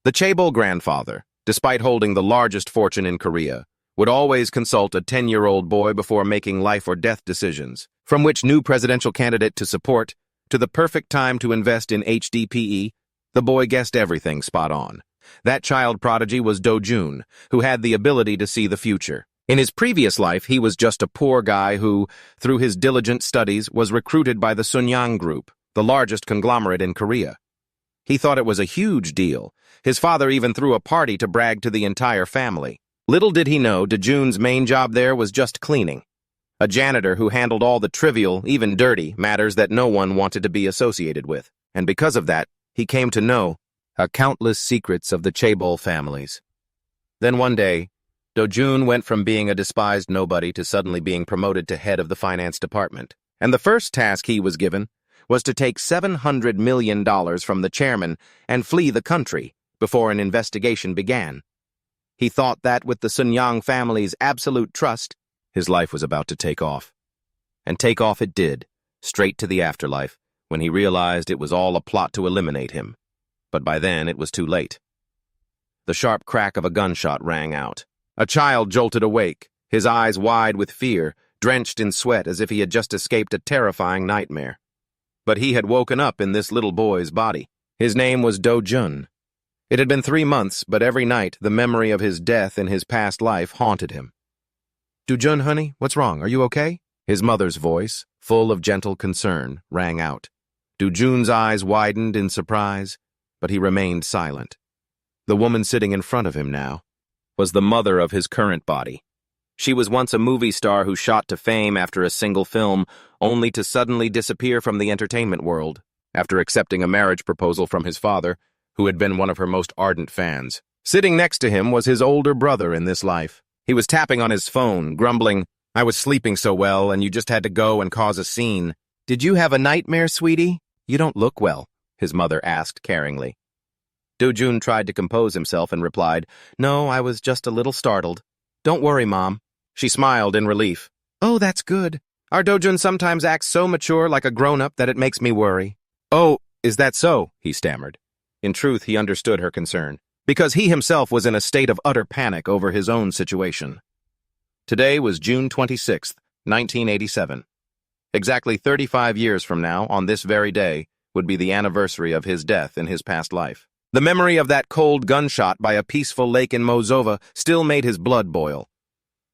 The chaebol grandfather, despite holding the largest fortune in Korea, would always consult a 10-year-old boy before making life-or-death decisions, from which new presidential candidate to support, to the perfect time to invest in HDPE, the boy guessed everything spot on. That child prodigy was Dojun, who had the ability to see the future. In his previous life, he was just a poor guy who, through his diligent studies, was recruited by the Sunyang Group, the largest conglomerate in Korea. He thought it was a huge deal. His father even threw a party to brag to the entire family. Little did he know, Dojun's main job there was just cleaning. A janitor who handled all the trivial, even dirty, matters that no one wanted to be associated with. And because of that, he came to know countless secrets of the chaebol families. Then one day, Dojun went from being a despised nobody to suddenly being promoted to head of the finance department. And the first task he was given was to take $700 million from the chairman and flee the country before an investigation began. He thought that with the Sunyang family's absolute trust, his life was about to take off. And take off it did, straight to the afterlife, when he realized it was all a plot to eliminate him. But by then, it was too late. The sharp crack of a gunshot rang out. A child jolted awake, his eyes wide with fear, drenched in sweat as if he had just escaped a terrifying nightmare. But he had woken up in this little boy's body. His name was Dojun. It had been 3 months, but every night the memory of his death in his past life haunted him. "Dojun, honey, what's wrong? Are you okay?" His mother's voice, full of gentle concern, rang out. Dojun's eyes widened in surprise, but he remained silent. The woman sitting in front of him now was the mother of his current body. She was once a movie star who shot to fame after a single film, only to suddenly disappear from the entertainment world after accepting a marriage proposal from his father, who had been one of her most ardent fans. Sitting next to him was his older brother in this life. He was tapping on his phone, grumbling, "I was sleeping so well, and you just had to go and cause a scene." "Did you have a nightmare, sweetie? You don't look well," his mother asked caringly. Dojun tried to compose himself and replied, "No, I was just a little startled." "Don't worry, Mom." She smiled in relief. "Oh, that's good. Our Dojun sometimes acts so mature like a grown-up that it makes me worry." "Oh, is that so?" he stammered. In truth, he understood her concern, because he himself was in a state of utter panic over his own situation. Today was June 26th, 1987. Exactly 35 years from now, on this very day, would be the anniversary of his death in his past life. The memory of that cold gunshot by a peaceful lake in Mozova still made his blood boil.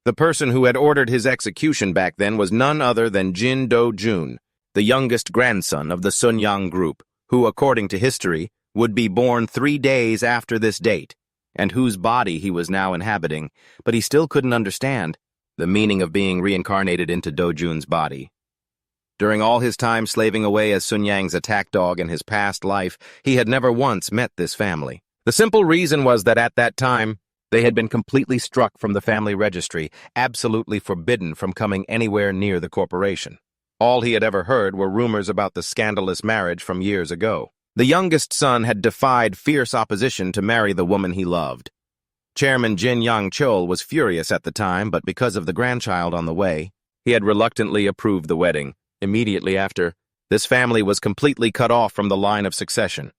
The person who had ordered his execution back then was none other than Jin Dojun, the youngest grandson of the Sunyang Group, who, according to history, would be born 3 days after this date, and whose body he was now inhabiting, but he still couldn't understand the meaning of being reincarnated into Dojun's body. During all his time slaving away as Sunyang's attack dog in his past life, he had never once met this family. The simple reason was that at that time, they had been completely struck from the family registry, absolutely forbidden from coming anywhere near the corporation. All he had ever heard were rumors about the scandalous marriage from years ago. The youngest son had defied fierce opposition to marry the woman he loved. Chairman Jin Yang-chul was furious at the time, but because of the grandchild on the way, he had reluctantly approved the wedding. Immediately after, this family was completely cut off from the line of succession.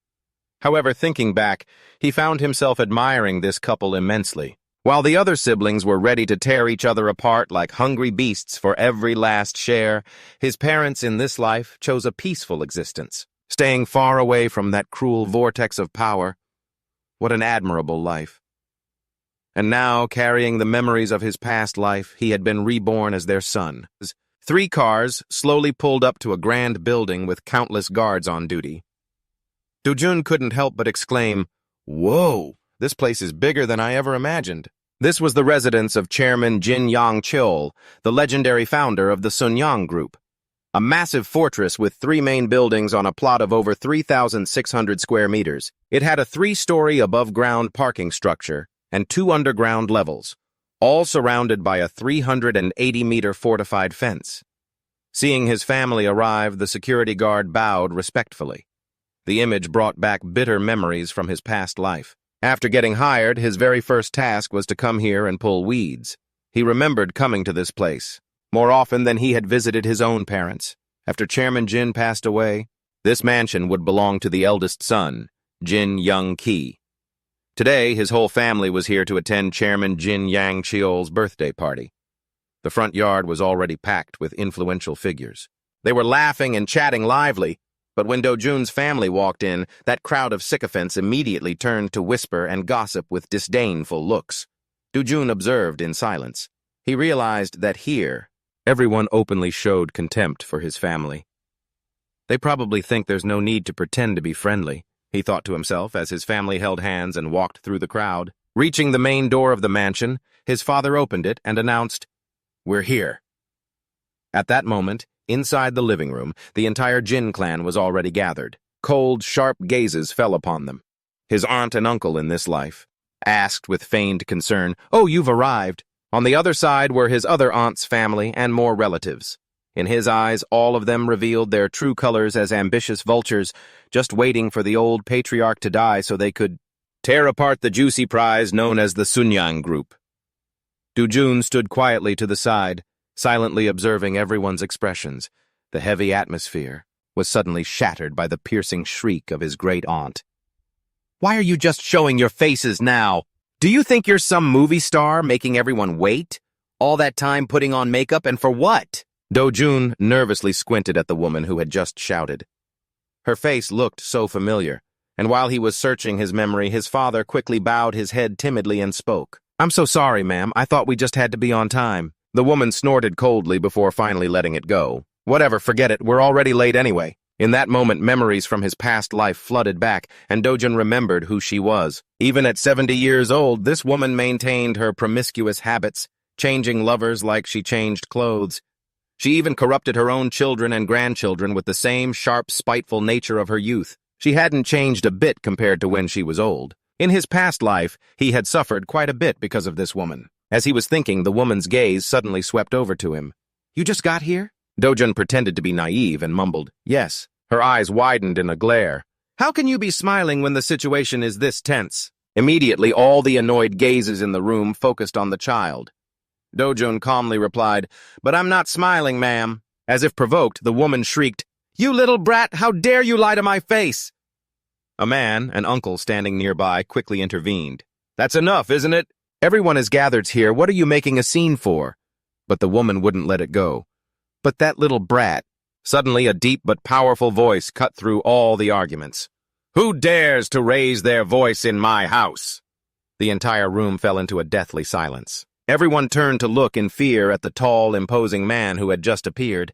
However, thinking back, he found himself admiring this couple immensely. While the other siblings were ready to tear each other apart like hungry beasts for every last share, his parents in this life chose a peaceful existence, staying far away from that cruel vortex of power. What an admirable life. And now, carrying the memories of his past life, he had been reborn as their son. 3 cars slowly pulled up to a grand building with countless guards on duty. Dojun couldn't help but exclaim, "Whoa, this place is bigger than I ever imagined." This was the residence of Chairman Jin Yang-chul, the legendary founder of the Sunyang Group. A massive fortress with 3 main buildings on a plot of over 3,600 square meters. It had a 3-story above-ground parking structure and 2 underground levels, all surrounded by a 380-meter fortified fence. Seeing his family arrive, the security guard bowed respectfully. The image brought back bitter memories from his past life. After getting hired, his very first task was to come here and pull weeds. He remembered coming to this place more often than he had visited his own parents. After Chairman Jin passed away, this mansion would belong to the eldest son, Jin Young-ki. Today, his whole family was here to attend Chairman Jin Yang Cheol's birthday party. The front yard was already packed with influential figures. They were laughing and chatting lively, but when Dojun's family walked in, that crowd of sycophants immediately turned to whisper and gossip with disdainful looks. Dojun observed in silence. He realized that here, everyone openly showed contempt for his family. They probably think there's no need to pretend to be friendly, he thought to himself as his family held hands and walked through the crowd. Reaching the main door of the mansion, his father opened it and announced, "We're here." At that moment, inside the living room, the entire Jin clan was already gathered. Cold, sharp gazes fell upon them. His aunt and uncle in this life asked with feigned concern, "Oh, you've arrived." On the other side were his other aunt's family and more relatives. In his eyes, all of them revealed their true colors as ambitious vultures, just waiting for the old patriarch to die so they could tear apart the juicy prize known as the Sunyang Group. Dojun stood quietly to the side, silently observing everyone's expressions. The heavy atmosphere was suddenly shattered by the piercing shriek of his great aunt. "Why are you just showing your faces now? Do you think you're some movie star making everyone wait? All that time putting on makeup, and for what?" Dojun nervously squinted at the woman who had just shouted. Her face looked so familiar, and while he was searching his memory, his father quickly bowed his head timidly and spoke. "I'm so sorry, ma'am. I thought we just had to be on time." The woman snorted coldly before finally letting it go. "Whatever, forget it. We're already late anyway." In that moment, memories from his past life flooded back, and Dojun remembered who she was. Even at 70 years old, this woman maintained her promiscuous habits, changing lovers like she changed clothes. She even corrupted her own children and grandchildren with the same sharp, spiteful nature of her youth. She hadn't changed a bit compared to when she was old. In his past life, he had suffered quite a bit because of this woman. As he was thinking, the woman's gaze suddenly swept over to him. "You just got here?" Dojun pretended to be naive and mumbled, "Yes." Her eyes widened in a glare. "How can you be smiling when the situation is this tense?" Immediately, all the annoyed gazes in the room focused on the child. Dojun calmly replied, "But I'm not smiling, ma'am." As if provoked, the woman shrieked, "You little brat, how dare you lie to my face?" A man, an uncle standing nearby, quickly intervened. "That's enough, isn't it? Everyone is gathered here. What are you making a scene for?" But the woman wouldn't let it go. "But that little brat." Suddenly, a deep but powerful voice cut through all the arguments. "Who dares to raise their voice in my house?" The entire room fell into a deathly silence. Everyone turned to look in fear at the tall, imposing man who had just appeared.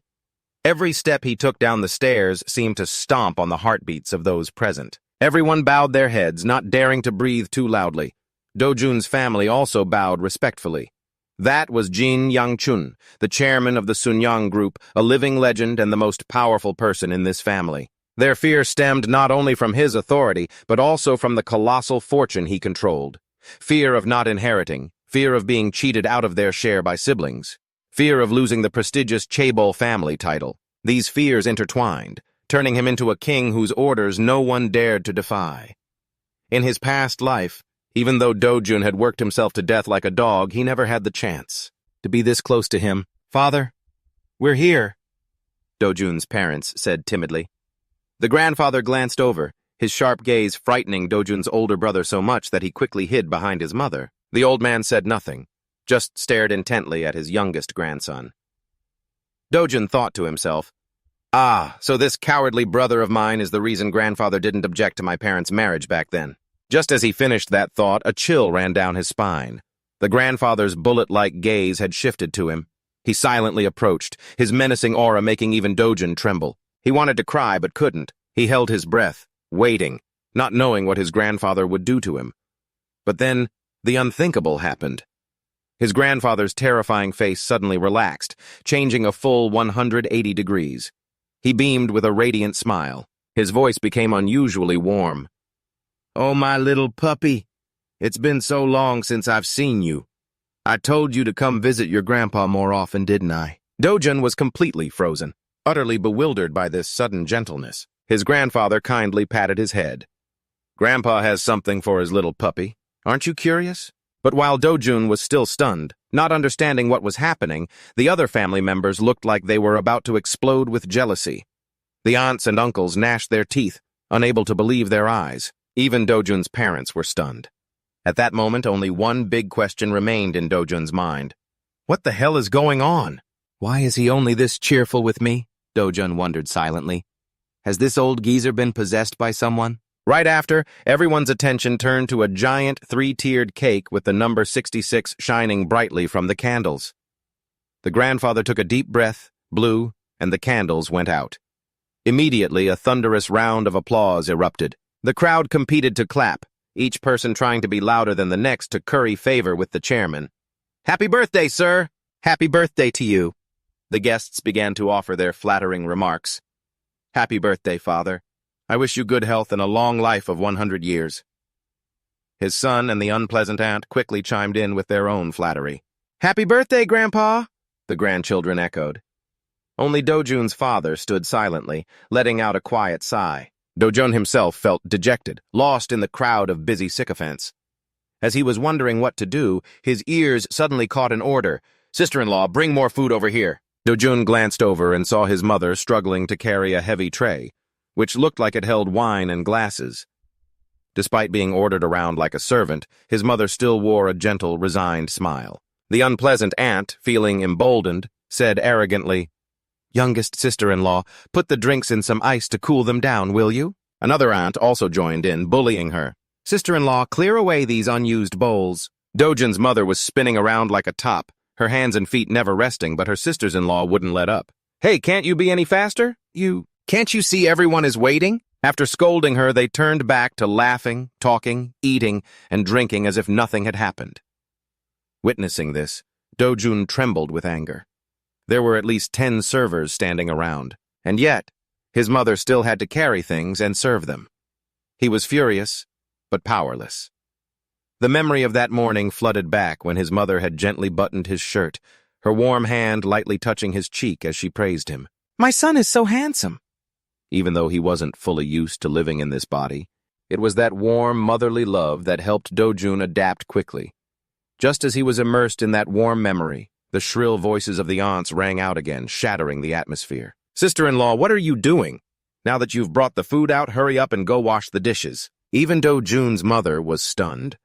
Every step he took down the stairs seemed to stomp on the heartbeats of those present. Everyone bowed their heads, not daring to breathe too loudly. Dojun's family also bowed respectfully. That was Jin Yangchun, the chairman of the Sunyang Group, a living legend and the most powerful person in this family. Their fear stemmed not only from his authority, but also from the colossal fortune he controlled. Fear of not inheriting, fear of being cheated out of their share by siblings, fear of losing the prestigious Chaebol family title. These fears intertwined, turning him into a king whose orders no one dared to defy. In his past life, even though Dojun had worked himself to death like a dog, he never had the chance to be this close to him. "Father, we're here," Dojun's parents said timidly. The grandfather glanced over, his sharp gaze frightening Dojun's older brother so much that he quickly hid behind his mother. The old man said nothing, just stared intently at his youngest grandson. Dojun thought to himself, "Ah, so this cowardly brother of mine is the reason grandfather didn't object to my parents' marriage back then." Just as he finished that thought, a chill ran down his spine. The grandfather's bullet-like gaze had shifted to him. He silently approached, his menacing aura making even Dojun tremble. He wanted to cry but couldn't. He held his breath, waiting, not knowing what his grandfather would do to him. But then, the unthinkable happened. His grandfather's terrifying face suddenly relaxed, changing a full 180 degrees. He beamed with a radiant smile. His voice became unusually warm. "Oh, my little puppy, it's been so long since I've seen you. I told you to come visit your grandpa more often, didn't I?" Dojun was completely frozen, utterly bewildered by this sudden gentleness. His grandfather kindly patted his head. "Grandpa has something for his little puppy. Aren't you curious?" But while Dojun was still stunned, not understanding what was happening, the other family members looked like they were about to explode with jealousy. The aunts and uncles gnashed their teeth, unable to believe their eyes. Even Dojun's parents were stunned. At that moment, only one big question remained in Dojun's mind. What the hell is going on? Why is he only this cheerful with me? Dojun wondered silently. Has this old geezer been possessed by someone? Right after, everyone's attention turned to a giant three-tiered cake with the number 66 shining brightly from the candles. The grandfather took a deep breath, blew, and the candles went out. Immediately, a thunderous round of applause erupted. The crowd competed to clap, each person trying to be louder than the next to curry favor with the chairman. Happy birthday, sir! Happy birthday to you! The guests began to offer their flattering remarks. Happy birthday, father. I wish you good health and a long life of 100 years. His son and the unpleasant aunt quickly chimed in with their own flattery. Happy birthday, Grandpa! The grandchildren echoed. Only Dojun's father stood silently, letting out a quiet sigh. Dojun himself felt dejected, lost in the crowd of busy sycophants. As he was wondering what to do, his ears suddenly caught an order. Sister-in-law, bring more food over here. Dojun glanced over and saw his mother struggling to carry a heavy tray, which looked like it held wine and glasses. Despite being ordered around like a servant, his mother still wore a gentle, resigned smile. The unpleasant aunt, feeling emboldened, said arrogantly, Youngest sister-in-law, put the drinks in some ice to cool them down, will you? Another aunt also joined in, bullying her. Sister-in-law, clear away these unused bowls. Dojun's mother was spinning around like a top, her hands and feet never resting, but her sisters-in-law wouldn't let up. Hey, can't you be any faster? Can't you see everyone is waiting? After scolding her, they turned back to laughing, talking, eating, and drinking as if nothing had happened. Witnessing this, Dojun trembled with anger. There were at least 10 servers standing around, and yet, his mother still had to carry things and serve them. He was furious, but powerless. The memory of that morning flooded back when his mother had gently buttoned his shirt, her warm hand lightly touching his cheek as she praised him. My son is so handsome. Even though he wasn't fully used to living in this body, it was that warm, motherly love that helped Dojun adapt quickly. Just as he was immersed in that warm memory, the shrill voices of the aunts rang out again, shattering the atmosphere. Sister-in-law, what are you doing? Now that you've brought the food out, hurry up and go wash the dishes. Even Dojun's mother was stunned,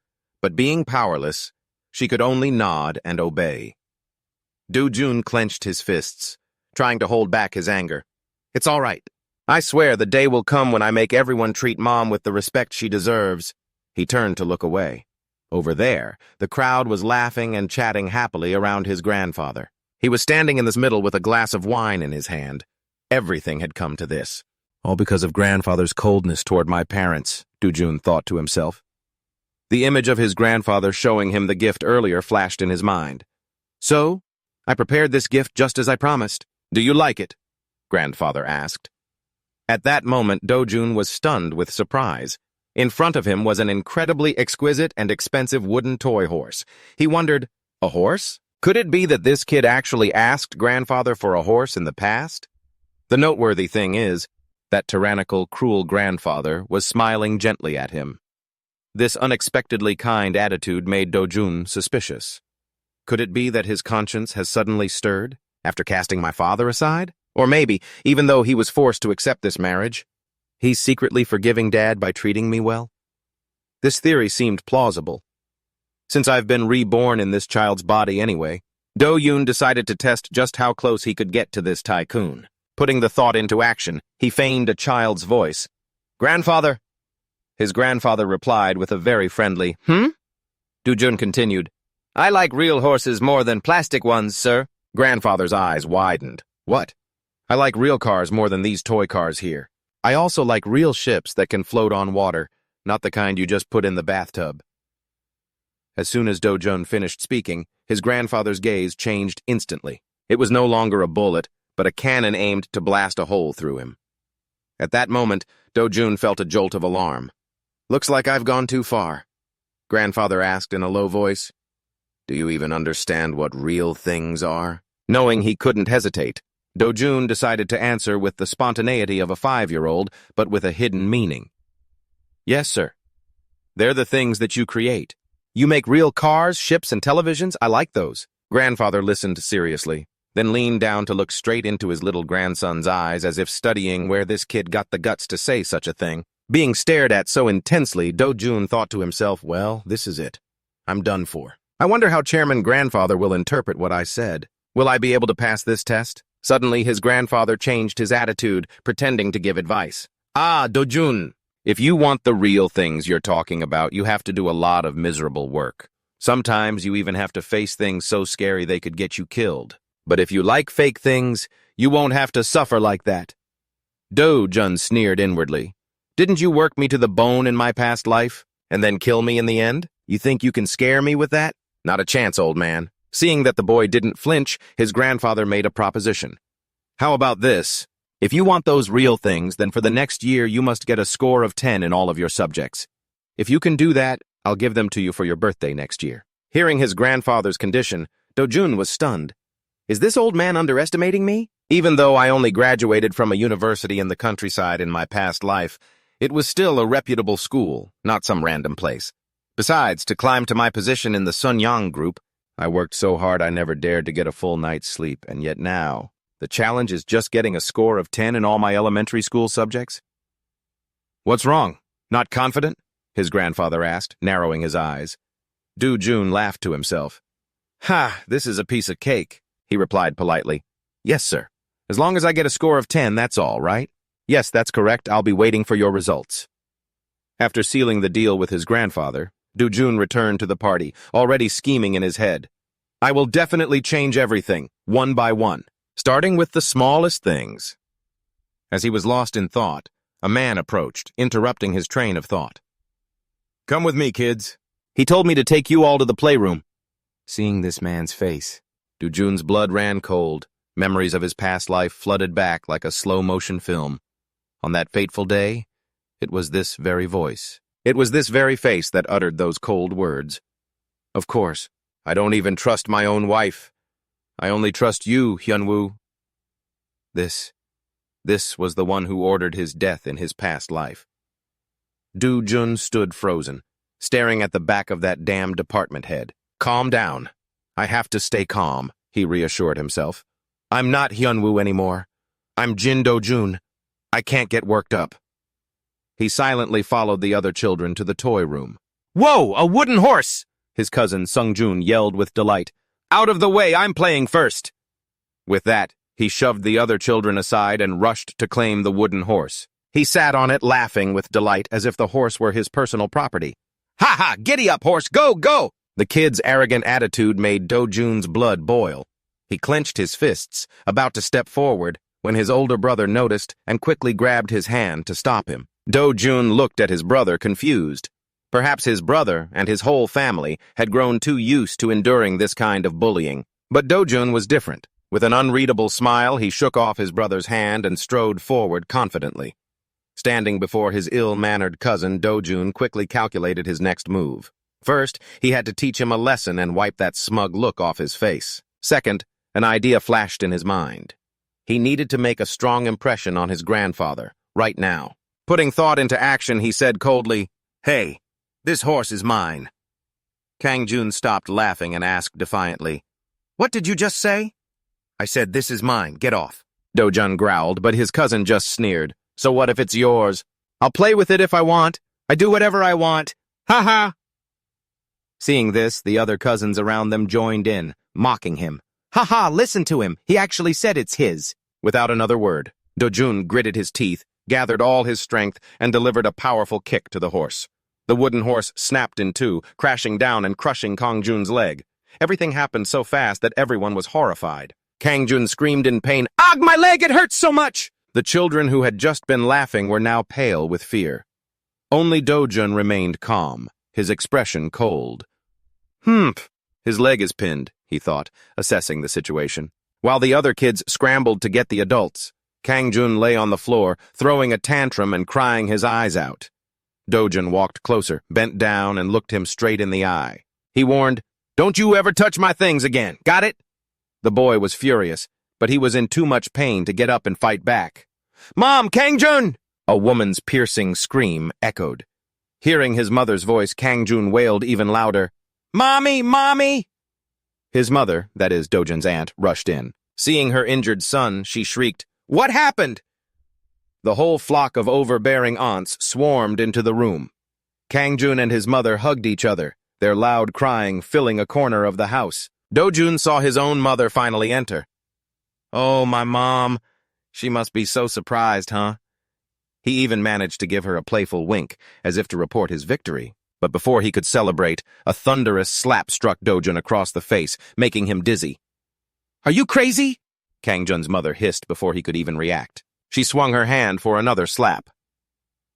but being powerless, she could only nod and obey. Dojun clenched his fists, trying to hold back his anger. It's all right. I swear the day will come when I make everyone treat Mom with the respect she deserves. He turned to look away. Over there, the crowd was laughing and chatting happily around his grandfather. He was standing in the middle with a glass of wine in his hand. Everything had come to this. All because of grandfather's coldness toward my parents, Dojun thought to himself. The image of his grandfather showing him the gift earlier flashed in his mind. So, I prepared this gift just as I promised. Do you like it? Grandfather asked. At that moment, Dojun was stunned with surprise. In front of him was an incredibly exquisite and expensive wooden toy horse. He wondered, a horse? Could it be that this kid actually asked grandfather for a horse in the past? The noteworthy thing is, that tyrannical, cruel grandfather was smiling gently at him. This unexpectedly kind attitude made Dojun suspicious. Could it be that his conscience has suddenly stirred, after casting my father aside? Or maybe, even though he was forced to accept this marriage, he's secretly forgiving Dad by treating me well? This theory seemed plausible. Since I've been reborn in this child's body anyway, Dojun decided to test just how close he could get to this tycoon. Putting the thought into action, he feigned a child's voice. Grandfather! His grandfather replied with a very friendly, Dojun continued, I like real horses more than plastic ones, sir. Grandfather's eyes widened. What? I like real cars more than these toy cars here. I also like real ships that can float on water, not the kind you just put in the bathtub. As soon as Dojun finished speaking, his grandfather's gaze changed instantly. It was no longer a bullet, but a cannon aimed to blast a hole through him. At that moment, Dojun felt a jolt of alarm. Looks like I've gone too far. Grandfather asked in a low voice. Do you even understand what real things are? Knowing he couldn't hesitate, Dojun decided to answer with the spontaneity of a 5-year-old, but with a hidden meaning. Yes, sir. They're the things that you create. You make real cars, ships, and televisions? I like those. Grandfather listened seriously, then leaned down to look straight into his little grandson's eyes as if studying where this kid got the guts to say such a thing. Being stared at so intensely, Dojun thought to himself, well, this is it. I'm done for. I wonder how Chairman Grandfather will interpret what I said. Will I be able to pass this test? Suddenly, his grandfather changed his attitude, pretending to give advice. Ah, Dojun, if you want the real things you're talking about, you have to do a lot of miserable work. Sometimes you even have to face things so scary they could get you killed. But if you like fake things, you won't have to suffer like that. Dojun sneered inwardly. Didn't you work me to the bone in my past life, and then kill me in the end? You think you can scare me with that? Not a chance, old man. Seeing that the boy didn't flinch, his grandfather made a proposition. How about this? If you want those real things, then for the next year you must get a score of 10 in all of your subjects. If you can do that, I'll give them to you for your birthday next year. Hearing his grandfather's condition, Dojun was stunned. Is this old man underestimating me? Even though I only graduated from a university in the countryside in my past life, it was still a reputable school, not some random place. Besides, to climb to my position in the Sunyang group, I worked so hard I never dared to get a full night's sleep, and yet now, the challenge is just getting a score of 10 in all my elementary school subjects? What's wrong? Not confident? His grandfather asked, narrowing his eyes. Dojun laughed to himself. Ha, this is a piece of cake, he replied politely. Yes, sir. As long as I get a score of 10, that's all, right? Yes, that's correct. I'll be waiting for your results. After sealing the deal with his grandfather, Dojun returned to the party, already scheming in his head. I will definitely change everything, one by one, starting with the smallest things. As he was lost in thought, a man approached, interrupting his train of thought. Come with me, kids. He told me to take you all to the playroom. Seeing this man's face, Dojun's blood ran cold. Memories of his past life flooded back like a slow-motion film. On that fateful day, it was this very voice. It was this very face that uttered those cold words. Of course, I don't even trust my own wife. I only trust you, Hyunwoo. This was the one who ordered his death in his past life. Dojun stood frozen, staring at the back of that damn department head. Calm down. I have to stay calm, he reassured himself. I'm not Hyunwoo anymore. I'm Jin Dojun. I can't get worked up. He silently followed the other children to the toy room. Whoa, a wooden horse! His cousin Sungjun yelled with delight. Out of the way, I'm playing first! With that, he shoved the other children aside and rushed to claim the wooden horse. He sat on it laughing with delight as if the horse were his personal property. Ha ha! Giddy up, horse! Go, go! The kid's arrogant attitude made Dojun's blood boil. He clenched his fists, about to step forward, when his older brother noticed and quickly grabbed his hand to stop him. Dojun looked at his brother confused. Perhaps his brother and his whole family had grown too used to enduring this kind of bullying. But Dojun was different. With an unreadable smile, he shook off his brother's hand and strode forward confidently. Standing before his ill-mannered cousin, Dojun quickly calculated his next move. First, he had to teach him a lesson and wipe that smug look off his face. Second, an idea flashed in his mind. He needed to make a strong impression on his grandfather, right now. Putting thought into action, he said coldly, Hey, this horse is mine. Kangjun stopped laughing and asked defiantly, What did you just say? I said, this is mine, get off. Dojun growled, but his cousin just sneered. So what if it's yours? I'll play with it if I want. I do whatever I want. Ha ha! Seeing this, the other cousins around them joined in, mocking him. Ha ha, listen to him. He actually said it's his. Without another word, Dojun gritted his teeth, gathered all his strength, and delivered a powerful kick to the horse. The wooden horse snapped in two, crashing down and crushing Kangjun's leg. Everything happened so fast that everyone was horrified. Kangjun screamed in pain, Ugh, my leg, it hurts so much! The children who had just been laughing were now pale with fear. Only Dojun remained calm, his expression cold. Humph, his leg is pinned, he thought, assessing the situation. While the other kids scrambled to get the adults, Kangjun lay on the floor, throwing a tantrum and crying his eyes out. Dojun walked closer, bent down, and looked him straight in the eye. He warned, Don't you ever touch my things again, got it? The boy was furious, but he was in too much pain to get up and fight back. Mom, Kangjun! A woman's piercing scream echoed. Hearing his mother's voice, Kangjun wailed even louder, Mommy, Mommy! His mother, that is Dojun's aunt, rushed in. Seeing her injured son, she shrieked, What happened? The whole flock of overbearing aunts swarmed into the room. Kangjun and his mother hugged each other, their loud crying filling a corner of the house. Dojun saw his own mother finally enter. "Oh, my mom. She must be so surprised, huh?" He even managed to give her a playful wink, as if to report his victory. But before he could celebrate, a thunderous slap struck Dojun across the face, making him dizzy. "Are you crazy?" Kangjun's mother hissed before he could even react. She swung her hand for another slap.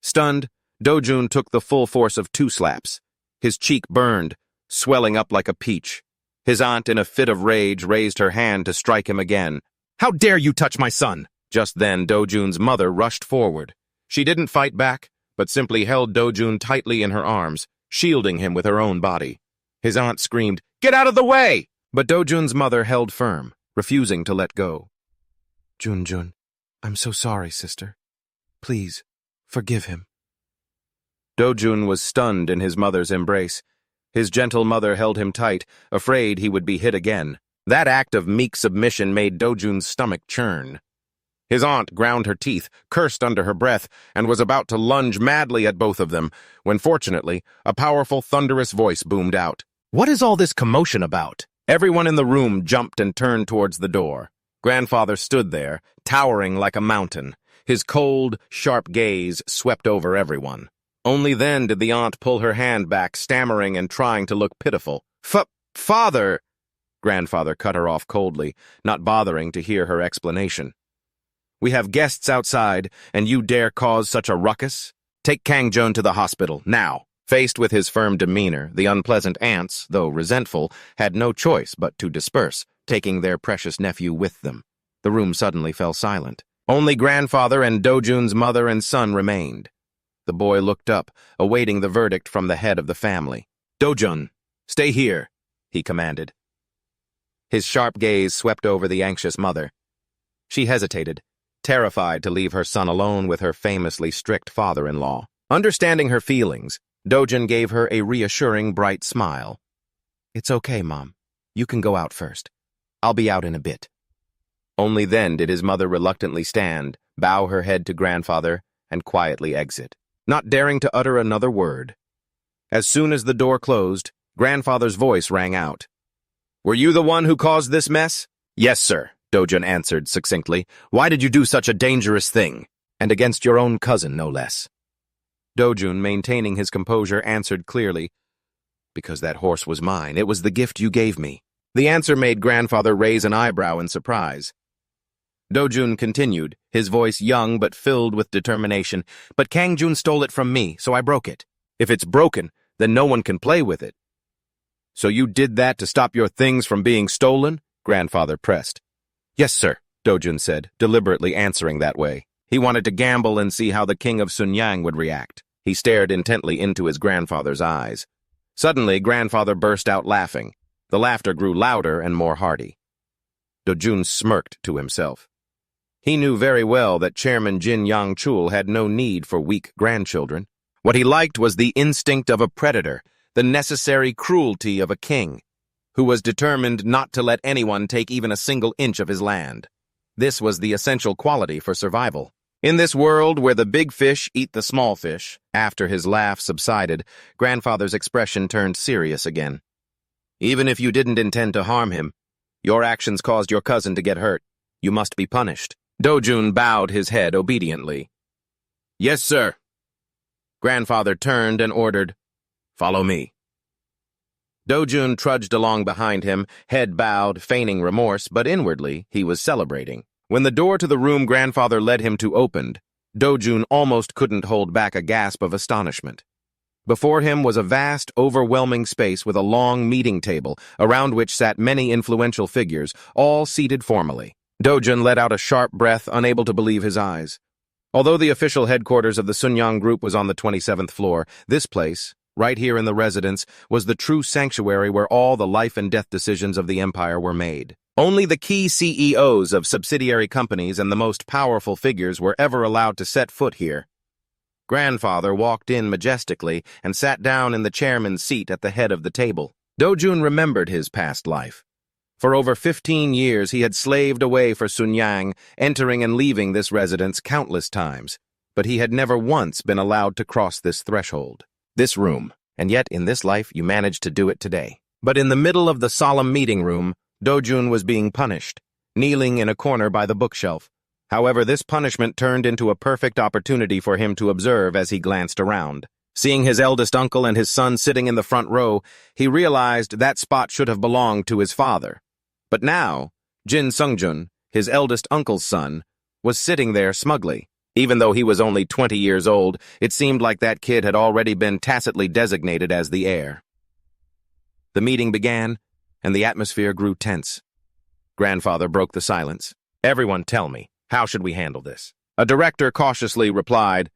Stunned, Dojun took the full force of 2 slaps. His cheek burned, swelling up like a peach. His aunt, in a fit of rage, raised her hand to strike him again. "How dare you touch my son?" Just then, Dojun's mother rushed forward. She didn't fight back, but simply held Dojun tightly in her arms, shielding him with her own body. His aunt screamed, "Get out of the way!" But Dojun's mother held firm, refusing to let go. "Junjun, I'm so sorry, sister. Please, forgive him." Dojun was stunned in his mother's embrace. His gentle mother held him tight, afraid he would be hit again. That act of meek submission made Dojun's stomach churn. His aunt ground her teeth, cursed under her breath, and was about to lunge madly at both of them, when fortunately, a powerful, thunderous voice boomed out. "What is all this commotion about?" Everyone in the room jumped and turned towards the door. Grandfather stood there, towering like a mountain. His cold, sharp gaze swept over everyone. Only then did the aunt pull her hand back, stammering and trying to look pitiful. Father! Grandfather cut her off coldly, not bothering to hear her explanation. "We have guests outside, and you dare cause such a ruckus? Take Kangjun to the hospital, now." Faced with his firm demeanor, the unpleasant aunts, though resentful, had no choice but to disperse, taking their precious nephew with them. The room suddenly fell silent. Only Grandfather and Dojun's mother and son remained. The boy looked up, awaiting the verdict from the head of the family. "Dojun, stay here," he commanded. His sharp gaze swept over the anxious mother. She hesitated, terrified to leave her son alone with her famously strict father-in-law. Understanding her feelings, Dojun gave her a reassuring, bright smile. "It's okay, Mom. You can go out first. I'll be out in a bit." Only then did his mother reluctantly stand, bow her head to Grandfather, and quietly exit, not daring to utter another word. As soon as the door closed, Grandfather's voice rang out. "Were you the one who caused this mess?" "Yes, sir," Dojun answered succinctly. "Why did you do such a dangerous thing? And against your own cousin, no less." Dojun, maintaining his composure, answered clearly, "Because that horse was mine. It was the gift you gave me." The answer made Grandfather raise an eyebrow in surprise. Dojun continued, his voice young but filled with determination. "But Kangjun stole it from me, so I broke it. If it's broken, then no one can play with it." "So you did that to stop your things from being stolen?" Grandfather pressed. "Yes, sir," Dojun said, deliberately answering that way. He wanted to gamble and see how the king of Sunyang would react. He stared intently into his grandfather's eyes. Suddenly, Grandfather burst out laughing. The laughter grew louder and more hearty. Dojun smirked to himself. He knew very well that Chairman Jin Yangchul had no need for weak grandchildren. What he liked was the instinct of a predator, the necessary cruelty of a king, who was determined not to let anyone take even a single inch of his land. This was the essential quality for survival. In this world where the big fish eat the small fish, after his laugh subsided, Grandfather's expression turned serious again. "Even if you didn't intend to harm him, your actions caused your cousin to get hurt. You must be punished." Dojun bowed his head obediently. "Yes, sir." Grandfather turned and ordered, "Follow me." Dojun trudged along behind him, head bowed, feigning remorse, but inwardly he was celebrating. When the door to the room Grandfather led him to opened, Dojun almost couldn't hold back a gasp of astonishment. Before him was a vast, overwhelming space with a long meeting table, around which sat many influential figures, all seated formally. Dojun let out a sharp breath, unable to believe his eyes. Although the official headquarters of the Sunyang Group was on the 27th floor, this place, right here in the residence, was the true sanctuary where all the life and death decisions of the empire were made. Only the key CEOs of subsidiary companies and the most powerful figures were ever allowed to set foot here. Grandfather walked in majestically and sat down in the chairman's seat at the head of the table. Dojun remembered his past life. For over 15 years, he had slaved away for Sun Yang, entering and leaving this residence countless times, but he had never once been allowed to cross this threshold. This room, and yet in this life you managed to do it today. But in the middle of the solemn meeting room, Dojun was being punished, kneeling in a corner by the bookshelf. However, this punishment turned into a perfect opportunity for him to observe as he glanced around. Seeing his eldest uncle and his son sitting in the front row, he realized that spot should have belonged to his father. But now, Jin Sungjun, his eldest uncle's son, was sitting there smugly. Even though he was only 20 years old, it seemed like that kid had already been tacitly designated as the heir. The meeting began, and the atmosphere grew tense. Grandfather broke the silence. "Everyone tell me, how should we handle this?" A director cautiously replied,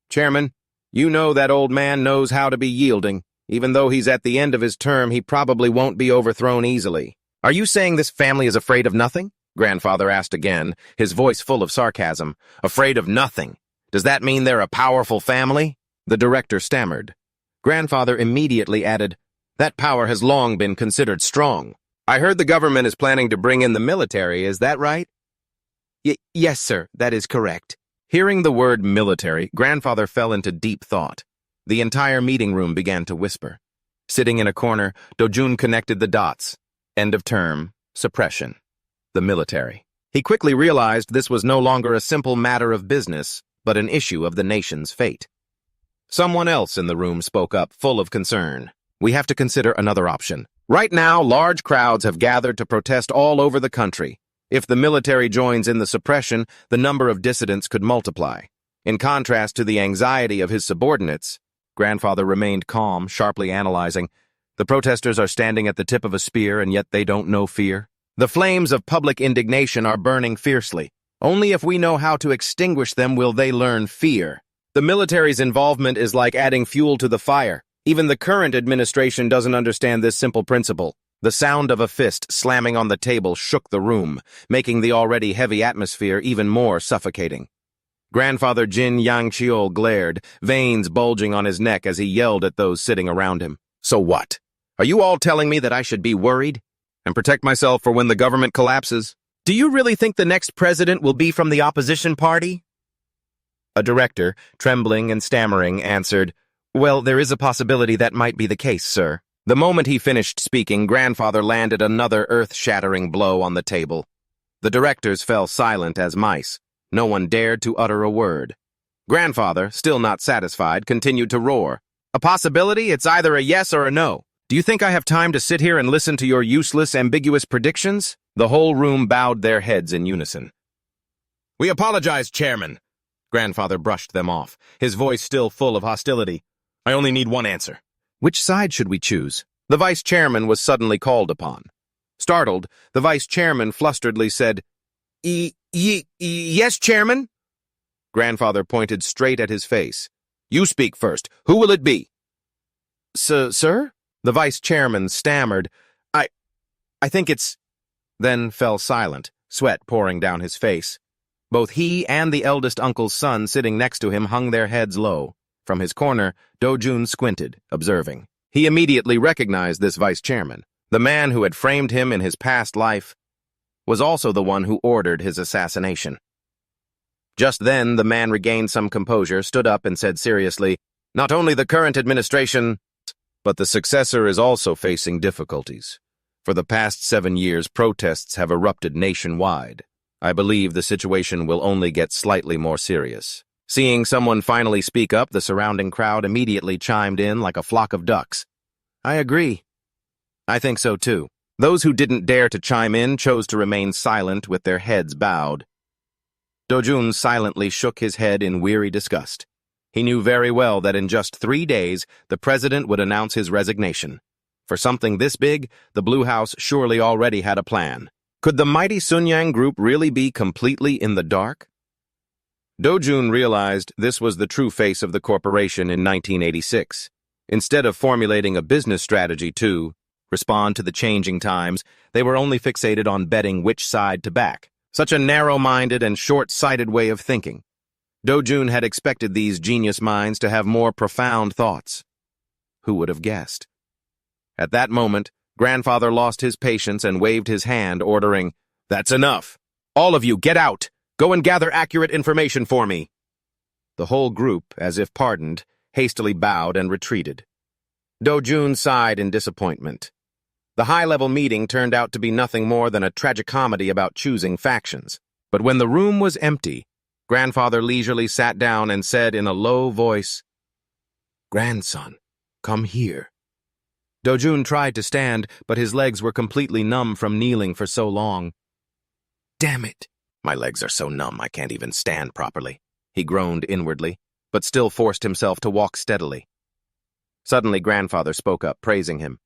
"Chairman, you know that old man knows how to be yielding. Even though he's at the end of his term, he probably won't be overthrown easily." "Are you saying this family is afraid of nothing?" Grandfather asked again, his voice full of sarcasm. "Afraid of nothing? Does that mean they're a powerful family?" The director stammered. Grandfather immediately added, "That power has long been considered strong. I heard the government is planning to bring in the military, is that right?" Yes, sir, that is correct." Hearing the word military, Grandfather fell into deep thought. The entire meeting room began to whisper. Sitting in a corner, Dojun connected the dots. End of term, suppression. The military. He quickly realized this was no longer a simple matter of business, but an issue of the nation's fate. Someone else in the room spoke up, full of concern. "We have to consider another option. Right now, large crowds have gathered to protest all over the country. If the military joins in the suppression, the number of dissidents could multiply." In contrast to the anxiety of his subordinates, Grandfather remained calm, sharply analyzing. The protesters are standing at the tip of a spear, and yet they don't know fear. The flames of public indignation are burning fiercely. Only if we know how to extinguish them will they learn fear. The military's involvement is like adding fuel to the fire. Even the current administration doesn't understand this simple principle. The sound of a fist slamming on the table shook the room, making the already heavy atmosphere even more suffocating. Grandfather Jin Yangchiol glared, veins bulging on his neck as he yelled at those sitting around him. "So what? Are you all telling me that I should be worried and protect myself for when the government collapses? Do you really think the next president will be from the opposition party?" A director, trembling and stammering, answered, "Well, there is a possibility that might be the case, sir." The moment he finished speaking, Grandfather landed another earth-shattering blow on the table. The directors fell silent as mice. No one dared to utter a word. Grandfather, still not satisfied, continued to roar. "A possibility? It's either a yes or a no. Do you think I have time to sit here and listen to your useless, ambiguous predictions?" The whole room bowed their heads in unison. "We apologize, Chairman." Grandfather brushed them off, his voice still full of hostility. "I only need one answer." "Which side should we choose?" The vice chairman was suddenly called upon. Startled, the vice chairman flusteredly said, Yes, Chairman." Grandfather pointed straight at his face. "You speak first. Who will it be?" Sir? The vice chairman stammered. I think it's..." Then fell silent, sweat pouring down his face. Both he and the eldest uncle's son sitting next to him hung their heads low. From his corner, Dojun squinted, observing. He immediately recognized this vice chairman. The man who had framed him in his past life was also the one who ordered his assassination. Just then, the man regained some composure, stood up, and said seriously, "Not only the current administration, but the successor is also facing difficulties. For the past 7 years, protests have erupted nationwide. I believe the situation will only get slightly more serious." Seeing someone finally speak up, the surrounding crowd immediately chimed in like a flock of ducks. "I agree. I think so too." Those who didn't dare to chime in chose to remain silent with their heads bowed. Dojun silently shook his head in weary disgust. He knew very well that in just 3 days, the president would announce his resignation. For something this big, the Blue House surely already had a plan. Could the mighty Sun Yang group really be completely in the dark? Dojun realized this was the true face of the corporation in 1986. Instead of formulating a business strategy to respond to the changing times, they were only fixated on betting which side to back. Such a narrow-minded and short-sighted way of thinking. Dojun had expected these genius minds to have more profound thoughts. Who would have guessed? At that moment, Grandfather lost his patience and waved his hand, ordering, "That's enough. All of you, get out. Go and gather accurate information for me." The whole group, as if pardoned, hastily bowed and retreated. Dojun sighed in disappointment. The high-level meeting turned out to be nothing more than a tragicomedy about choosing factions. But when the room was empty, Grandfather leisurely sat down and said in a low voice, "Grandson, come here." Dojun tried to stand, but his legs were completely numb from kneeling for so long. "Damn it! My legs are so numb I can't even stand properly," he groaned inwardly, but still forced himself to walk steadily. Suddenly Grandfather spoke up, praising him.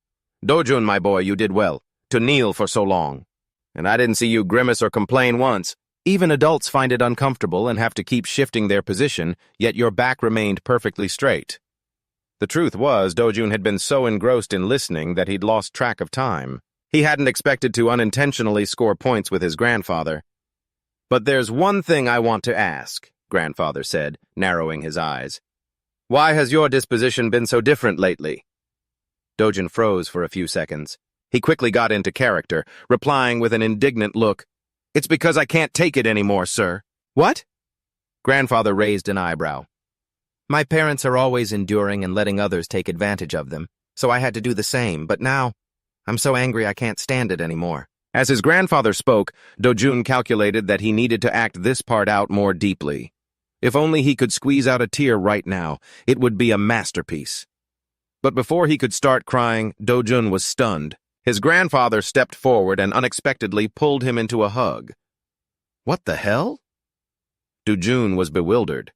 "Dojun, my boy, you did well, to kneel for so long. And I didn't see you grimace or complain once. Even adults find it uncomfortable and have to keep shifting their position, yet your back remained perfectly straight." The truth was, Dojun had been so engrossed in listening that he'd lost track of time. He hadn't expected to unintentionally score points with his grandfather. "But there's one thing I want to ask," Grandfather said, narrowing his eyes. "Why has your disposition been so different lately?" Dojun froze for a few seconds. He quickly got into character, replying with an indignant look, "It's because I can't take it anymore, sir." "What?" Grandfather raised an eyebrow. "My parents are always enduring and letting others take advantage of them, so I had to do the same, but now I'm so angry I can't stand it anymore." As his grandfather spoke, Dojun calculated that he needed to act this part out more deeply. If only he could squeeze out a tear right now, it would be a masterpiece. But before he could start crying, Dojun was stunned. His grandfather stepped forward and unexpectedly pulled him into a hug. "What the hell?" Dojun was bewildered.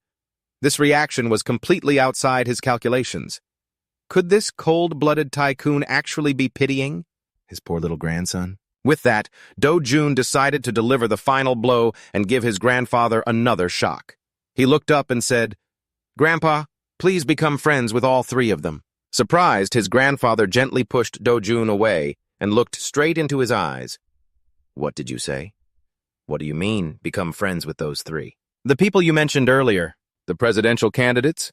This reaction was completely outside his calculations. Could this cold-blooded tycoon actually be pitying his poor little grandson? With that, Dojun decided to deliver the final blow and give his grandfather another shock. He looked up and said, "Grandpa, please become friends with all three of them." Surprised, his grandfather gently pushed Dojun away and looked straight into his eyes. "What did you say? What do you mean, become friends with those three?" "The people you mentioned earlier. The presidential candidates?"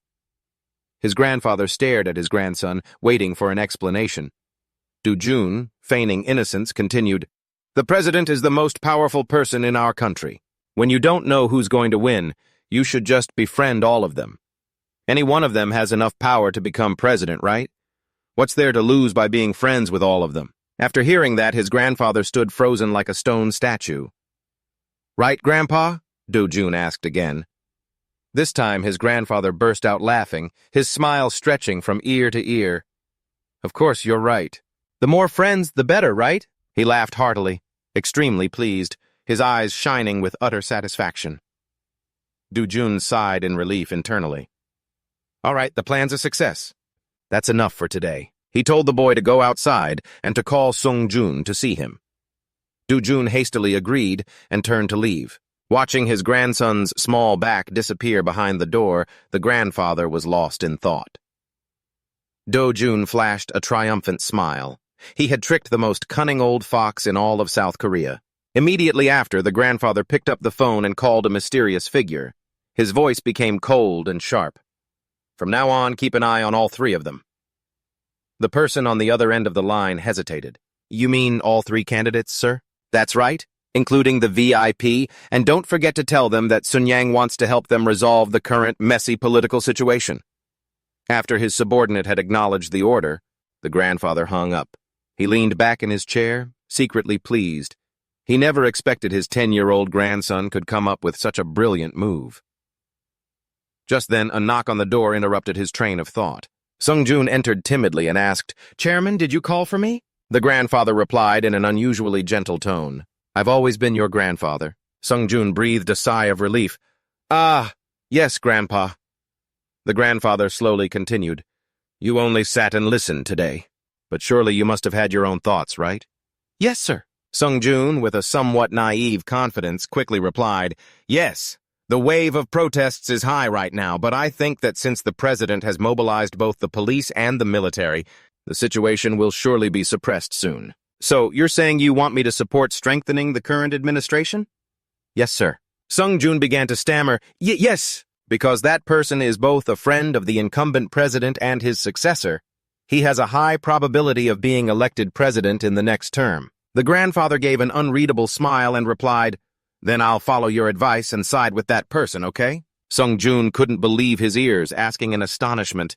His grandfather stared at his grandson, waiting for an explanation. Dojun, feigning innocence, continued, "The president is the most powerful person in our country. When you don't know who's going to win, you should just befriend all of them. Any one of them has enough power to become president, right? What's there to lose by being friends with all of them?" After hearing that, his grandfather stood frozen like a stone statue. "Right, Grandpa?" Dojun asked again. This time his grandfather burst out laughing, his smile stretching from ear to ear. "Of course, you're right. The more friends, the better, right?" He laughed heartily, extremely pleased, his eyes shining with utter satisfaction. Dojun sighed in relief internally. "All right, the plan's a success. That's enough for today." He told the boy to go outside and to call Sung-jun to see him. Dojun hastily agreed and turned to leave. Watching his grandson's small back disappear behind the door, the grandfather was lost in thought. Dojun flashed a triumphant smile. He had tricked the most cunning old fox in all of South Korea. Immediately after, the grandfather picked up the phone and called a mysterious figure. His voice became cold and sharp. "From now on, keep an eye on all three of them." The person on the other end of the line hesitated. "You mean all three candidates, sir?" "That's right, including the VIP, and don't forget to tell them that Sun Yang wants to help them resolve the current messy political situation." After his subordinate had acknowledged the order, the grandfather hung up. He leaned back in his chair, secretly pleased. He never expected his 10-year-old grandson could come up with such a brilliant move. Just then, a knock on the door interrupted his train of thought. Sung-jun entered timidly and asked, "Chairman, did you call for me?" The grandfather replied in an unusually gentle tone, "I've always been your grandfather." Sung-jun breathed a sigh of relief. "Ah, yes, Grandpa." The grandfather slowly continued, "You only sat and listened today, but surely you must have had your own thoughts, right?" "Yes, sir." Sung-jun, with a somewhat naive confidence, quickly replied, "Yes. The wave of protests is high right now, but I think that since the president has mobilized both the police and the military, the situation will surely be suppressed soon." "So, you're saying you want me to support strengthening the current administration?" "Yes, sir." Sung-jun began to stammer, Yes, because that person is both a friend of the incumbent president and his successor." He has a high probability of being elected president in the next term. The grandfather gave an unreadable smile and replied, "Then I'll follow your advice and side with that person, okay?" Sung-jun couldn't believe his ears, asking in astonishment,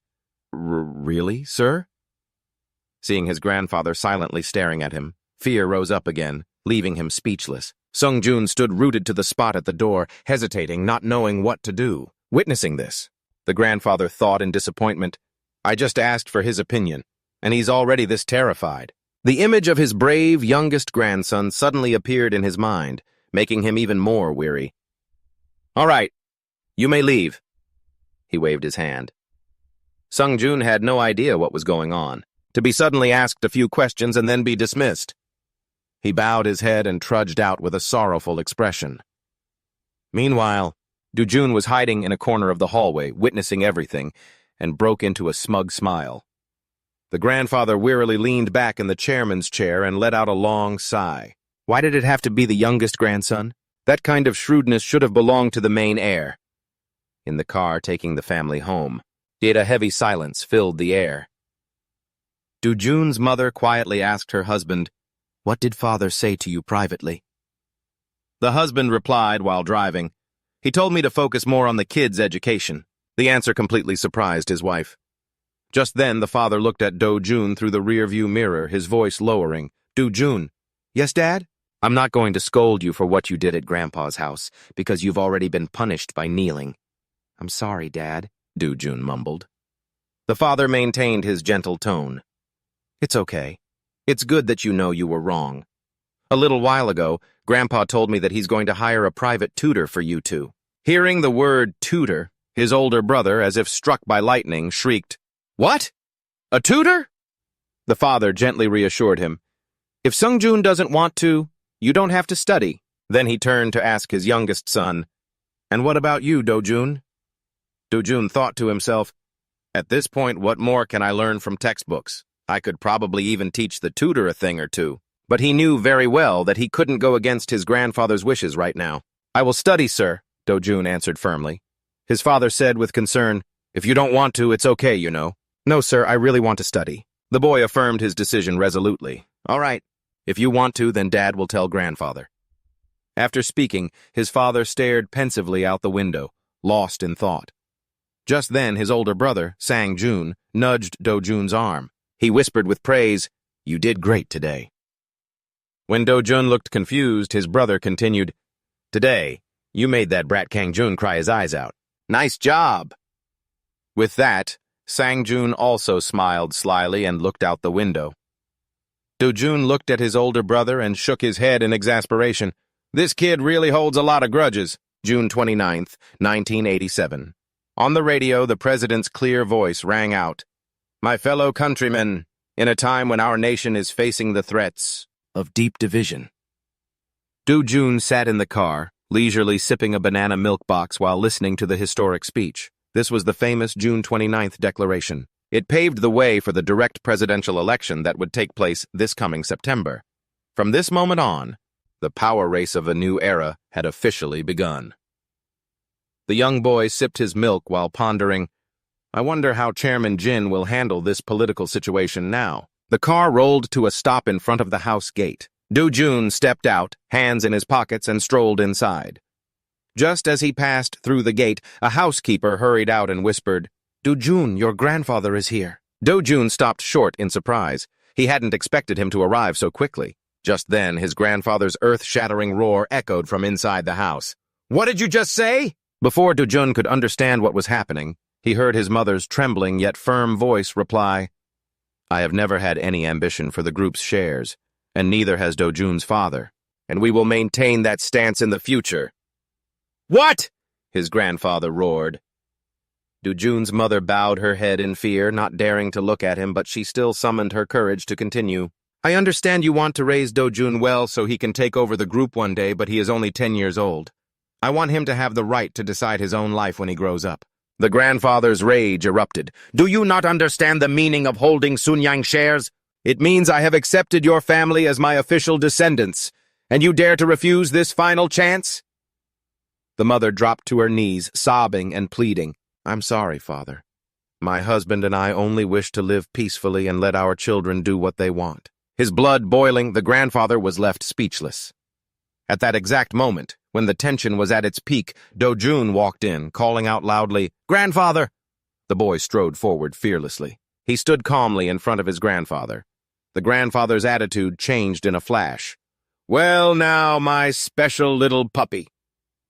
"Really, sir?" Seeing his grandfather silently staring at him, fear rose up again, leaving him speechless. Sung-jun stood rooted to the spot at the door, hesitating, not knowing what to do. Witnessing this, the grandfather thought in disappointment, "I just asked for his opinion, and he's already this terrified." The image of his brave youngest grandson suddenly appeared in his mind, making him even more weary. "All right, you may leave." He waved his hand. Sung-jun had no idea what was going on, to be suddenly asked a few questions and then be dismissed. He bowed his head and trudged out with a sorrowful expression. Meanwhile, Dojun was hiding in a corner of the hallway, witnessing everything, and broke into a smug smile. The grandfather wearily leaned back in the chairman's chair and let out a long sigh. Why did it have to be the youngest grandson? That kind of shrewdness should have belonged to the main heir. In the car taking the family home, yet a heavy silence filled the air. Dojun's mother quietly asked her husband, "What did father say to you privately?" The husband replied while driving, "He told me to focus more on the kids' education." The answer completely surprised his wife. Just then, the father looked at Dojun through the rearview mirror, his voice lowering. "Dojun." "Yes, Dad?" "I'm not going to scold you for what you did at Grandpa's house, because you've already been punished by kneeling." "I'm sorry, Dad," Dojun mumbled. The father maintained his gentle tone. "It's okay. It's good that you know you were wrong. A little while ago, Grandpa told me that he's going to hire a private tutor for you two." Hearing the word tutor, his older brother, as if struck by lightning, shrieked, "What? A tutor?" The father gently reassured him, "If Sung-jun doesn't want to, you don't have to study." Then he turned to ask his youngest son, "And what about you, Dojun?" Dojun thought to himself, "At this point, what more can I learn from textbooks? I could probably even teach the tutor a thing or two." But he knew very well that he couldn't go against his grandfather's wishes right now. "I will study, sir," Dojun answered firmly. His father said with concern, "If you don't want to, it's okay, you know." "No, sir, I really want to study." The boy affirmed his decision resolutely. "All right, if you want to, then Dad will tell grandfather." After speaking, his father stared pensively out the window, lost in thought. Just then, his older brother, Sang-jun, nudged Dojun's arm. He whispered with praise, "You did great today." When Dojun looked confused, his brother continued, "Today, you made that brat Kang-jun cry his eyes out. Nice job." With that, Sang-jun also smiled slyly and looked out the window. Dojun looked at his older brother and shook his head in exasperation. "This kid really holds a lot of grudges." June 29th, 1987. On the radio, the president's clear voice rang out, "My fellow countrymen, in a time when our nation is facing the threats of deep division." Dojun sat in the car, leisurely sipping a banana milk box while listening to the historic speech. This was the famous June 29th declaration. It paved the way for the direct presidential election that would take place this coming September. From this moment on, the power race of a new era had officially begun. The young boy sipped his milk while pondering, "I wonder how Chairman Jin will handle this political situation now." The car rolled to a stop in front of the house gate. Dojun stepped out, hands in his pockets, and strolled inside. Just as he passed through the gate, a housekeeper hurried out and whispered, "Dojun, your grandfather is here." Dojun stopped short in surprise. He hadn't expected him to arrive so quickly. Just then, his grandfather's earth-shattering roar echoed from inside the house. "What did you just say?" Before Dojun could understand what was happening, he heard his mother's trembling yet firm voice reply, "I have never had any ambition for the group's shares, and neither has Dojun's father, and we will maintain that stance in the future." "What?" his grandfather roared. Dojun's mother bowed her head in fear, not daring to look at him, but she still summoned her courage to continue. "I understand you want to raise Dojun well so he can take over the group one day, but he is only 10 years old. I want him to have the right to decide his own life when he grows up." The grandfather's rage erupted. "Do you not understand the meaning of holding Sunyang shares? It means I have accepted your family as my official descendants, and you dare to refuse this final chance?" The mother dropped to her knees, sobbing and pleading. "I'm sorry, father. My husband and I only wish to live peacefully and let our children do what they want. His blood boiling, the grandfather was left speechless. At that exact moment, when the tension was at its peak, Dojun walked in, calling out loudly, "Grandfather!" The boy strode forward fearlessly. He stood calmly in front of his grandfather. The grandfather's attitude changed in a flash. "Well now, my special little puppy."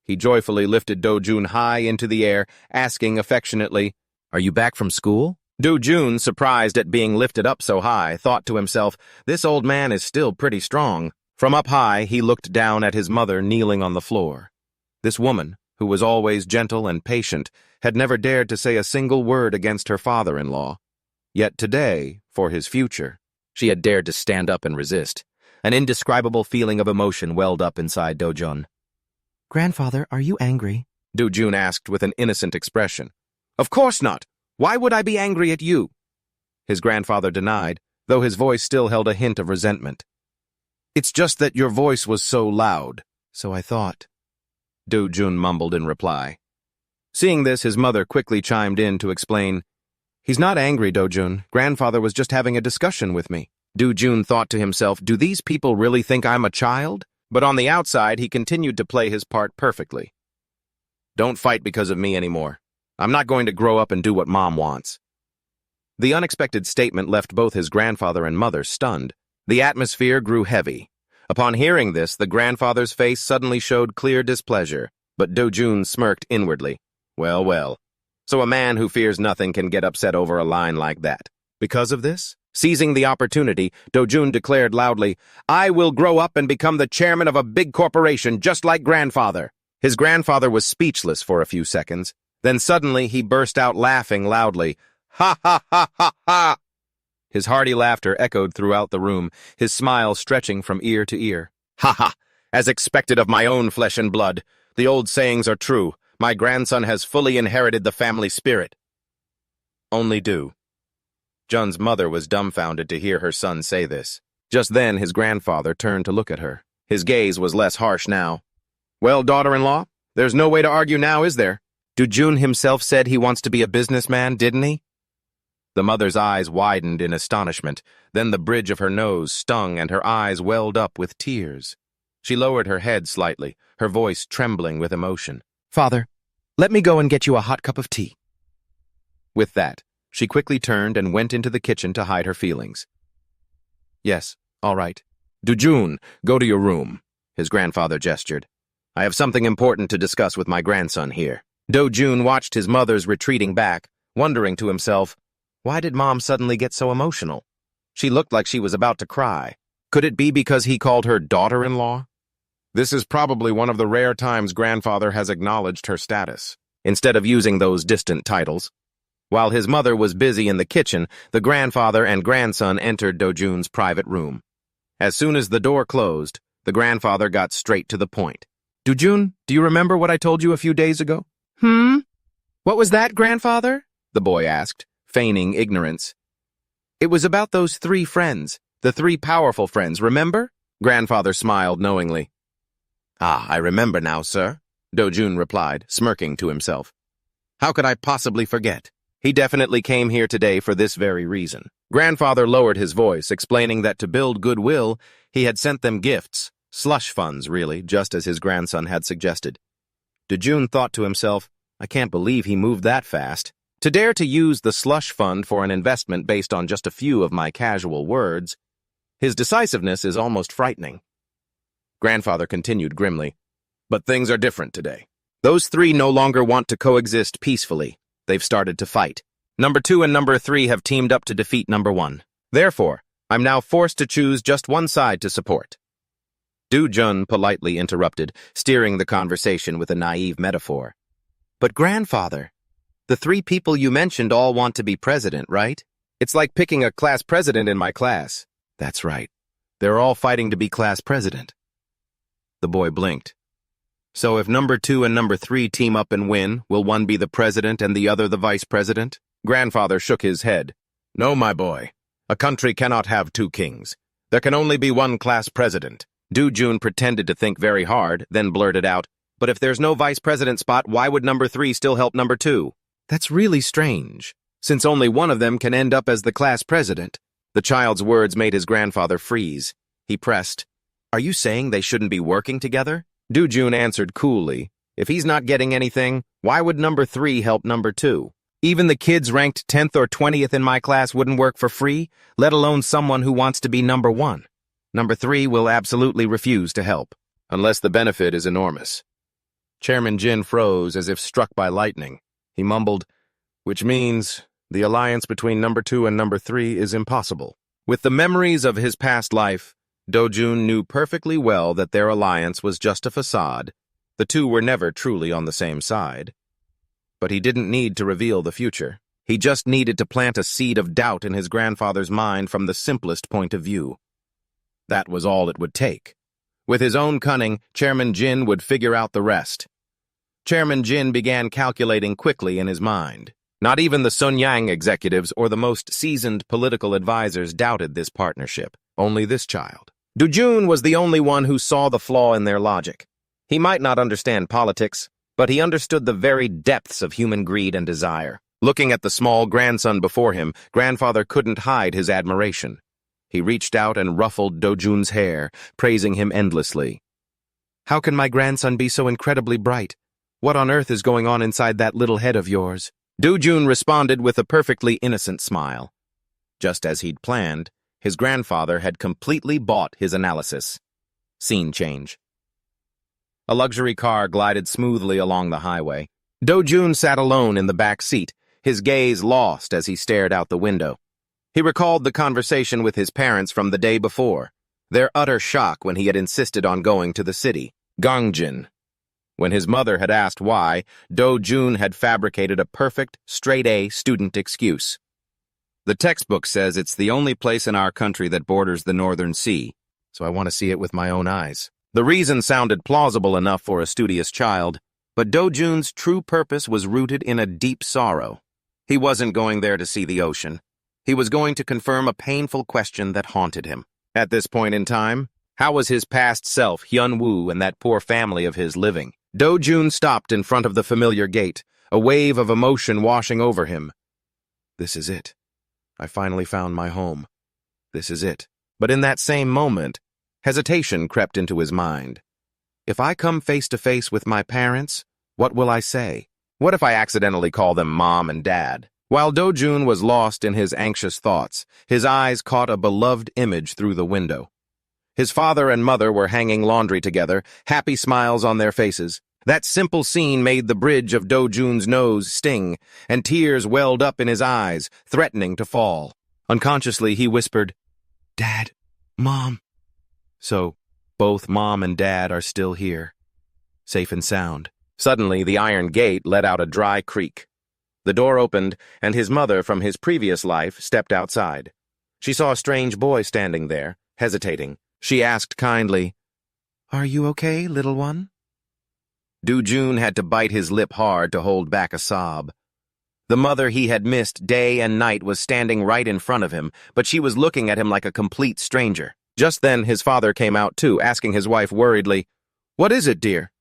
He joyfully lifted Dojun high into the air, asking affectionately, "Are you back from school?" Dojun, surprised at being lifted up so high, thought to himself, "This old man is still pretty strong." From up high, he looked down at his mother kneeling on the floor. This woman, who was always gentle and patient, had never dared to say a single word against her father-in-law. Yet today, for his future, she had dared to stand up and resist. An indescribable feeling of emotion welled up inside Dojun. "Grandfather, are you angry?" Dojun asked with an innocent expression. "Of course not. Why would I be angry at you?" His grandfather denied, though his voice still held a hint of resentment. "It's just that your voice was so loud." "So I thought," Dojun mumbled in reply. Seeing this, his mother quickly chimed in to explain, "He's not angry, Dojun. Grandfather was just having a discussion with me." Dojun thought to himself, "Do these people really think I'm a child?" But on the outside, he continued to play his part perfectly. "Don't fight because of me anymore. I'm not going to grow up and do what Mom wants." The unexpected statement left both his grandfather and mother stunned. The atmosphere grew heavy. Upon hearing this, the grandfather's face suddenly showed clear displeasure, but Dojun smirked inwardly. Well, well. So a man who fears nothing can get upset over a line like that. Because of this? Seizing the opportunity, Dojun declared loudly, "I will grow up and become the chairman of a big corporation just like grandfather." His grandfather was speechless for a few seconds. Then suddenly he burst out laughing loudly. "Ha ha ha ha ha!" His hearty laughter echoed throughout the room, his smile stretching from ear to ear. "Ha ha! As expected of my own flesh and blood. The old sayings are true. My grandson has fully inherited the family spirit." Only do. Jun's mother was dumbfounded to hear her son say this. Just then his grandfather turned to look at her. His gaze was less harsh now. "Well, daughter-in-law, there's no way to argue now, is there? Dojun himself said he wants to be a businessman, didn't he?" The mother's eyes widened in astonishment. Then the bridge of her nose stung and her eyes welled up with tears. She lowered her head slightly, her voice trembling with emotion. "Father, let me go and get you a hot cup of tea." With that, she quickly turned and went into the kitchen to hide her feelings. "Yes, all right. Dojun, go to your room," his grandfather gestured. "I have something important to discuss with my grandson here." Dojun watched his mother's retreating back, wondering to himself, why did Mom suddenly get so emotional? She looked like she was about to cry. Could it be because he called her daughter-in-law? This is probably one of the rare times grandfather has acknowledged her status, instead of using those distant titles. While his mother was busy in the kitchen, the grandfather and grandson entered Dojun's private room. As soon as the door closed, the grandfather got straight to the point. "Dojun, do you remember what I told you a few days ago?" What was that, grandfather?" the boy asked, feigning ignorance. "It was about those 3 friends, the 3 powerful friends, remember?" Grandfather smiled knowingly. "Ah, I remember now, sir," Dojun replied, smirking to himself. "How could I possibly forget? He definitely came here today for this very reason." Grandfather lowered his voice, explaining that to build goodwill, he had sent them gifts, slush funds, really, just as his grandson had suggested. Dojun thought to himself, I can't believe he moved that fast. To dare to use the slush fund for an investment based on just a few of my casual words, his decisiveness is almost frightening. Grandfather continued grimly, "But things are different today. Those 3 no longer want to coexist peacefully. They've started to fight. Number 2 and number 3 have teamed up to defeat number 1. Therefore, I'm now forced to choose just one side to support." Dojun politely interrupted, steering the conversation with a naive metaphor. "But grandfather, the 3 people you mentioned all want to be president, right? It's like picking a class president in my class." "That's right. They're all fighting to be class president." The boy blinked. "So if number 2 and number 3 team up and win, will one be the president and the other the vice president?" Grandfather shook his head. "No, my boy. A country cannot have 2 kings. There can only be one class president." Dojun pretended to think very hard, then blurted out, "But if there's no vice president spot, why would number 3 still help number 2? That's really strange." since only one of them can end up as the class president. The child's words made his grandfather freeze. He pressed, "Are you saying they shouldn't be working together?" Dojun answered coolly, "If he's not getting anything, why would number 3 help number 2? Even the kids ranked 10th or 20th in my class wouldn't work for free, let alone someone who wants to be number 1. Number 3 will absolutely refuse to help, unless the benefit is enormous." Chairman Jin froze as if struck by lightning. He mumbled, "Which means the alliance between number 2 and number 3 is impossible." With the memories of his past life, Dojun knew perfectly well that their alliance was just a facade. The two were never truly on the same side. But he didn't need to reveal the future. He just needed to plant a seed of doubt in his grandfather's mind from the simplest point of view. That was all it would take. With his own cunning, Chairman Jin would figure out the rest. Chairman Jin began calculating quickly in his mind. Not even the Sun Yang executives or the most seasoned political advisors doubted this partnership. Only this child. Dojun was the only one who saw the flaw in their logic. He might not understand politics, but he understood the very depths of human greed and desire. Looking at the small grandson before him, grandfather couldn't hide his admiration. He reached out and ruffled Dojun's hair, praising him endlessly. "How can my grandson be so incredibly bright? What on earth is going on inside that little head of yours?" Dojun responded with a perfectly innocent smile. Just as he'd planned, his grandfather had completely bought his analysis. Scene change. A luxury car glided smoothly along the highway. Dojun sat alone in the back seat, his gaze lost as he stared out the window. He recalled the conversation with his parents from the day before, their utter shock when he had insisted on going to the city, Gangjin. When his mother had asked why, Dojun had fabricated a perfect, straight-A student excuse. "The textbook says it's the only place in our country that borders the Northern Sea, so I want to see it with my own eyes." The reason sounded plausible enough for a studious child, but Dojun's true purpose was rooted in a deep sorrow. He wasn't going there to see the ocean. He was going to confirm a painful question that haunted him. At this point in time, how was his past self, Hyun-woo, and that poor family of his living? Dojun stopped in front of the familiar gate, a wave of emotion washing over him. This is it. I finally found my home. This is it. But in that same moment, hesitation crept into his mind. If I come face to face with my parents, what will I say? What if I accidentally call them Mom and Dad? While Dojun was lost in his anxious thoughts, his eyes caught a beloved image through the window. His father and mother were hanging laundry together, happy smiles on their faces. That simple scene made the bridge of Dojun's nose sting, and tears welled up in his eyes, threatening to fall. Unconsciously, he whispered, "Dad, Mom." So, both Mom and Dad are still here, safe and sound. Suddenly, the iron gate let out a dry creak. The door opened, and his mother from his previous life stepped outside. She saw a strange boy standing there, hesitating. She asked kindly, "Are you okay, little one?" Dojun had to bite his lip hard to hold back a sob. The mother he had missed day and night was standing right in front of him, but she was looking at him like a complete stranger. Just then, his father came out too, asking his wife worriedly, "What is it, dear?"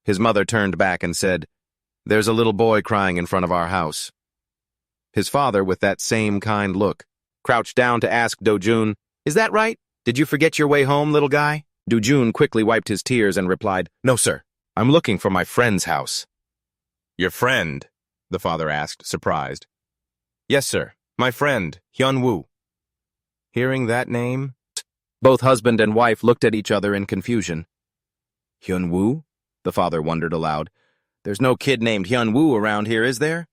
His mother turned back and said, "There's a little boy crying in front of our house." His father, with that same kind look, crouched down to ask Dojun, "Is that right? Did you forget your way home, little guy?" Dojun quickly wiped his tears and replied, "No, sir. I'm looking for my friend's house." "Your friend?" the father asked, surprised. "Yes, sir. My friend, Hyun-woo." Hearing that name, both husband and wife looked at each other in confusion. "Hyun-woo?" the father wondered aloud. "There's no kid named Hyun-woo around here, is there?"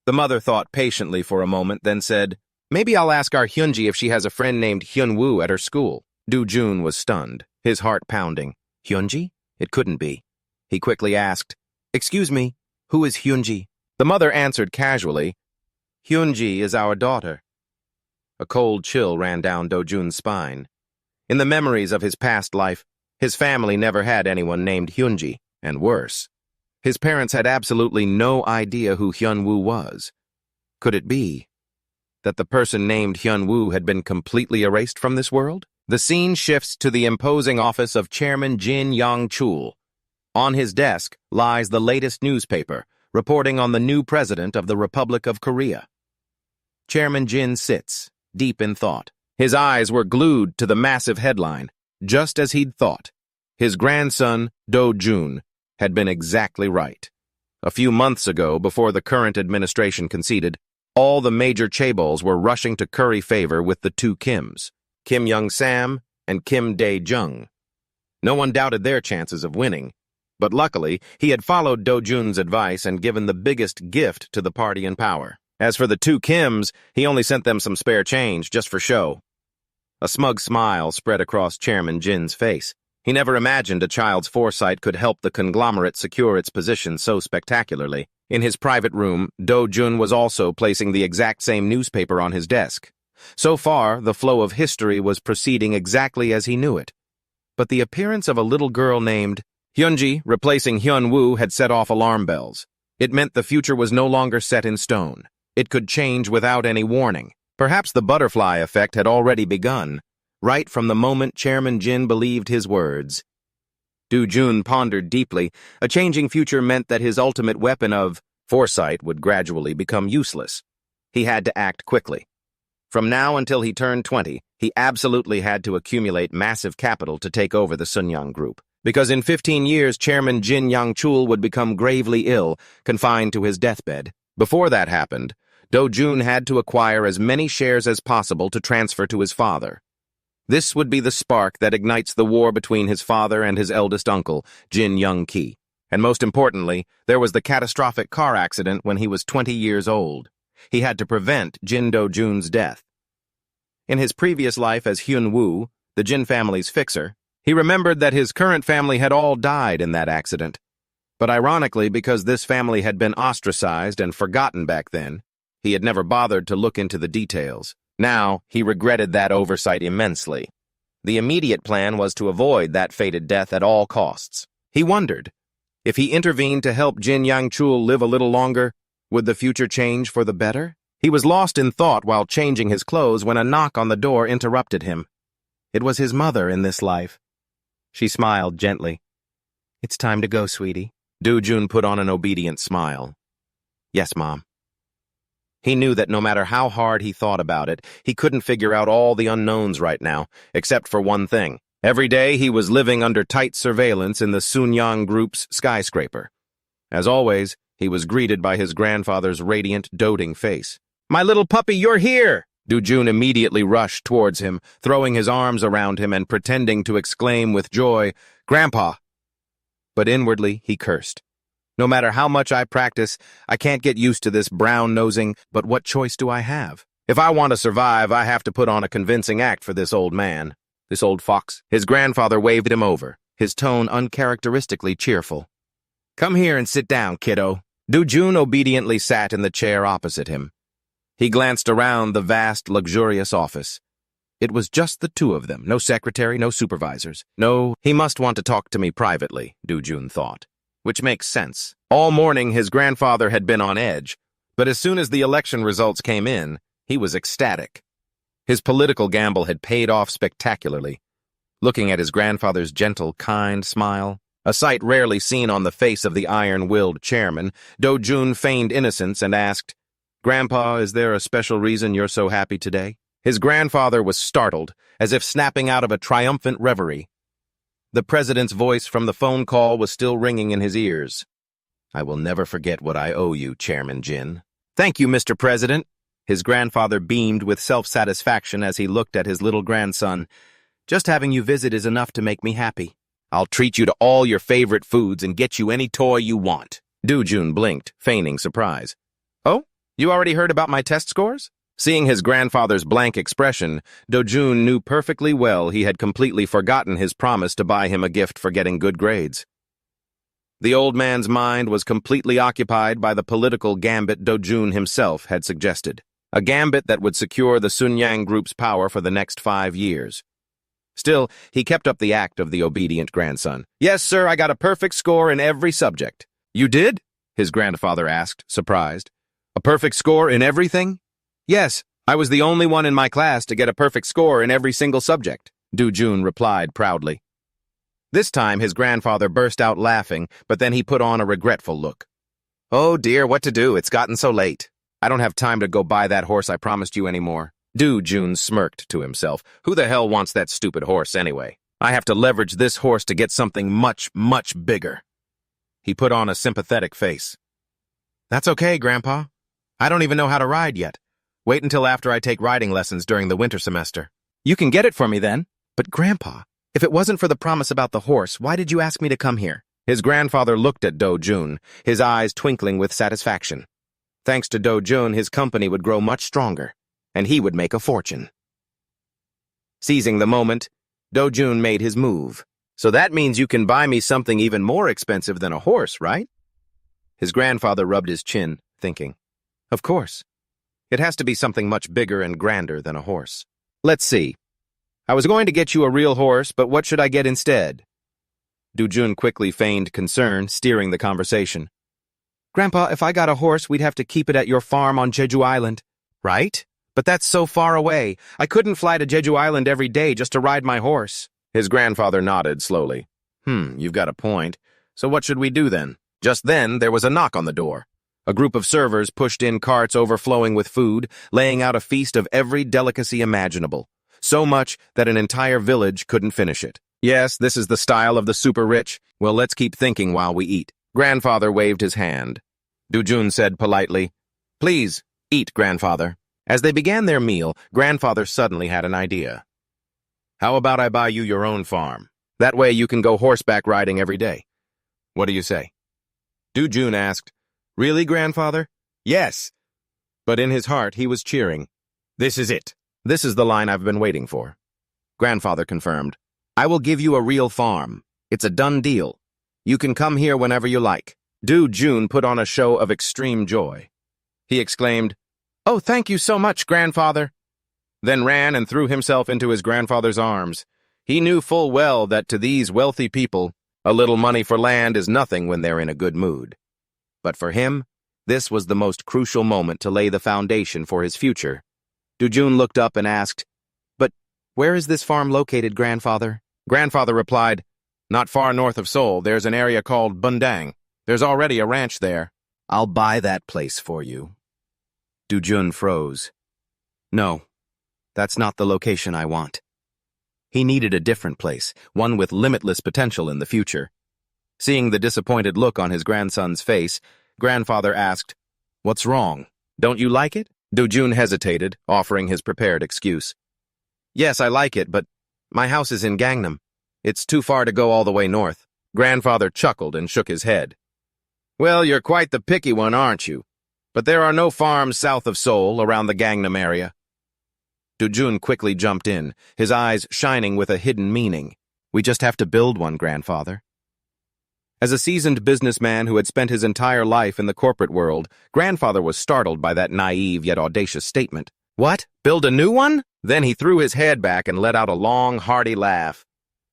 The mother thought patiently for a moment, then said, "Maybe I'll ask our Hyunji if she has a friend named Hyun-woo at her school." Dojun was stunned, his heart pounding. Hyunji? It couldn't be. He quickly asked, "Excuse me, who is Hyunji?" The mother answered casually, "Hyunji is our daughter." A cold chill ran down Dojun's spine. In the memories of his past life, his family never had anyone named Hyunji, and worse, his parents had absolutely no idea who Hyun-woo was. Could it be that the person named Hyun-woo had been completely erased from this world? The scene shifts to the imposing office of Chairman Jin Yong-chul. On his desk lies the latest newspaper, reporting on the new president of the Republic of Korea. Chairman Jin sits, deep in thought. His eyes were glued to the massive headline, just as he'd thought. His grandson, Dojun, had been exactly right. A few months ago, before the current administration conceded, all the major chaebols were rushing to curry favor with the two Kims, Kim Young-sam and Kim Dae-jung. No one doubted their chances of winning, but luckily, he had followed Dojun's advice and given the biggest gift to the party in power. As for the two Kims, he only sent them some spare change just for show. A smug smile spread across Chairman Jin's face. He never imagined a child's foresight could help the conglomerate secure its position so spectacularly. In his private room, Dojun was also placing the exact same newspaper on his desk. So far, the flow of history was proceeding exactly as he knew it. But the appearance of a little girl named Hyunji replacing Hyunwoo had set off alarm bells. It meant the future was no longer set in stone. It could change without any warning. Perhaps the butterfly effect had already begun, right from the moment Chairman Jin believed his words. Dojun pondered deeply. A changing future meant that his ultimate weapon of foresight would gradually become useless. He had to act quickly. From now until he turned 20, he absolutely had to accumulate massive capital to take over the Sunyang Group. Because in 15 years, Chairman Jin Yang-chul would become gravely ill, confined to his deathbed. Before that happened, Dojun had to acquire as many shares as possible to transfer to his father. This would be the spark that ignites the war between his father and his eldest uncle, Jin Young-ki. And most importantly, there was the catastrophic car accident when he was 20 years old. He had to prevent Jin Dojun's death. In his previous life as Hyun-woo, the Jin family's fixer, he remembered that his current family had all died in that accident. But ironically, because this family had been ostracized and forgotten back then, he had never bothered to look into the details. Now, he regretted that oversight immensely. The immediate plan was to avoid that fated death at all costs. He wondered, if he intervened to help Jin Yang-chul live a little longer, would the future change for the better? He was lost in thought while changing his clothes when a knock on the door interrupted him. It was his mother in this life. She smiled gently. "It's time to go, sweetie." Dojun put on an obedient smile. "Yes, Mom." He knew that no matter how hard he thought about it, he couldn't figure out all the unknowns right now, except for one thing. Every day he was living under tight surveillance in the Sunyang Group's skyscraper. As always, he was greeted by his grandfather's radiant, doting face. "My little puppy, you're here!" Dojun immediately rushed towards him, throwing his arms around him and pretending to exclaim with joy, "Grandpa!" But inwardly, he cursed. No matter how much I practice, I can't get used to this brown-nosing, but what choice do I have? If I want to survive, I have to put on a convincing act for this old man. This old fox. His grandfather waved him over, his tone uncharacteristically cheerful. "Come here and sit down, kiddo." Dojun obediently sat in the chair opposite him. He glanced around the vast, luxurious office. It was just the two of them, no secretary, no supervisors. No, he must want to talk to me privately, Dojun thought. Which makes sense. All morning his grandfather had been on edge, but as soon as the election results came in, he was ecstatic. His political gamble had paid off spectacularly. Looking at his grandfather's gentle, kind smile, a sight rarely seen on the face of the iron-willed chairman, Dojun feigned innocence and asked, "Grandpa, is there a special reason you're so happy today?" His grandfather was startled, as if snapping out of a triumphant reverie. The president's voice from the phone call was still ringing in his ears. "I will never forget what I owe you, Chairman Jin." "Thank you, Mr. President." His grandfather beamed with self-satisfaction as he looked at his little grandson. "Just having you visit is enough to make me happy. I'll treat you to all your favorite foods and get you any toy you want." Dojun blinked, feigning surprise. "Oh, you already heard about my test scores?" Seeing his grandfather's blank expression, Dojun knew perfectly well he had completely forgotten his promise to buy him a gift for getting good grades. The old man's mind was completely occupied by the political gambit Dojun himself had suggested, a gambit that would secure the Sunyang Group's power for the next 5 years. Still, he kept up the act of the obedient grandson. "Yes, sir, I got a perfect score in every subject." "You did?" his grandfather asked, surprised. "A perfect score in everything?" "Yes, I was the only one in my class to get a perfect score in every single subject," Dojun replied proudly. This time his grandfather burst out laughing, but then he put on a regretful look. "Oh dear, what to do? It's gotten so late." I don't have time to go buy that horse I promised you anymore. Dojun smirked to himself. Who the hell wants that stupid horse anyway? I have to leverage this horse to get something much, much bigger. He put on a sympathetic face. That's okay, Grandpa. I don't even know how to ride yet. Wait until after I take riding lessons during the winter semester. You can get it for me then. But Grandpa, if it wasn't for the promise about the horse, why did you ask me to come here? His grandfather looked at Dojun, his eyes twinkling with satisfaction. Thanks to Dojun, his company would grow much stronger, and he would make a fortune. Seizing the moment, Dojun made his move. So that means you can buy me something even more expensive than a horse, right? His grandfather rubbed his chin, thinking, of course. It has to be something much bigger and grander than a horse. Let's see. I was going to get you a real horse, but what should I get instead? Dojun quickly feigned concern, steering the conversation. Grandpa, if I got a horse, we'd have to keep it at your farm on Jeju Island. Right? But that's so far away. I couldn't fly to Jeju Island every day just to ride my horse. His grandfather nodded slowly. You've got a point. So what should we do then? Just then, there was a knock on the door. A group of servers pushed in carts overflowing with food, laying out a feast of every delicacy imaginable. So much that an entire village couldn't finish it. Yes, this is the style of the super rich. Well, let's keep thinking while we eat. Grandfather waved his hand. Dojun said politely, Please, eat, Grandfather. As they began their meal, Grandfather suddenly had an idea. How about I buy you your own farm? That way you can go horseback riding every day. What do you say? Dojun asked, Really, Grandfather? Yes. But in his heart, he was cheering. This is it. This is the line I've been waiting for. Grandfather confirmed, I will give you a real farm. It's a done deal. You can come here whenever you like. Dojun put on a show of extreme joy. He exclaimed, Oh, thank you so much, Grandfather. Then ran and threw himself into his grandfather's arms. He knew full well that to these wealthy people, a little money for land is nothing when they're in a good mood. But for him, this was the most crucial moment to lay the foundation for his future. Dojun looked up and asked, But where is this farm located, Grandfather? Grandfather replied, Not far north of Seoul, there's an area called Bundang. There's already a ranch there. I'll buy that place for you. Dojun froze. No, that's not the location I want. He needed a different place, one with limitless potential in the future. Seeing the disappointed look on his grandson's face, Grandfather asked, What's wrong? Don't you like it? Dojun hesitated, offering his prepared excuse. Yes, I like it, but my house is in Gangnam. It's too far to go all the way north. Grandfather chuckled and shook his head. Well, you're quite the picky one, aren't you? But there are no farms south of Seoul, around the Gangnam area. Dojun quickly jumped in, his eyes shining with a hidden meaning. We just have to build one, Grandfather. As a seasoned businessman who had spent his entire life in the corporate world, Grandfather was startled by that naive yet audacious statement. What? Build a new one? Then he threw his head back and let out a long, hearty laugh.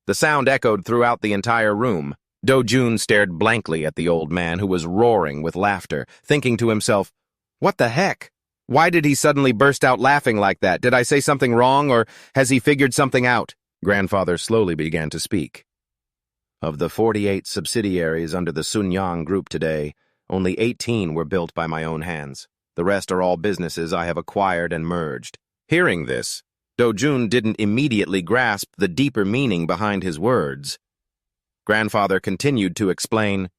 The sound echoed throughout the entire room. Dojun stared blankly at the old man who was roaring with laughter, thinking to himself, What the heck? Why did he suddenly burst out laughing like that? Did I say something wrong, or has he figured something out? Grandfather slowly began to speak. Of the 48 subsidiaries under the Sunyang Group today, only 18 were built by my own hands. The rest are all businesses I have acquired and merged. Hearing this, Dojun didn't immediately grasp the deeper meaning behind his words. Grandfather continued to explain,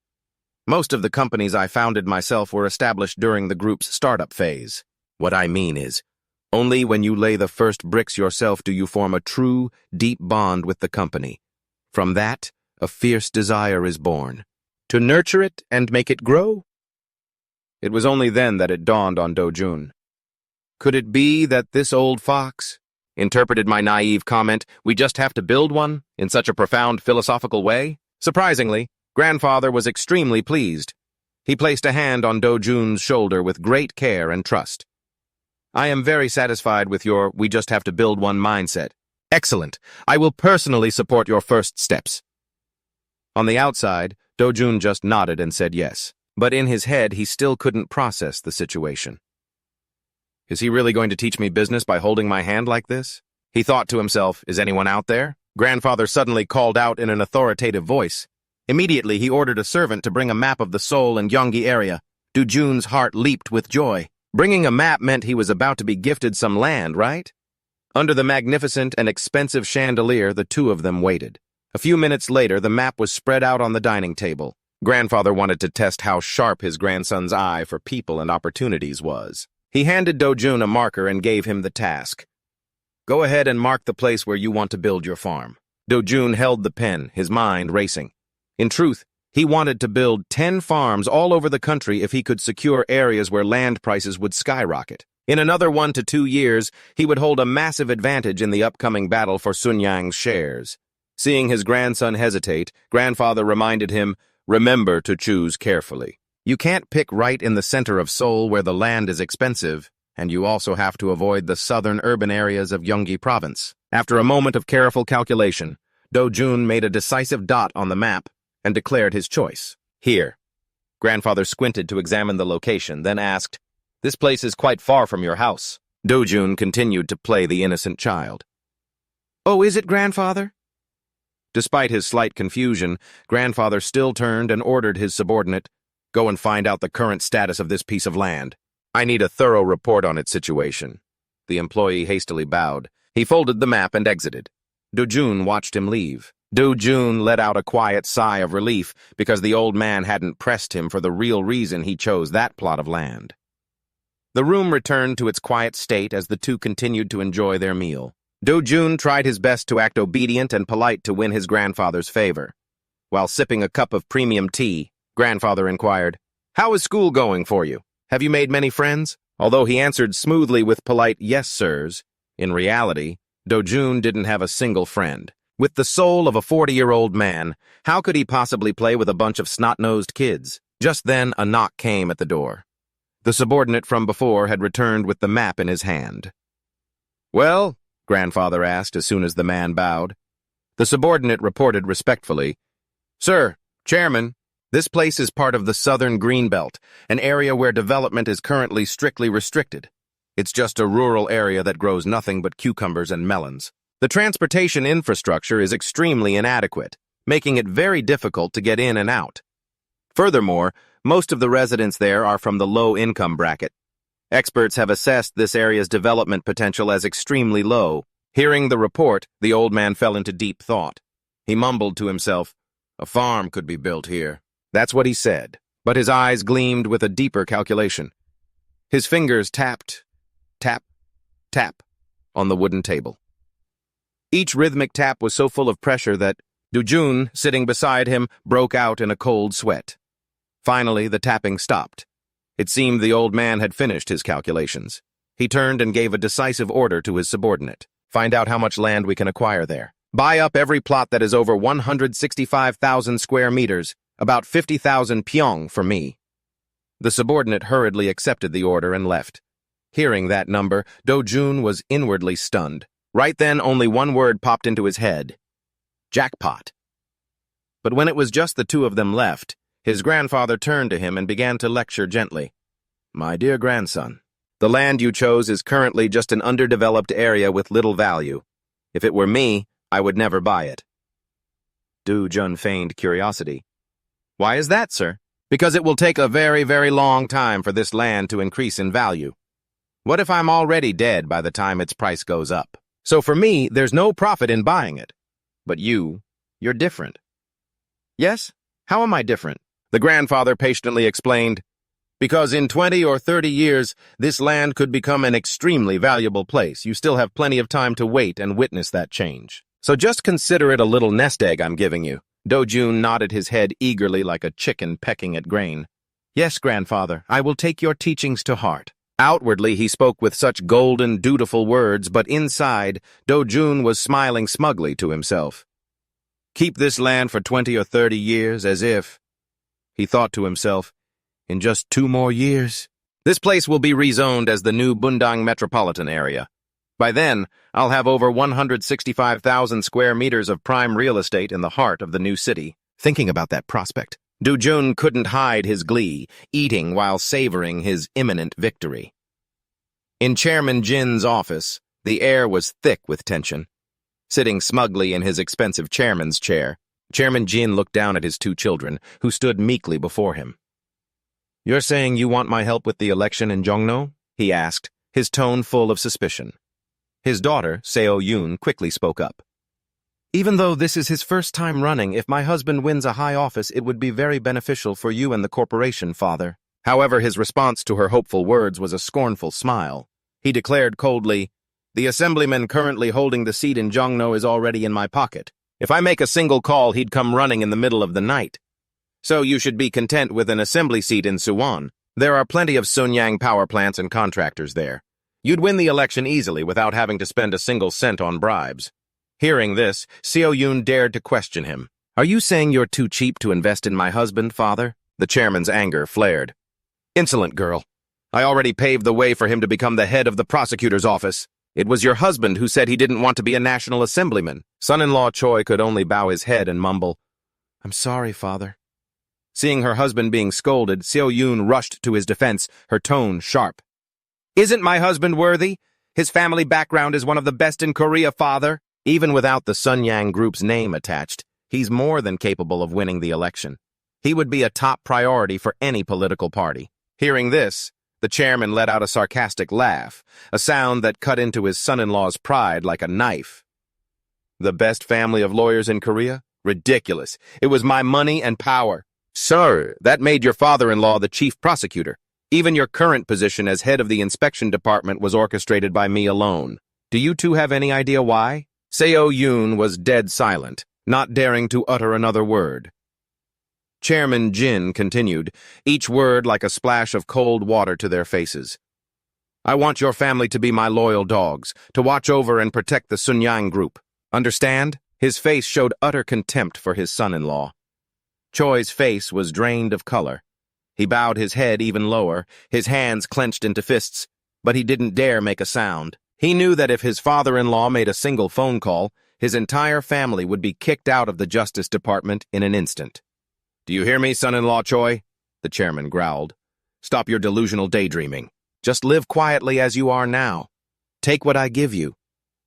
Most of the companies I founded myself were established during the group's startup phase. What I mean is, only when you lay the first bricks yourself do you form a true, deep bond with the company. From that, a fierce desire is born. To nurture it and make it grow? It was only then that it dawned on Dojun. Could it be that this old fox interpreted my naive comment, we just have to build one, in such a profound philosophical way? Surprisingly, Grandfather was extremely pleased. He placed a hand on Dojun's shoulder with great care and trust. I am very satisfied with your we just have to build one mindset. Excellent. I will personally support your first steps. On the outside, Dojun just nodded and said yes. But in his head, he still couldn't process the situation. Is he really going to teach me business by holding my hand like this? He thought to himself, is anyone out there? Grandfather suddenly called out in an authoritative voice. Immediately, he ordered a servant to bring a map of the Seoul and Gyeonggi area. Dojun's heart leaped with joy. Bringing a map meant he was about to be gifted some land, right? Under the magnificent and expensive chandelier, the two of them waited. A few minutes later, the map was spread out on the dining table. Grandfather wanted to test how sharp his grandson's eye for people and opportunities was. He handed Dojun a marker and gave him the task. Go ahead and mark the place where you want to build your farm. Dojun held the pen, his mind racing. In truth, he wanted to build 10 farms all over the country if he could secure areas where land prices would skyrocket. In another 1 to 2 years, he would hold a massive advantage in the upcoming battle for Sun Yang's shares. Seeing his grandson hesitate, Grandfather reminded him, remember to choose carefully. You can't pick right in the center of Seoul where the land is expensive, and you also have to avoid the southern urban areas of Gyeonggi Province. After a moment of careful calculation, Dojun made a decisive dot on the map and declared his choice. Here. Grandfather squinted to examine the location, then asked, this place is quite far from your house. Dojun continued to play the innocent child. Oh, is it, Grandfather? Despite his slight confusion, Grandfather still turned and ordered his subordinate, go and find out the current status of this piece of land. I need a thorough report on its situation. The employee hastily bowed. He folded the map and exited. Dojun watched him leave. Dojun let out a quiet sigh of relief because the old man hadn't pressed him for the real reason he chose that plot of land. The room returned to its quiet state as the two continued to enjoy their meal. Dojun tried his best to act obedient and polite to win his grandfather's favor. While sipping a cup of premium tea, Grandfather inquired, how is school going for you? Have you made many friends? Although he answered smoothly with polite yes, sirs, in reality, Dojun didn't have a single friend. With the soul of a 40-year-old man, how could he possibly play with a bunch of snot-nosed kids? Just then, a knock came at the door. The subordinate from before had returned with the map in his hand. Well? Grandfather asked as soon as the man bowed. The subordinate reported respectfully, Sir, Chairman, this place is part of the Southern Greenbelt, an area where development is currently strictly restricted. It's just a rural area that grows nothing but cucumbers and melons. The transportation infrastructure is extremely inadequate, making it very difficult to get in and out. Furthermore, most of the residents there are from the low-income bracket. Experts have assessed this area's development potential as extremely low. Hearing the report, the old man fell into deep thought. He mumbled to himself, a farm could be built here. That's what he said, but his eyes gleamed with a deeper calculation. His fingers tapped, tap, tap, on the wooden table. Each rhythmic tap was so full of pressure that Dojun, sitting beside him, broke out in a cold sweat. Finally, the tapping stopped. It seemed the old man had finished his calculations. He turned and gave a decisive order to his subordinate. Find out how much land we can acquire there. Buy up every plot that is over 165,000 square meters, about 50,000 pyong for me. The subordinate hurriedly accepted the order and left. Hearing that number, Dojun was inwardly stunned. Right then, only one word popped into his head. Jackpot. But when it was just the two of them left, his grandfather turned to him and began to lecture gently. My dear grandson, the land you chose is currently just an underdeveloped area with little value. If it were me, I would never buy it. Dojun feigned curiosity. Why is that, sir? Because it will take a very, very long time for this land to increase in value. What if I'm already dead by the time its price goes up? So for me, there's no profit in buying it. But you're different. Yes? How am I different? The grandfather patiently explained, because in 20 or 30 years, this land could become an extremely valuable place. You still have plenty of time to wait and witness that change. So just consider it a little nest egg I'm giving you. Dojun nodded his head eagerly like a chicken pecking at grain. Yes, grandfather, I will take your teachings to heart. Outwardly, he spoke with such golden, dutiful words, but inside, Dojun was smiling smugly to himself. Keep this land for 20 or 30 years, as if, he thought to himself, in just 2 more years, this place will be rezoned as the new Bundang metropolitan area. By then, I'll have over 165,000 square meters of prime real estate in the heart of the new city. Thinking about that prospect, Dojun couldn't hide his glee, eating while savoring his imminent victory. In Chairman Jin's office, the air was thick with tension. Sitting smugly in his expensive chairman's chair, Chairman Jin looked down at his 2 children, who stood meekly before him. You're saying you want my help with the election in Jongno? he asked, his tone full of suspicion. His daughter, Seo Yoon, quickly spoke up. Even though this is his first time running, if my husband wins a high office, it would be very beneficial for you and the corporation, father. However, his response to her hopeful words was a scornful smile. He declared coldly, "The assemblyman currently holding the seat in Jongno is already in my pocket. If I make a single call, he'd come running in the middle of the night. So you should be content with an assembly seat in Suwon. There are plenty of Sunyang power plants and contractors there. You'd win the election easily without having to spend a single cent on bribes." Hearing this, Seo Yoon dared to question him. Are you saying you're too cheap to invest in my husband, father? The chairman's anger flared. Insolent girl. I already paved the way for him to become the head of the prosecutor's office. It was your husband who said he didn't want to be a national assemblyman. Son-in-law Choi could only bow his head and mumble, I'm sorry, father. Seeing her husband being scolded, Seo Yoon rushed to his defense, her tone sharp. Isn't my husband worthy? His family background is one of the best in Korea, father. Even without the Sunyang Group's name attached, he's more than capable of winning the election. He would be a top priority for any political party. Hearing this, the chairman let out a sarcastic laugh, a sound that cut into his son-in-law's pride like a knife. The best family of lawyers in Korea? Ridiculous. It was my money and power. Sir, that made your father-in-law the chief prosecutor. Even your current position as head of the inspection department was orchestrated by me alone. Do you two have any idea why? Seo Yoon was dead silent, not daring to utter another word. Chairman Jin continued, each word like a splash of cold water to their faces. I want your family to be my loyal dogs, to watch over and protect the Sunyang Group. Understand? His face showed utter contempt for his son-in-law. Choi's face was drained of color. He bowed his head even lower, his hands clenched into fists, but he didn't dare make a sound. He knew that if his father-in-law made a single phone call, his entire family would be kicked out of the Justice Department in an instant. Do you hear me, son-in-law Choi? The chairman growled. Stop your delusional daydreaming. Just live quietly as you are now. Take what I give you.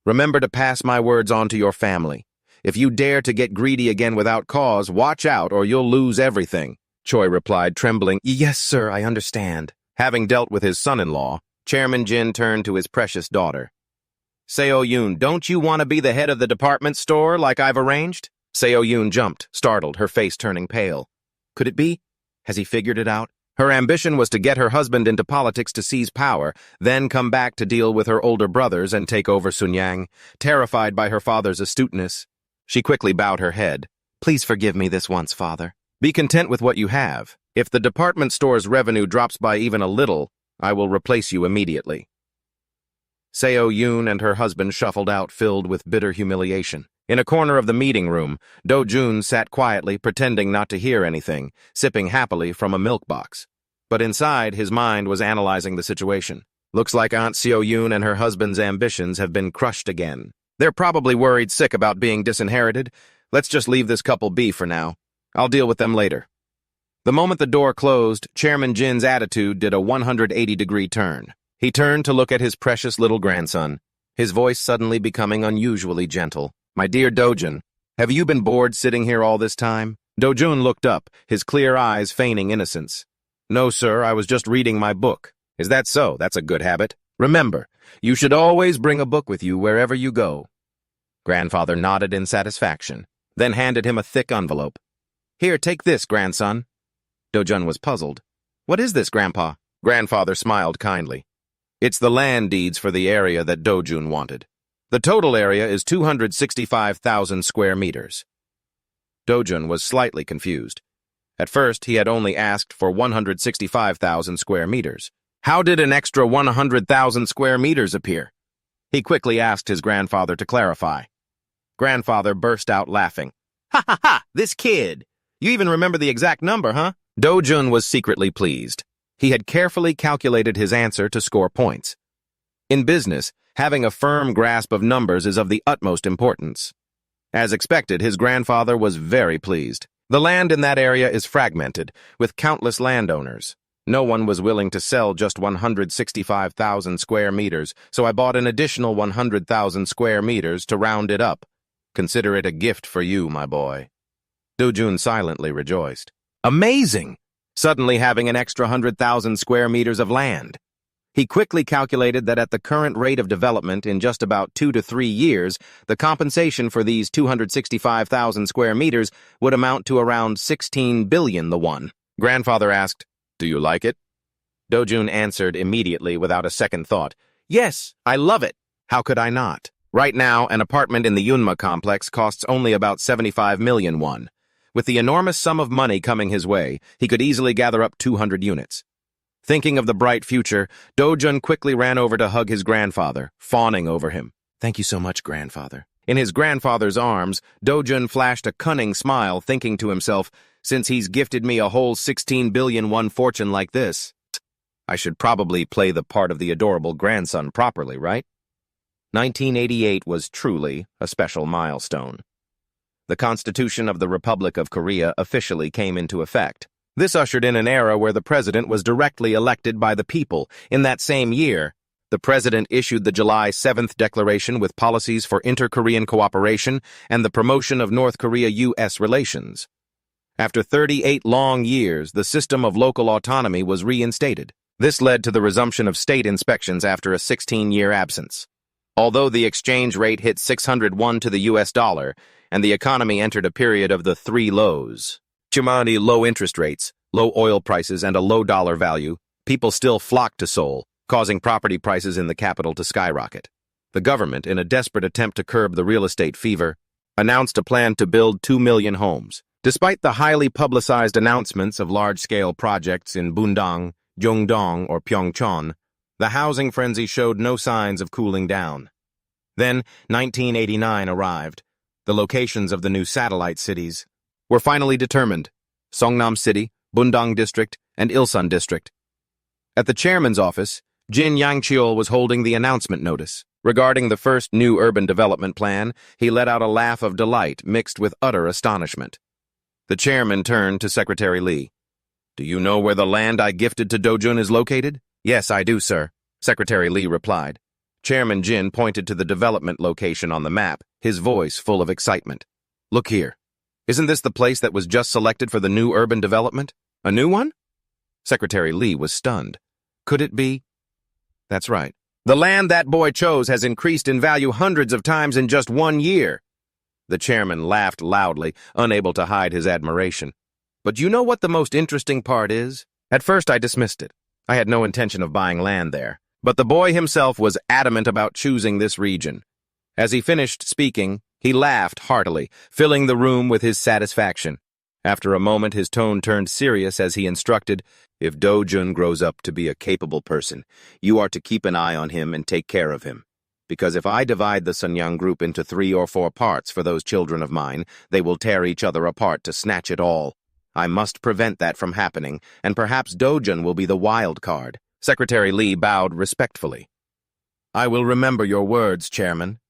Remember to pass my words on to your family. If you dare to get greedy again without cause, watch out or you'll lose everything, Choi replied, trembling. Yes, sir, I understand. Having dealt with his son-in-law, Chairman Jin turned to his precious daughter. Seo Yoon, don't you want to be the head of the department store like I've arranged? Seo Yoon jumped, startled, her face turning pale. Could it be? Has he figured it out? Her ambition was to get her husband into politics to seize power, then come back to deal with her older brothers and take over Sunyang. Terrified by her father's astuteness, she quickly bowed her head. Please forgive me this once, father. Be content with what you have. If the department store's revenue drops by even a little, I will replace you immediately. Seo Yoon and her husband shuffled out, filled with bitter humiliation. In a corner of the meeting room, Dojun sat quietly, pretending not to hear anything, sipping happily from a milk box. But inside, his mind was analyzing the situation. Looks like Aunt Seo Yoon and her husband's ambitions have been crushed again. They're probably worried sick about being disinherited. Let's just leave this couple be for now. I'll deal with them later. The moment the door closed, Chairman Jin's attitude did a 180-degree turn. He turned to look at his precious little grandson, his voice suddenly becoming unusually gentle. My dear Dojun, have you been bored sitting here all this time? Dojun looked up, his clear eyes feigning innocence. No, sir, I was just reading my book. Is that so? That's a good habit. Remember, you should always bring a book with you wherever you go. Grandfather nodded in satisfaction, then handed him a thick envelope. Here, take this, grandson. Dojun was puzzled. What is this, Grandpa? Grandfather smiled kindly. It's the land deeds for the area that Dojun wanted. The total area is 265,000 square meters. Dojun was slightly confused. At first, he had only asked for 165,000 square meters. How did an extra 100,000 square meters appear? He quickly asked his grandfather to clarify. Grandfather burst out laughing. Ha ha ha, this kid! You even remember the exact number, huh? Dojun was secretly pleased. He had carefully calculated his answer to score points. In business, having a firm grasp of numbers is of the utmost importance. As expected, his grandfather was very pleased. The land in that area is fragmented, with countless landowners. No one was willing to sell just 165,000 square meters, so I bought an additional 100,000 square meters to round it up. Consider it a gift for you, my boy. Dojun silently rejoiced. Amazing! Suddenly having an extra 100,000 square meters of land. He quickly calculated that at the current rate of development in just about 2 to 3 years, the compensation for these 265,000 square meters would amount to around 16 billion the won. Grandfather asked, "Do you like it?" Dojun answered immediately without a second thought, "Yes, I love it. How could I not?" Right now, an apartment in the Yunma complex costs only about 75 million won. With the enormous sum of money coming his way, he could easily gather up 200 units. Thinking of the bright future, Dojun quickly ran over to hug his grandfather, fawning over him. "Thank you so much, grandfather." In his grandfather's arms, Dojun flashed a cunning smile, thinking to himself, "Since he's gifted me a whole 16 billion won fortune like this, I should probably play the part of the adorable grandson properly, right?" 1988 was truly a special milestone. The Constitution of the Republic of Korea officially came into effect. This ushered in an era where the president was directly elected by the people. In that same year, the president issued the July 7th declaration with policies for inter-Korean cooperation and the promotion of North Korea-U.S. relations. After 38 long years, the system of local autonomy was reinstated. This led to the resumption of state inspections after a 16-year absence. Although the exchange rate hit 601 to the U.S. dollar, and the economy entered a period of the three lows, low interest rates, low oil prices, and a low dollar value, people still flocked to Seoul, causing property prices in the capital to skyrocket. The government, in a desperate attempt to curb the real estate fever, announced a plan to build 2 million homes. Despite the highly publicized announcements of large-scale projects in Bundang, Gyeongdong, or Pyeongchon, the housing frenzy showed no signs of cooling down. Then, 1989 arrived. The locations of the new satellite cities were finally determined: Songnam City, Bundang District, and Ilsan District. At the chairman's office, Jin Yangcheol was holding the announcement notice. Regarding the first new urban development plan, he let out a laugh of delight mixed with utter astonishment. The chairman turned to Secretary Lee. "Do you know where the land I gifted to Dojun is located?" "Yes, I do, sir," Secretary Lee replied. Chairman Jin pointed to the development location on the map, his voice full of excitement. "Look here. Isn't this the place that was just selected for the new urban development? A new one?" Secretary Lee was stunned. Could it be? That's right. The land that boy chose has increased in value hundreds of times in just 1 year. The chairman laughed loudly, unable to hide his admiration. "But you know what the most interesting part is? At first I dismissed it. I had no intention of buying land there. But the boy himself was adamant about choosing this region. As he finished speaking, he laughed heartily, filling the room with his satisfaction. After a moment, his tone turned serious as he instructed, "If Dojun grows up to be a capable person, you are to keep an eye on him and take care of him. Because if I divide the Sunyang group into 3 or 4 parts for those children of mine, they will tear each other apart to snatch it all. I must prevent that from happening, and perhaps Dojun will be the wild card." Secretary Lee bowed respectfully. "I will remember your words, Chairman."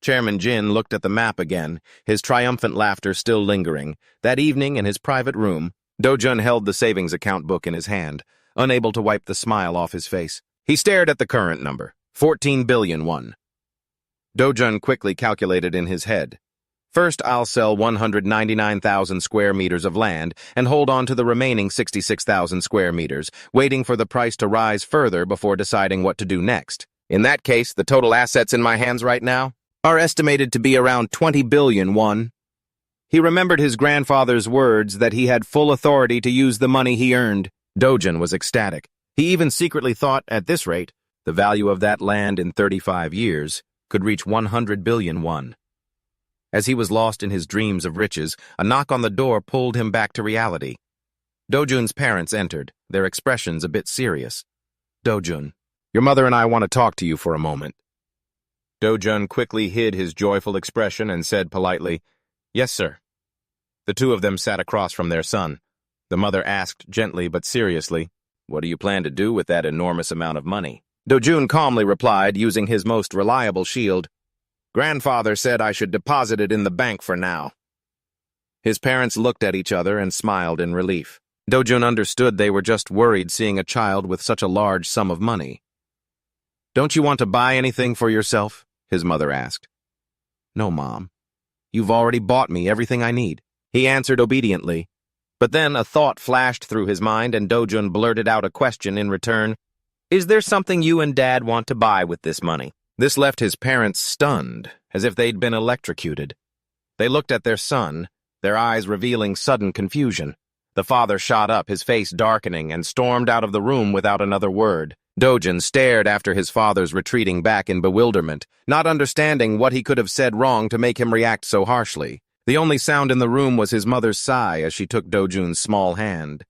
Chairman Jin looked at the map again, his triumphant laughter still lingering. That evening, in his private room, Dojun held the savings account book in his hand, unable to wipe the smile off his face. He stared at the current number, 14 billion won. Dojun quickly calculated in his head. "First, I'll sell 199,000 square meters of land and hold on to the remaining 66,000 square meters, waiting for the price to rise further before deciding what to do next. In that case, the total assets in my hands right now are estimated to be around 20 billion won." He remembered his grandfather's words that he had full authority to use the money he earned. Dojun was ecstatic. He even secretly thought, at this rate, the value of that land in 35 years could reach 100 billion won. As he was lost in his dreams of riches, a knock on the door pulled him back to reality. Dojun's parents entered, their expressions a bit serious. "Dojun, your mother and I want to talk to you for a moment." Dojun quickly hid his joyful expression and said politely, "Yes, sir." The two of them sat across from their son. The mother asked gently but seriously, "What do you plan to do with that enormous amount of money?" Dojun calmly replied, using his most reliable shield, "Grandfather said I should deposit it in the bank for now." His parents looked at each other and smiled in relief. Dojun understood they were just worried seeing a child with such a large sum of money. "Don't you want to buy anything for yourself?" his mother asked. "No, Mom. You've already bought me everything I need," he answered obediently. But then a thought flashed through his mind and Dojun blurted out a question in return. Is there something you and Dad want to buy with this money? This left his parents stunned, as if they'd been electrocuted. They looked at their son, their eyes revealing sudden confusion. The father shot up, his face darkening, and stormed out of the room without another word. Dojun stared after his father's retreating back in bewilderment, not understanding what he could have said wrong to make him react so harshly. The only sound in the room was his mother's sigh as she took Dojun's small hand.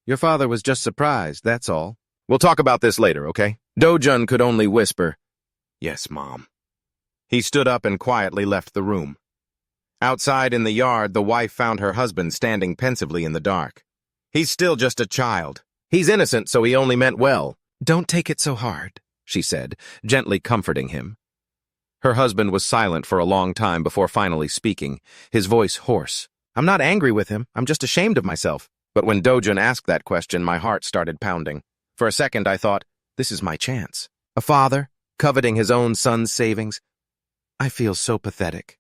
Your father was just surprised, that's all. We'll talk about this later, okay? Dojun could only whisper, Yes, Mom. He stood up and quietly left the room. Outside in the yard, the wife found her husband standing pensively in the dark. He's still just a child. He's innocent, so he only meant well. Don't take it so hard, she said, gently comforting him. Her husband was silent for a long time before finally speaking, his voice hoarse. I'm not angry with him, I'm just ashamed of myself. But when Dojun asked that question, my heart started pounding. For a second, I thought, this is my chance. A father, coveting his own son's savings. I feel so pathetic.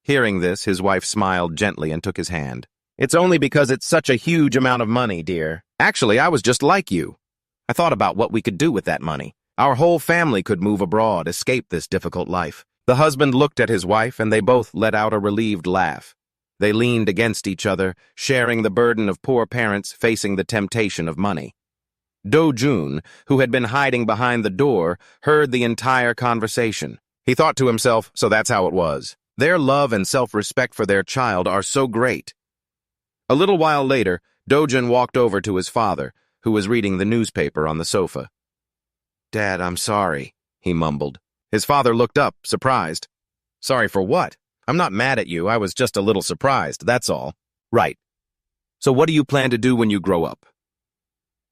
Hearing this, his wife smiled gently and took his hand. It's only because it's such a huge amount of money, dear. Actually, I was just like you. I thought about what we could do with that money. Our whole family could move abroad, escape this difficult life. The husband looked at his wife, and they both let out a relieved laugh. They leaned against each other, sharing the burden of poor parents facing the temptation of money. Dojun, who had been hiding behind the door, heard the entire conversation. He thought to himself, so that's how it was. Their love and self-respect for their child are so great. A little while later, Dojun walked over to his father, who was reading the newspaper on the sofa. Dad, I'm sorry, he mumbled. His father looked up, surprised. Sorry for what? I'm not mad at you, I was just a little surprised, that's all. Right. So what do you plan to do when you grow up?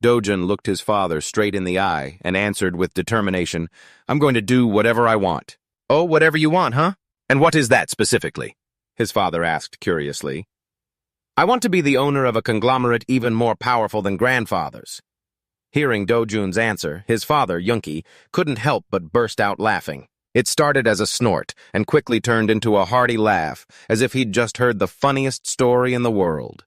Dojun looked his father straight in the eye and answered with determination, I'm going to do whatever I want. Oh, whatever you want, huh? And what is that specifically? His father asked curiously. I want to be the owner of a conglomerate even more powerful than grandfather's. Hearing Dojun's answer, his father, Yunki, couldn't help but burst out laughing. It started as a snort and quickly turned into a hearty laugh, as if he'd just heard the funniest story in the world.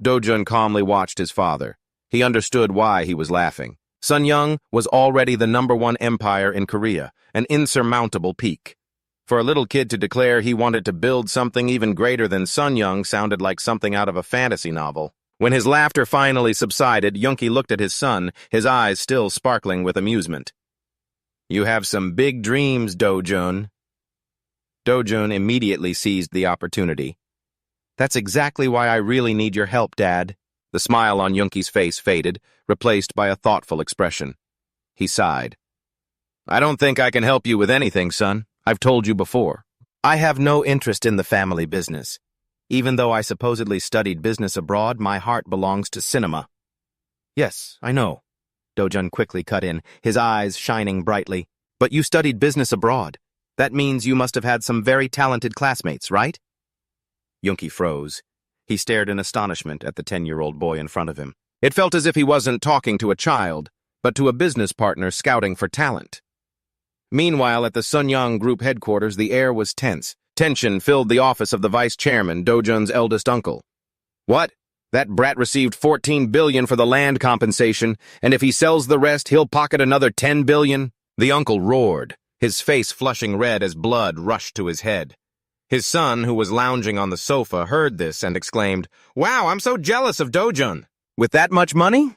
Dojun calmly watched his father. He understood why he was laughing. Sunyang was already the #1 empire in Korea, an insurmountable peak. For a little kid to declare he wanted to build something even greater than Sunyang sounded like something out of a fantasy novel. When his laughter finally subsided, Yunki looked at his son, his eyes still sparkling with amusement. You have some big dreams, Dojun. Dojun immediately seized the opportunity. That's exactly why I really need your help, Dad. The smile on Yunki's face faded, replaced by a thoughtful expression. He sighed. I don't think I can help you with anything, son. I've told you before. I have no interest in the family business. Even though I supposedly studied business abroad, my heart belongs to cinema. Yes, I know. Dojun quickly cut in, his eyes shining brightly. But you studied business abroad. That means you must have had some very talented classmates, right? Yunki froze. He stared in astonishment at the 10-year-old boy in front of him. It felt as if he wasn't talking to a child, but to a business partner scouting for talent. Meanwhile, at the Sunyang Group headquarters, the air was tense. Tension filled the office of the vice chairman, Dojun's eldest uncle. What? That brat received $14 billion for the land compensation, and if he sells the rest, he'll pocket another $10 billion? The uncle roared, his face flushing red as blood rushed to his head. His son, who was lounging on the sofa, heard this and exclaimed, Wow, I'm so jealous of Dojun. With that much money?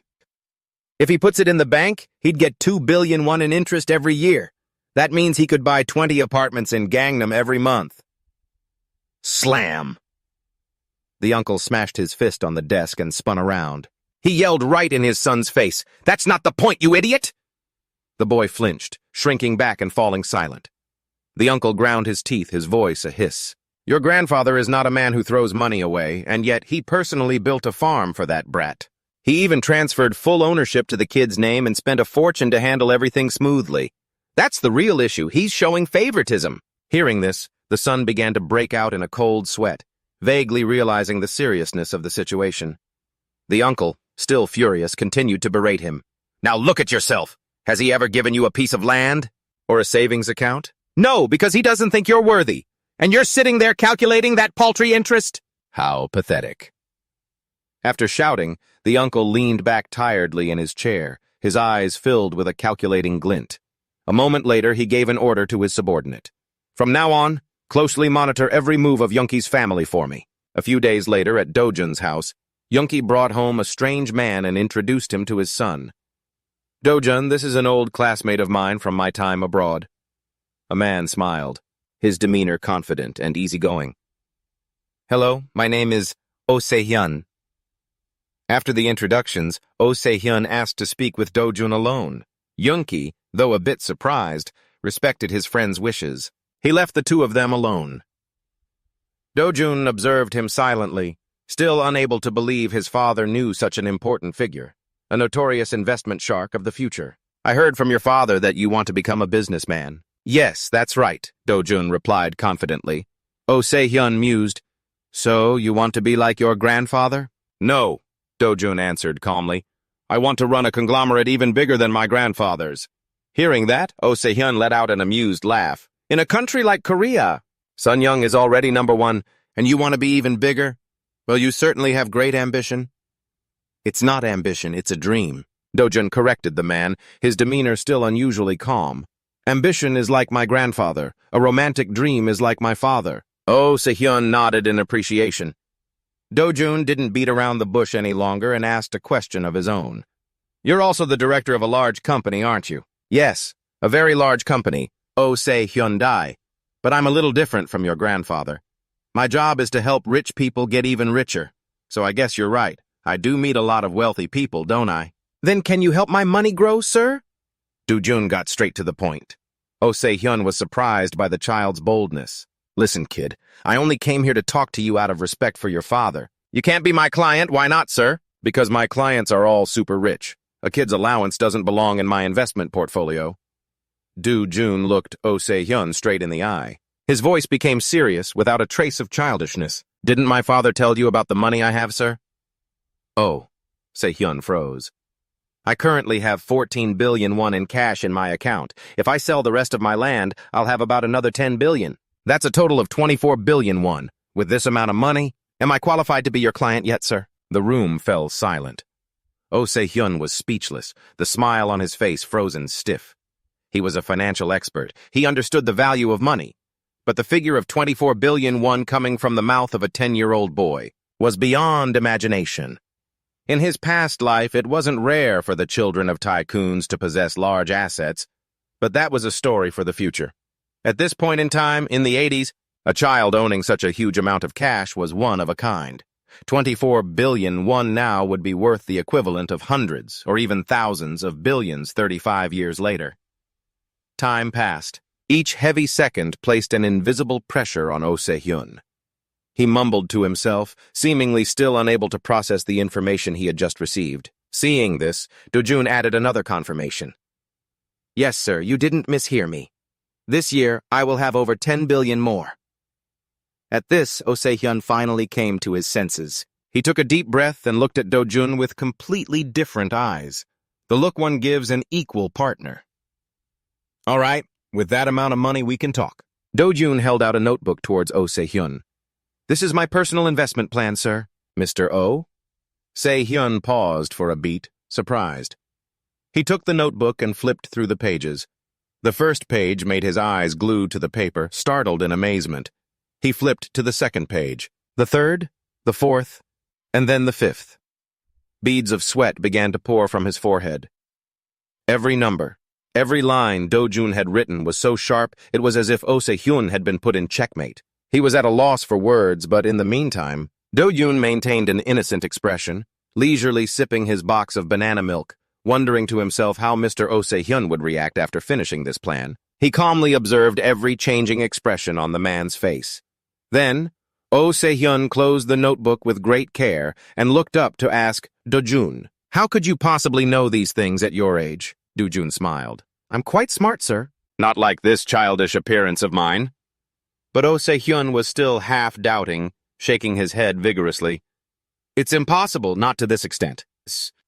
If he puts it in the bank, he'd get $2 billion in interest every year. That means he could buy 20 apartments in Gangnam every month. Slam! The uncle smashed his fist on the desk and spun around. He yelled right in his son's face, That's not the point, you idiot! The boy flinched, shrinking back and falling silent. The uncle ground his teeth, his voice a hiss. Your grandfather is not a man who throws money away, and yet he personally built a farm for that brat. He even transferred full ownership to the kid's name and spent a fortune to handle everything smoothly. That's the real issue. He's showing favoritism. Hearing this, the son began to break out in a cold sweat, vaguely realizing the seriousness of the situation. The uncle, still furious, continued to berate him. Now look at yourself. Has he ever given you a piece of land? Or a savings account? No, because he doesn't think you're worthy. And you're sitting there calculating that paltry interest? How pathetic. After shouting, the uncle leaned back tiredly in his chair, his eyes filled with a calculating glint. A moment later, he gave an order to his subordinate. "From now on, closely monitor every move of Younki's family for me." A few days later, at Dojun's house, Younki brought home a strange man and introduced him to his son. "Dojun, this is an old classmate of mine from my time abroad." A man smiled, his demeanor confident and easygoing. "Hello, my name is Oh Se-hyun." After the introductions, Oh Se-hyun asked to speak with Dojun alone. Younki, though a bit surprised, respected his friend's wishes. He left the two of them alone. Dojun observed him silently, still unable to believe his father knew such an important figure, a notorious investment shark of the future. "I heard from your father that you want to become a businessman." "Yes, that's right," Dojun replied confidently. Oh Se-hyun mused. "So, you want to be like your grandfather?" "No," Dojun answered calmly. "I want to run a conglomerate even bigger than my grandfather's." Hearing that, Oh Se-hyun let out an amused laugh. "In a country like Korea, Sun Young is already #1, and you want to be even bigger? Well, you certainly have great ambition." "It's not ambition, it's a dream," Dojun corrected the man, his demeanor still unusually calm. "Ambition is like my grandfather. A romantic dream is like my father." Oh Se-hyun nodded in appreciation. Dojun didn't beat around the bush any longer and asked a question of his own. "You're also the director of a large company, aren't you?" "Yes, a very large company, Oh Se-hyundai. But I'm a little different from your grandfather. My job is to help rich people get even richer. So I guess you're right. I do meet a lot of wealthy people, don't I?" "Then can you help my money grow, sir?" Dojun got straight to the point. Oh Se-hyun was surprised by the child's boldness. "Listen, kid, I only came here to talk to you out of respect for your father." "You can't be my client, why not, sir?" "Because my clients are all super rich. A kid's allowance doesn't belong in my investment portfolio." Dojun looked Oh Se-hyun straight in the eye. His voice became serious without a trace of childishness. "Didn't my father tell you about the money I have, sir?" "Oh," Se-hyun froze. "I currently have 14 billion won in cash in my account. If I sell the rest of my land, I'll have about another 10 billion. That's a total of 24 billion won. With this amount of money, am I qualified to be your client yet, sir?" The room fell silent. Oh Se-hyun was speechless, the smile on his face frozen stiff. He was a financial expert. He understood the value of money. But the figure of 24 billion won coming from the mouth of a 10-year-old boy was beyond imagination. In his past life, it wasn't rare for the children of tycoons to possess large assets, but that was a story for the future. At this point in time, in the 80s, a child owning such a huge amount of cash was one of a kind. 24 billion won now would be worth the equivalent of hundreds or even thousands of billions 35 years later. Time passed. Each heavy second placed an invisible pressure on Oh Se-hyun. He mumbled to himself, seemingly still unable to process the information he had just received. Seeing this, Dojun added another confirmation. "Yes, sir, you didn't mishear me. This year, I will have over 10 billion more." At this, Oh Se-hyun finally came to his senses. He took a deep breath and looked at Dojun with completely different eyes. The look one gives an equal partner. "All right, with that amount of money, we can talk." Dojun held out a notebook towards Oh Se-hyun. "This is my personal investment plan, sir." "Mr. Oh?" Se-hyun paused for a beat, surprised. He took the notebook and flipped through the pages. The first page made his eyes glued to the paper, startled in amazement. He flipped to the second page, the third, the fourth, and then the fifth. Beads of sweat began to pour from his forehead. Every number, every line Dojun had written was so sharp it was as if Oh Se-hyun had been put in checkmate. He was at a loss for words, but in the meantime, Dojun maintained an innocent expression, leisurely sipping his box of banana milk, wondering to himself how Mr. Oh Se-hyun would react after finishing this plan. He calmly observed every changing expression on the man's face. Then, Oh Se-hyun closed the notebook with great care and looked up to ask, "Dojun, how could you possibly know these things at your age?" Dojun smiled. "I'm quite smart, sir." "Not like this childish appearance of mine." But Oh Se-hyun was still half-doubting, shaking his head vigorously. "It's impossible, not to this extent.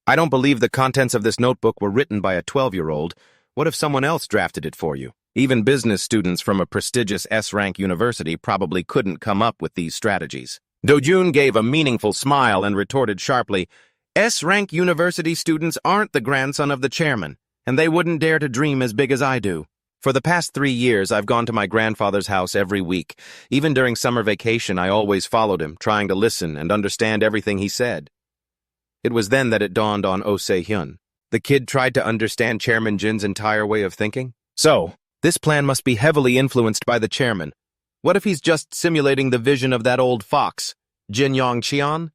I don't believe the contents of this notebook were written by a 12-year-old. What if someone else drafted it for you? Even business students from a prestigious S-rank university probably couldn't come up with these strategies." Dojun gave a meaningful smile and retorted sharply, S-rank university students aren't the grandson of the chairman, and they wouldn't dare to dream as big as I do. For the past 3 years, I've gone to my grandfather's house every week. Even during summer vacation, I always followed him, trying to listen and understand everything he said. It was then that it dawned on Oh Se-hyun. The kid tried to understand Chairman Jin's entire way of thinking. So, this plan must be heavily influenced by the chairman. What if he's just simulating the vision of that old fox, Jin Yong Cheon?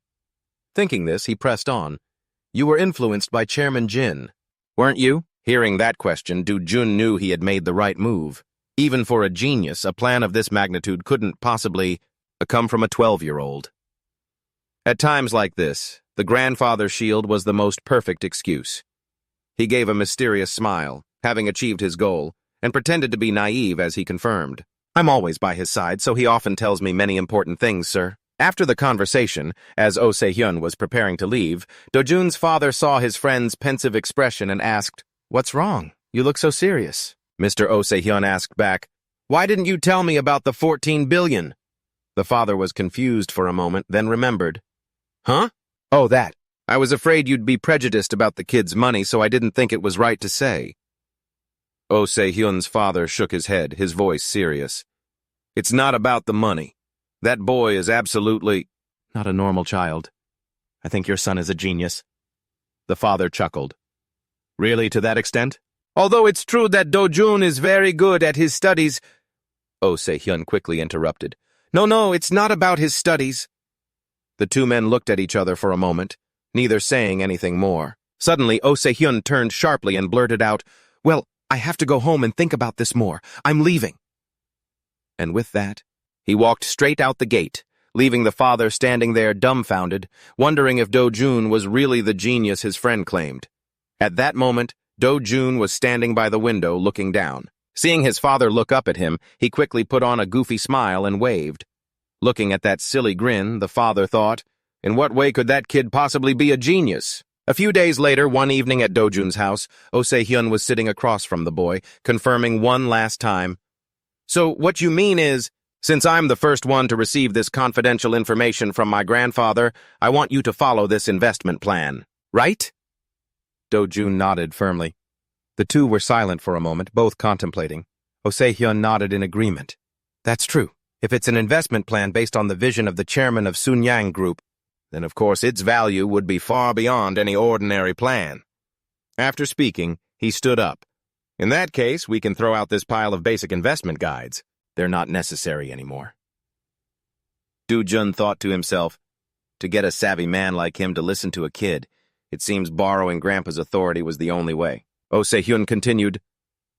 Thinking this, he pressed on. You were influenced by Chairman Jin, weren't you? Hearing that question, Dojun knew he had made the right move. Even for a genius, a plan of this magnitude couldn't possibly come from a 12-year-old. At times like this, the grandfather shield was the most perfect excuse. He gave a mysterious smile, having achieved his goal, and pretended to be naive as he confirmed. I'm always by his side, so he often tells me many important things, sir. After the conversation, as Oh Se-hyun was preparing to leave, Dojun's father saw his friend's pensive expression and asked, "What's wrong? You look so serious." Mr. Oh Se-hyun asked back, "Why didn't you tell me about the 14 billion? The father was confused for a moment, then remembered. Huh? Oh, that. I was afraid you'd be prejudiced about the kid's money, so I didn't think it was right to say. Oh Se-hyun's father shook his head, his voice serious. It's not about the money. That boy is absolutely not a normal child. I think your son is a genius. The father chuckled. Really, to that extent? Although it's true that Dojun is very good at his studies. Oh Se-hyun quickly interrupted. No, it's not about his studies. The two men looked at each other for a moment, neither saying anything more. Suddenly, Oh Se-hyun turned sharply and blurted out, "Well, I have to go home and think about this more. I'm leaving." And with that, he walked straight out the gate, leaving the father standing there dumbfounded, wondering if Dojun was really the genius his friend claimed. At that moment, Dojun was standing by the window looking down. Seeing his father look up at him, he quickly put on a goofy smile and waved. Looking at that silly grin, the father thought, in what way could that kid possibly be a genius? A few days later, one evening at Dojun's house, Oh Se-hyun was sitting across from the boy, confirming one last time. So what you mean is, since I'm the first one to receive this confidential information from my grandfather, I want you to follow this investment plan, right? Dojun nodded firmly. The two were silent for a moment, both contemplating. Oh Se-hyun nodded in agreement. That's true. If it's an investment plan based on the vision of the chairman of Sunyang Group, then of course its value would be far beyond any ordinary plan. After speaking, he stood up. In that case, we can throw out this pile of basic investment guides. They're not necessary anymore. Dojun thought to himself, to get a savvy man like him to listen to a kid, it seems borrowing Grandpa's authority was the only way. Oh Se-hyun continued,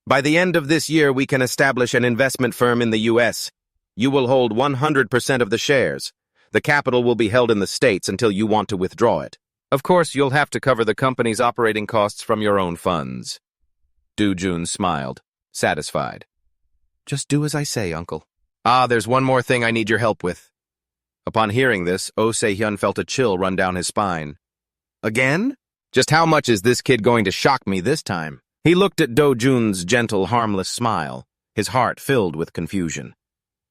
by the end of this year, we can establish an investment firm in the U.S. You will hold 100% of the shares. The capital will be held in the States until you want to withdraw it. Of course, you'll have to cover the company's operating costs from your own funds. Dojun smiled, satisfied. Just do as I say, Uncle. There's one more thing I need your help with. Upon hearing this, Oh Se-hyun felt a chill run down his spine. Again? Just how much is this kid going to shock me this time? He looked at Dojun's gentle, harmless smile, his heart filled with confusion.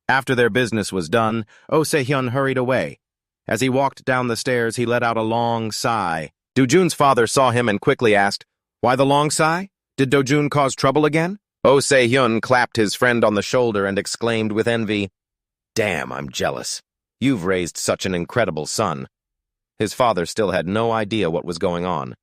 After their business was done, Oh Se-hyun hurried away. As he walked down the stairs, he let out a long sigh. Dojun's father saw him and quickly asked, Why the long sigh? Did Dojun cause trouble again? Oh Se-hyun clapped his friend on the shoulder and exclaimed with envy, Damn, I'm jealous. You've raised such an incredible son. His father still had no idea what was going on.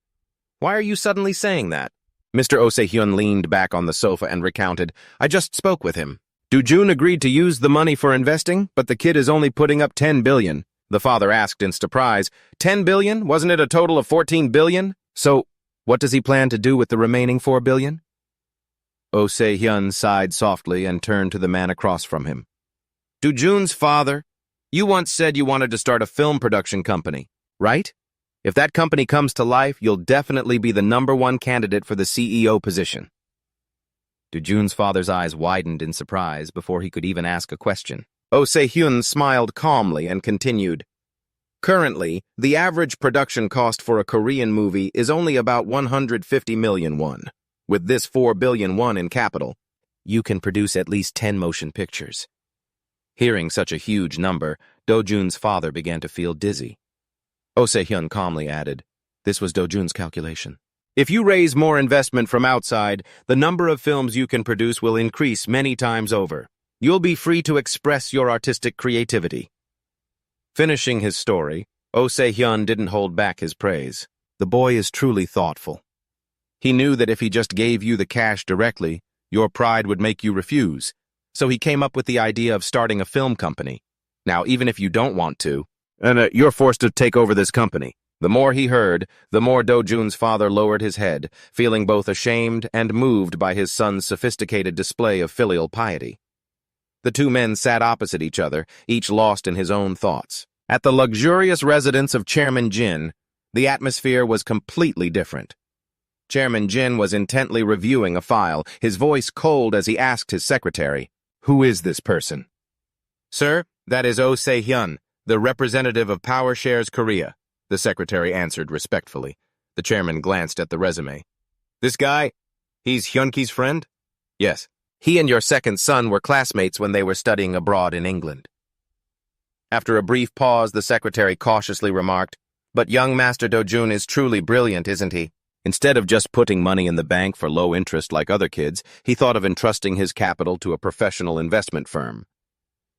Why are you suddenly saying that? Mr. Oh Se-hyun leaned back on the sofa and recounted, I just spoke with him. Dojun agreed to use the money for investing, but the kid is only putting up 10 billion. The father asked in surprise, 10 billion? Wasn't it a total of 14 billion? So, what does he plan to do with the remaining 4 billion? Oh Se-hyun sighed softly and turned to the man across from him. Dojun's father, you once said you wanted to start a film production company, right? If that company comes to life, you'll definitely be the #1 candidate for the CEO position. Dojun's father's eyes widened in surprise before he could even ask a question. Oh Se-hyun smiled calmly and continued, Currently, the average production cost for a Korean movie is only about 150 million won. With this 4 billion won in capital, you can produce at least 10 motion pictures. Hearing such a huge number, Dojun's father began to feel dizzy. Oh Se-hyun calmly added, This was Dojun's calculation. If you raise more investment from outside, the number of films you can produce will increase many times over. You'll be free to express your artistic creativity. Finishing his story, Oh Se-hyun didn't hold back his praise. The boy is truly thoughtful. He knew that if he just gave you the cash directly, your pride would make you refuse. So he came up with the idea of starting a film company. Now, even if you don't want to, you're forced to take over this company. The more he heard, the more Dojun's father lowered his head, feeling both ashamed and moved by his son's sophisticated display of filial piety. The two men sat opposite each other, each lost in his own thoughts. At the luxurious residence of Chairman Jin, the atmosphere was completely different. Chairman Jin was intently reviewing a file, his voice cold as he asked his secretary, "Who is this person?" "Sir, that is Oh Se-hyun, the representative of Power Shares Korea," the secretary answered respectfully. The chairman glanced at the resume. "This guy, he's Hyunki's friend?" "Yes. He and your second son were classmates when they were studying abroad in England." After a brief pause, the secretary cautiously remarked, "But young Master Dojun is truly brilliant, isn't he?" Instead of just putting money in the bank for low interest like other kids, he thought of entrusting his capital to a professional investment firm.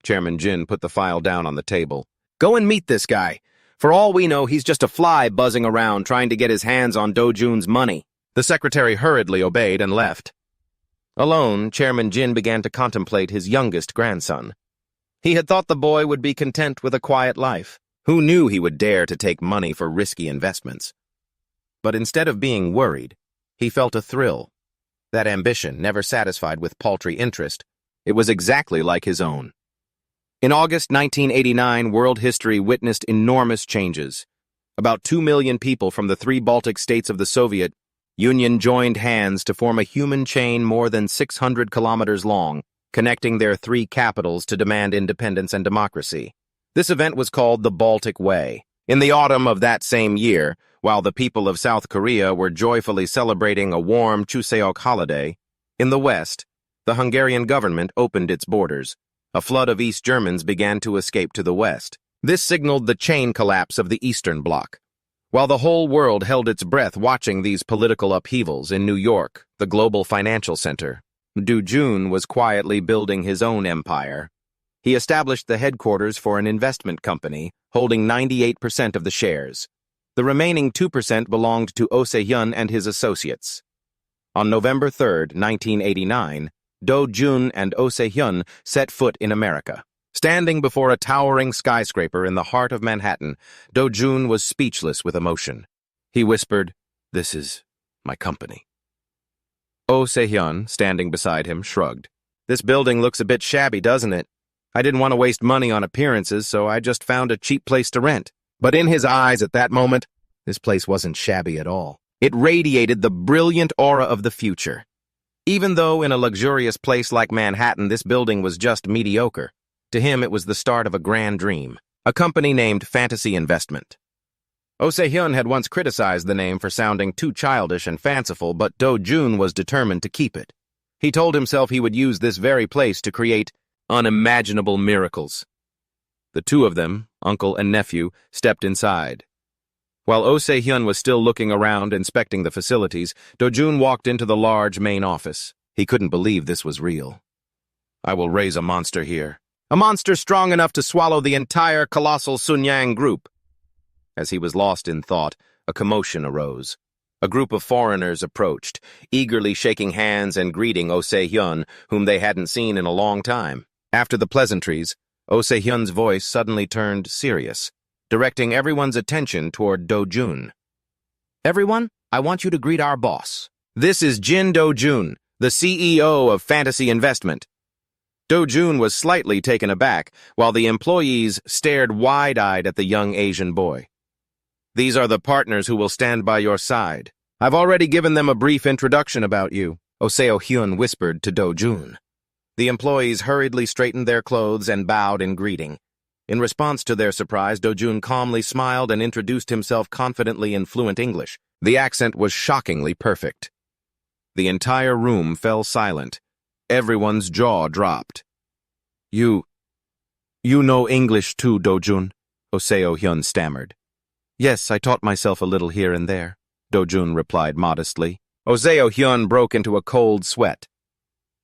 Chairman Jin put the file down on the table. "Go and meet this guy. For all we know, he's just a fly buzzing around trying to get his hands on Dojun's money." The secretary hurriedly obeyed and left. Alone, Chairman Jin began to contemplate his youngest grandson. He had thought the boy would be content with a quiet life. Who knew he would dare to take money for risky investments? But instead of being worried, he felt a thrill. That ambition, never satisfied with paltry interest, it was exactly like his own. In August 1989, world history witnessed enormous changes. About 2 million people from the 3 Baltic states of the Soviet Union joined hands to form a human chain more than 600 kilometers long, connecting their 3 capitals to demand independence and democracy. This event was called the Baltic Way. In the autumn of that same year, while the people of South Korea were joyfully celebrating a warm Chuseok holiday, in the West, the Hungarian government opened its borders. A flood of East Germans began to escape to the West. This signaled the chain collapse of the Eastern Bloc. While the whole world held its breath watching these political upheavals in New York, the global financial center, Dojun was quietly building his own empire. He established the headquarters for an investment company, holding 98% of the shares. The remaining 2% belonged to Oh Se-hyun and his associates. On November 3, 1989, Dojun and Oh Se-hyun set foot in America. Standing before a towering skyscraper in the heart of Manhattan, Dojun was speechless with emotion. He whispered, "This is my company." Oh Se-hyun, standing beside him, shrugged. "This building looks a bit shabby, doesn't it? I didn't want to waste money on appearances, so I just found a cheap place to rent." But in his eyes at that moment, this place wasn't shabby at all. It radiated the brilliant aura of the future. Even though in a luxurious place like Manhattan, this building was just mediocre, to him it was the start of a grand dream, a company named Fantasy Investment. Oh Se-hyun had once criticized the name for sounding too childish and fanciful, but Dojun was determined to keep it. He told himself he would use this very place to create unimaginable miracles. The two of them, uncle and nephew, stepped inside. While Oh Se-hyun was still looking around, inspecting the facilities, Dojun walked into the large main office. He couldn't believe this was real. "I will raise a monster here. A monster strong enough to swallow the entire colossal Sunyang group." As he was lost in thought, a commotion arose. A group of foreigners approached, eagerly shaking hands and greeting Oh Se-hyun, whom they hadn't seen in a long time. After the pleasantries, Oh Se-hyun's voice suddenly turned serious, directing everyone's attention toward Dojun. "Everyone, I want you to greet our boss. This is Jin Dojun, the CEO of Fantasy Investment." Dojun was slightly taken aback, while the employees stared wide-eyed at the young Asian boy. "These are the partners who will stand by your side. I've already given them a brief introduction about you," Oh Se-hyun whispered to Dojun. The employees hurriedly straightened their clothes and bowed in greeting. In response to their surprise, Dojun calmly smiled and introduced himself confidently in fluent English. The accent was shockingly perfect. The entire room fell silent. Everyone's jaw dropped. You know English too, Dojun," Oh Se-hyun stammered. Yes, I taught myself a little here and there, Dojun replied modestly. Oseo Hyun broke into a cold sweat.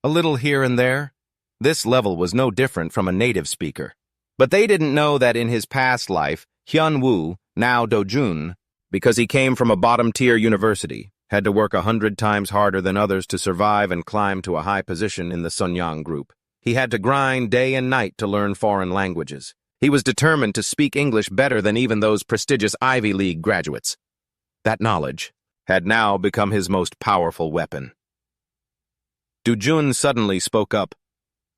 A little here and there? This level was no different from a native speaker. But they didn't know that in his past life, Hyun Woo, now Dojun, because he came from a bottom-tier university, had to work 100 times harder than others to survive and climb to a high position in the Sunyang group. He had to grind day and night to learn foreign languages. He was determined to speak English better than even those prestigious Ivy League graduates. That knowledge had now become his most powerful weapon. Dojun suddenly spoke up.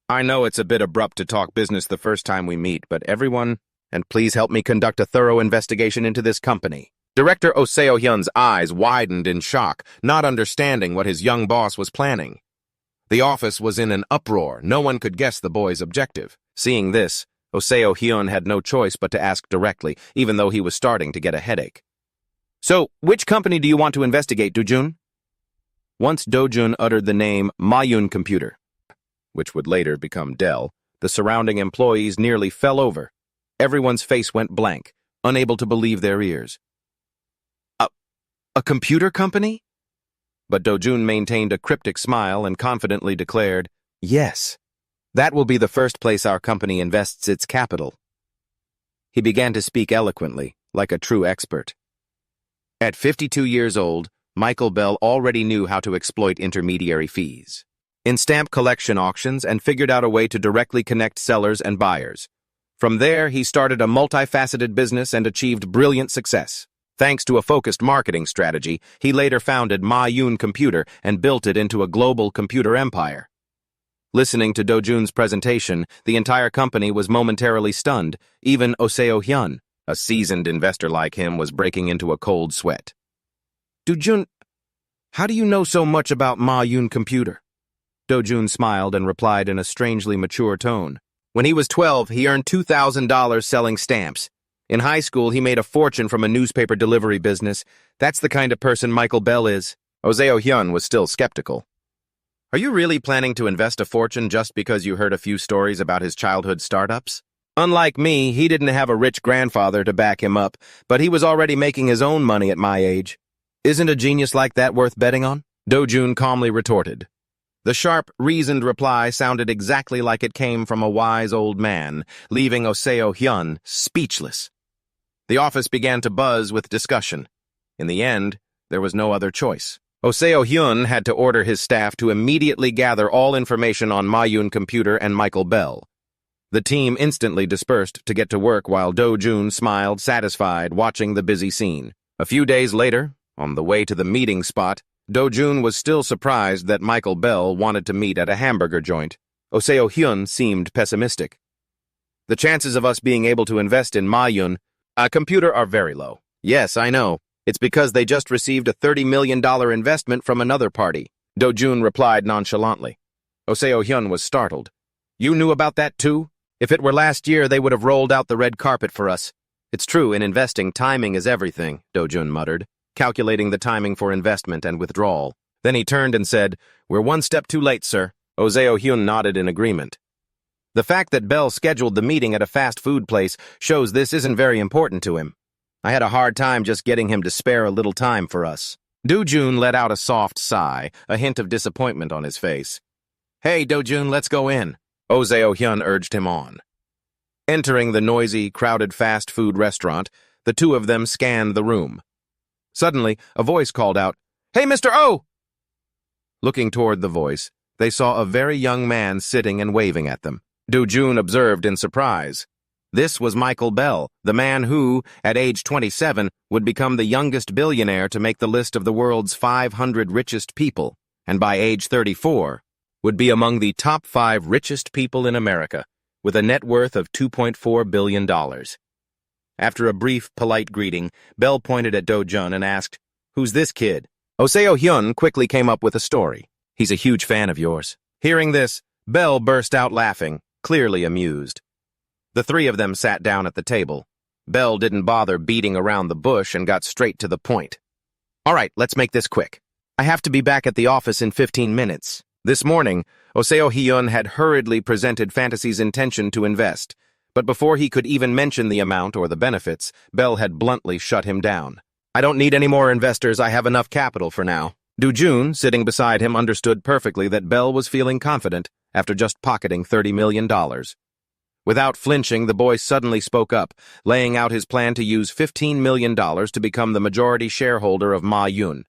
I know it's a bit abrupt to talk business the first time we meet, but everyone, and please help me conduct a thorough investigation into this company. Director Oseo Hyun's eyes widened in shock, not understanding what his young boss was planning. The office was in an uproar. No one could guess the boy's objective. Seeing this, Oseo Hyun had no choice but to ask directly, even though he was starting to get a headache. So, which company do you want to investigate, Dojun? Once Dojun uttered the name Mayun Computer, which would later become Dell, the surrounding employees nearly fell over. Everyone's face went blank, unable to believe their ears. A computer company? But Dojun maintained a cryptic smile and confidently declared, Yes, that will be the first place our company invests its capital. He began to speak eloquently, like a true expert. At 52 years old, Michael Bell already knew how to exploit intermediary fees in stamp collection auctions and figured out a way to directly connect sellers and buyers. From there, he started a multifaceted business and achieved brilliant success. Thanks to a focused marketing strategy, he later founded Mayun Computer and built it into a global computer empire. Listening to Dojun's presentation, the entire company was momentarily stunned. Even Oseo Hyun, a seasoned investor like him, was breaking into a cold sweat. Dojun, how do you know so much about Mayun Computer? Dojun smiled and replied in a strangely mature tone. When he was 12, he earned $2,000 selling stamps. In high school, he made a fortune from a newspaper delivery business. That's the kind of person Michael Bell is. Oseo Hyun was still skeptical. Are you really planning to invest a fortune just because you heard a few stories about his childhood startups? Unlike me, he didn't have a rich grandfather to back him up, but he was already making his own money at my age. Isn't a genius like that worth betting on? Dojun calmly retorted. The sharp, reasoned reply sounded exactly like it came from a wise old man, leaving Oseo Hyun speechless. The office began to buzz with discussion. In the end, there was no other choice. Oseo Hyun had to order his staff to immediately gather all information on Mayun Computer and Michael Bell. The team instantly dispersed to get to work while Dojun smiled, satisfied, watching the busy scene. A few days later, on the way to the meeting spot, Dojun was still surprised that Michael Bell wanted to meet at a hamburger joint. Oseo Hyun seemed pessimistic. The chances of us being able to invest in Mayun Computer are very low. Yes, I know. It's because they just received a $30 million investment from another party, Dojun replied nonchalantly. Oseo Hyun was startled. You knew about that too? If it were last year, they would have rolled out the red carpet for us. It's true, in investing, timing is everything, Dojun muttered, calculating the timing for investment and withdrawal. Then he turned and said, We're one step too late, sir. Oseo Hyun nodded in agreement. The fact that Bell scheduled the meeting at a fast food place shows this isn't very important to him. I had a hard time just getting him to spare a little time for us. Dojun let out a soft sigh, a hint of disappointment on his face. Hey, Dojun, let's go in. Oseo Hyun urged him on. Entering the noisy, crowded fast food restaurant, the two of them scanned the room. Suddenly, a voice called out, Hey, Mr. O! Looking toward the voice, they saw a very young man sitting and waving at them. Dojun observed in surprise. This was Michael Bell, the man who, at age 27, would become the youngest billionaire to make the list of the world's 500 richest people, and by age 34, would be among the top 5 richest people in America, with a net worth of $2.4 billion. After a brief, polite greeting, Bell pointed at Dojun and asked, Who's this kid? Oseo Hyun quickly came up with a story. He's a huge fan of yours. Hearing this, Bell burst out laughing, clearly amused. The three of them sat down at the table. Bell didn't bother beating around the bush and got straight to the point. All right, let's make this quick. I have to be back at the office in 15 minutes. This morning, Oseo Hyun had hurriedly presented Fantasy's intention to invest, But before he could even mention the amount or the benefits, Bell had bluntly shut him down. I don't need any more investors, I have enough capital for now. Dojun, sitting beside him, understood perfectly that Bell was feeling confident after just pocketing $30 million. Without flinching, the boy suddenly spoke up, laying out his plan to use $15 million to become the majority shareholder of Ma Yun.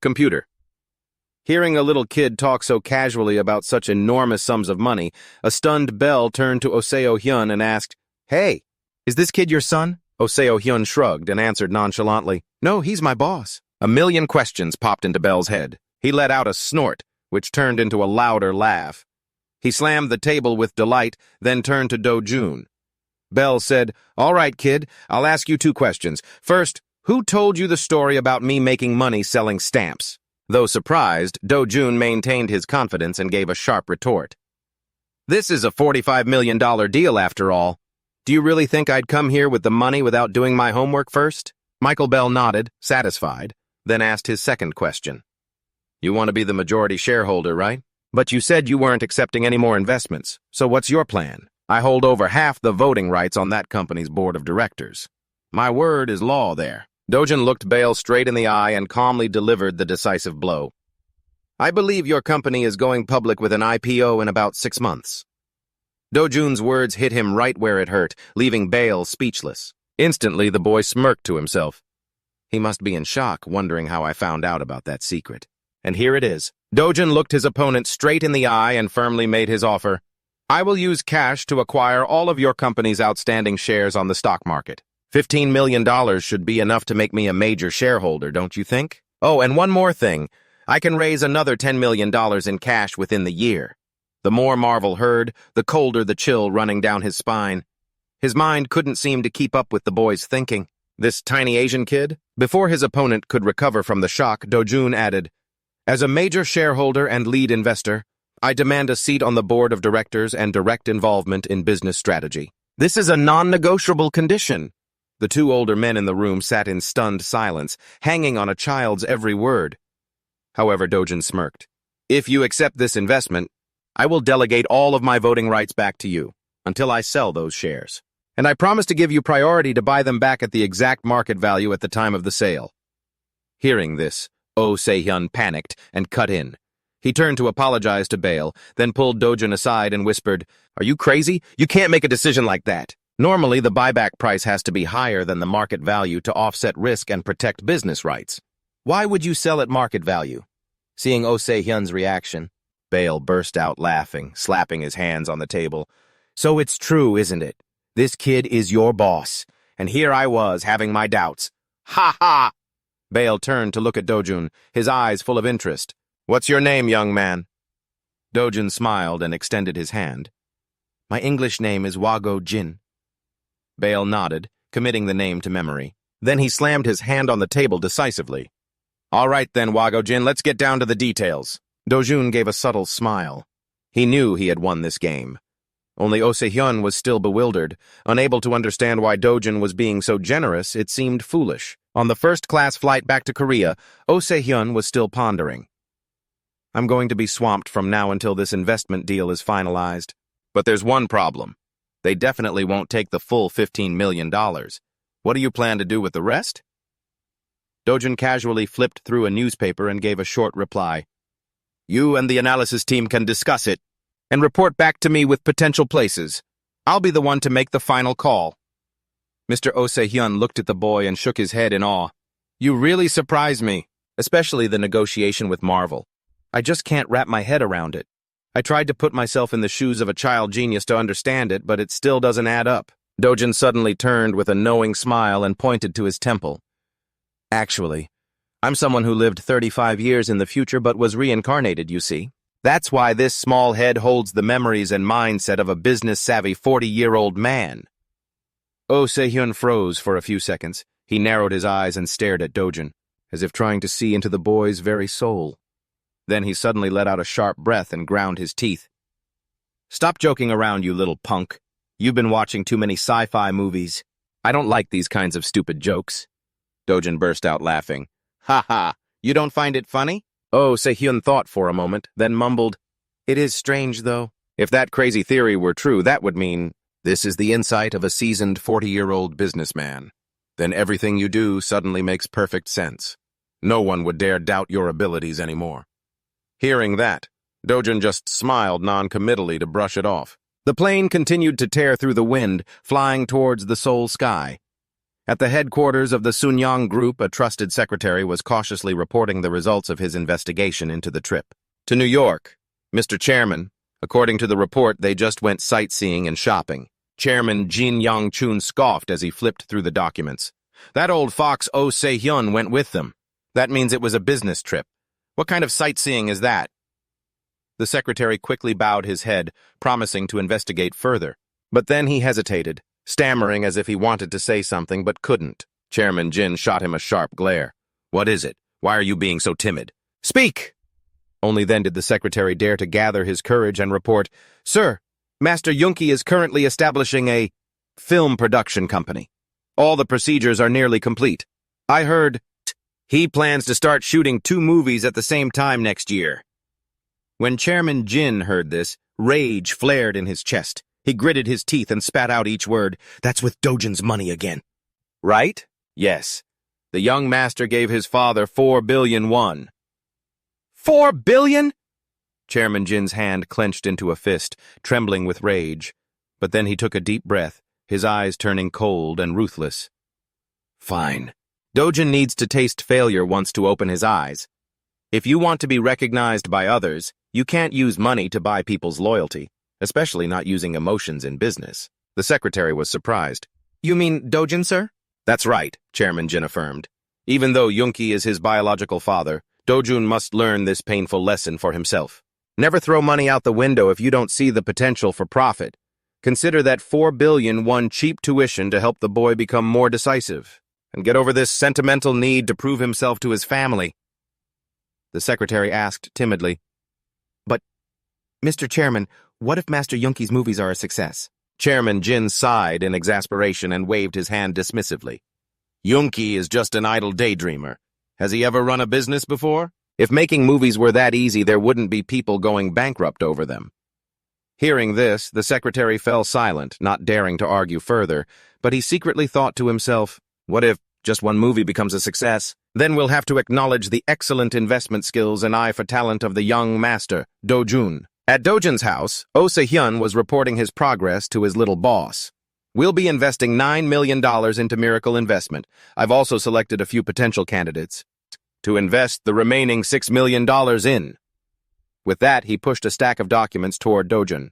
Computer. Hearing a little kid talk so casually about such enormous sums of money, a stunned Bell turned to Oseo Hyun and asked, "Hey, is this kid your son?" Oseo Hyun shrugged and answered nonchalantly, "No, he's my boss." A million questions popped into Bell's head. He let out a snort, which turned into a louder laugh. He slammed the table with delight, then turned to Dojun. Bell said, "All right, kid, I'll ask you 2 questions. First, who told you the story about me making money selling stamps?" Though surprised, Dojun maintained his confidence and gave a sharp retort. "This is a $45 million deal after all. Do you really think I'd come here with the money without doing my homework first?" Michael Bell nodded, satisfied, then asked his second question. "You want to be the majority shareholder, right? But you said you weren't accepting any more investments, so what's your plan? I hold over half the voting rights on that company's board of directors. My word is law there." Dojun looked Bale straight in the eye and calmly delivered the decisive blow. "I believe your company is going public with an IPO in about 6 months." Dojun's words hit him right where it hurt, leaving Bale speechless. Instantly, the boy smirked to himself. He must be in shock, wondering how I found out about that secret. And here it is. Dojun looked his opponent straight in the eye and firmly made his offer. "I will use cash to acquire all of your company's outstanding shares on the stock market. $15 million should be enough to make me a major shareholder, don't you think? Oh, and one more thing. I can raise another $10 million in cash within the year." The more Marvel heard, the colder the chill running down his spine. His mind couldn't seem to keep up with the boy's thinking. This tiny Asian kid? Before his opponent could recover from the shock, Dojun added, "As a major shareholder and lead investor, I demand a seat on the board of directors and direct involvement in business strategy. This is a non-negotiable condition." The 2 older men in the room sat in stunned silence, hanging on a child's every word. However, Dojun smirked. "If you accept this investment, I will delegate all of my voting rights back to you, until I sell those shares. And I promise to give you priority to buy them back at the exact market value at the time of the sale." Hearing this, Oh Se-hyun panicked and cut in. He turned to apologize to Bale, then pulled Dojun aside and whispered, "Are you crazy? You can't make a decision like that. Normally, the buyback price has to be higher than the market value to offset risk and protect business rights. Why would you sell at market value?" Seeing Oh Se-hyun's reaction, Bale burst out laughing, slapping his hands on the table. "So it's true, isn't it? This kid is your boss, and here I was having my doubts. Ha ha!" Bale turned to look at Dojun, his eyes full of interest. "What's your name, young man?" Dojun smiled and extended his hand. "My English name is Wago Jin." Bale nodded, committing the name to memory. Then he slammed his hand on the table decisively. "All right then, Wago Jin, let's get down to the details." Dojun gave a subtle smile. He knew he had won this game. Only Oh Se-hyun was still bewildered, unable to understand why Dojun was being so generous. It seemed foolish. On the first-class flight back to Korea, Oh Se-hyun was still pondering. "I'm going to be swamped from now until this investment deal is finalized. But there's one problem. They definitely won't take the full $15 million. What do you plan to do with the rest?" Dojun casually flipped through a newspaper and gave a short reply. "You and the analysis team can discuss it, and report back to me with potential places. I'll be the one to make the final call." Mr. Oh Se-hyun looked at the boy and shook his head in awe. "You really surprise me, especially the negotiation with Marvel. I just can't wrap my head around it. I tried to put myself in the shoes of a child genius to understand it, but it still doesn't add up." Dojun suddenly turned with a knowing smile and pointed to his temple. "Actually, I'm someone who lived 35 years in the future but was reincarnated, you see. That's why this small head holds the memories and mindset of a business-savvy 40-year-old man." Oh Se-hyun froze for a few seconds. He narrowed his eyes and stared at Dojun, as if trying to see into the boy's very soul. Then he suddenly let out a sharp breath and ground his teeth. "Stop joking around, you little punk. You've been watching too many sci-fi movies. I don't like these kinds of stupid jokes." Dojun burst out laughing. "Ha ha! You don't find it funny?" Oh Se-hyun thought for a moment, then mumbled, "It is strange, though. If that crazy theory were true, that would mean This is the insight of a seasoned 40-year-old businessman. Then everything you do suddenly makes perfect sense. No one would dare doubt your abilities anymore. Hearing that, Dojun just smiled non-committally to brush it off. The plane continued to tear through the wind, flying towards the Seoul sky. At the headquarters of the Sunyang Group, a trusted secretary was cautiously reporting the results of his investigation into the trip. To New York, Mr. Chairman, according to the report, they just went sightseeing and shopping. Chairman Jin Yong-chun scoffed as he flipped through the documents. That old fox Oh Se-hyun went with them. That means it was a business trip. What kind of sightseeing is that? The secretary quickly bowed his head, promising to investigate further. But then he hesitated, stammering as if he wanted to say something but couldn't. Chairman Jin shot him a sharp glare. What is it? Why are you being so timid? Speak! Only then did the secretary dare to gather his courage and report, Sir, Master Yunki is currently establishing a film production company. All the procedures are nearly complete. I heard he plans to start shooting 2 movies at the same time next year. When Chairman Jin heard this, rage flared in his chest. He gritted his teeth and spat out each word. That's with Dojun's money again. Right? Yes. The young master gave his father 4 billion won. 4 billion? Chairman Jin's hand clenched into a fist, trembling with rage. But then he took a deep breath, his eyes turning cold and ruthless. Fine. Dojun needs to taste failure once to open his eyes. If you want to be recognized by others, you can't use money to buy people's loyalty, especially not using emotions in business. The secretary was surprised. You mean Dojun, sir? That's right, Chairman Jin affirmed. Even though Yunki is his biological father, Dojun must learn this painful lesson for himself. Never throw money out the window if you don't see the potential for profit. Consider that 4 billion won cheap tuition to help the boy become more decisive, and get over this sentimental need to prove himself to his family. The secretary asked timidly, But, Mr. Chairman, what if Master Yunki's movies are a success? Chairman Jin sighed in exasperation and waved his hand dismissively. Yunki is just an idle daydreamer. Has he ever run a business before? If making movies were that easy, there wouldn't be people going bankrupt over them. Hearing this, the secretary fell silent, not daring to argue further, but he secretly thought to himself, what if just one movie becomes a success? Then we'll have to acknowledge the excellent investment skills and eye for talent of the young master, Dojun. At Dojun's house, Oh Se-hyun was reporting his progress to his little boss. We'll be investing $9 million into Miracle Investment. I've also selected a few potential candidates to invest the remaining $6 million in. With that, he pushed a stack of documents toward Dojun.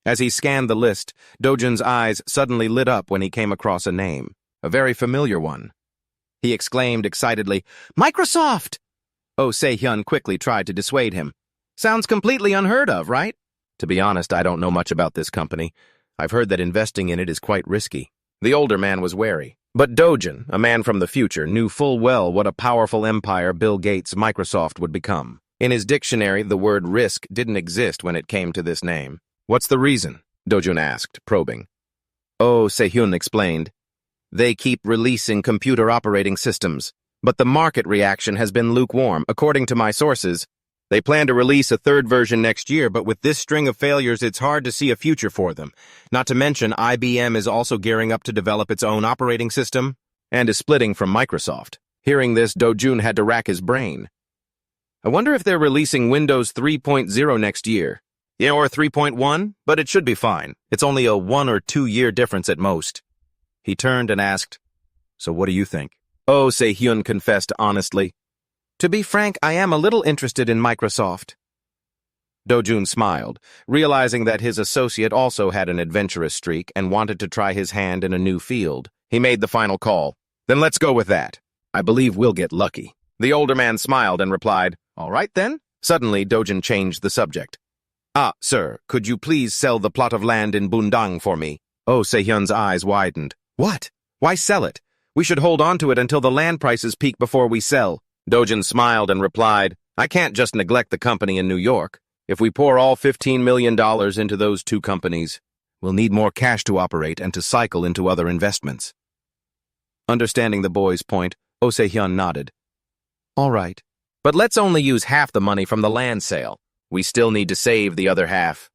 As he scanned the list, Dojun's eyes suddenly lit up when he came across a name, a very familiar one. He exclaimed excitedly, Microsoft! Oh Se-hyun quickly tried to dissuade him. Sounds completely unheard of, right? To be honest, I don't know much about this company. I've heard that investing in it is quite risky. The older man was wary. But Dojun, a man from the future, knew full well what a powerful empire Bill Gates' Microsoft would become. In his dictionary, the word risk didn't exist when it came to this name. What's the reason? Dojun asked, probing. Oh Se-hyun explained. They keep releasing computer operating systems, but the market reaction has been lukewarm. According to my sources, they plan to release a 3rd version next year, but with this string of failures, it's hard to see a future for them. Not to mention, IBM is also gearing up to develop its own operating system and is splitting from Microsoft. Hearing this, Dojun had to rack his brain. I wonder if they're releasing Windows 3.0 next year. Yeah, or 3.1, but it should be fine. It's only a 1 or 2 year difference at most. He turned and asked, So what do you think? Oh Se-hyun confessed honestly. To be frank, I am a little interested in Microsoft. Dojun smiled, realizing that his associate also had an adventurous streak and wanted to try his hand in a new field. He made the final call. Then let's go with that. I believe we'll get lucky. The older man smiled and replied, All right then. Suddenly, Dojun changed the subject. Sir, could you please sell the plot of land in Bundang for me? Oh Se-hyun's eyes widened. What? Why sell it? We should hold on to it until the land prices peak before we sell. Dojun smiled and replied, I can't just neglect the company in New York. If we pour all $15 million into those 2 companies, we'll need more cash to operate and to cycle into other investments. Understanding the boy's point, Oh Se-hyun nodded. All right, but let's only use half the money from the land sale. We still need to save the other half.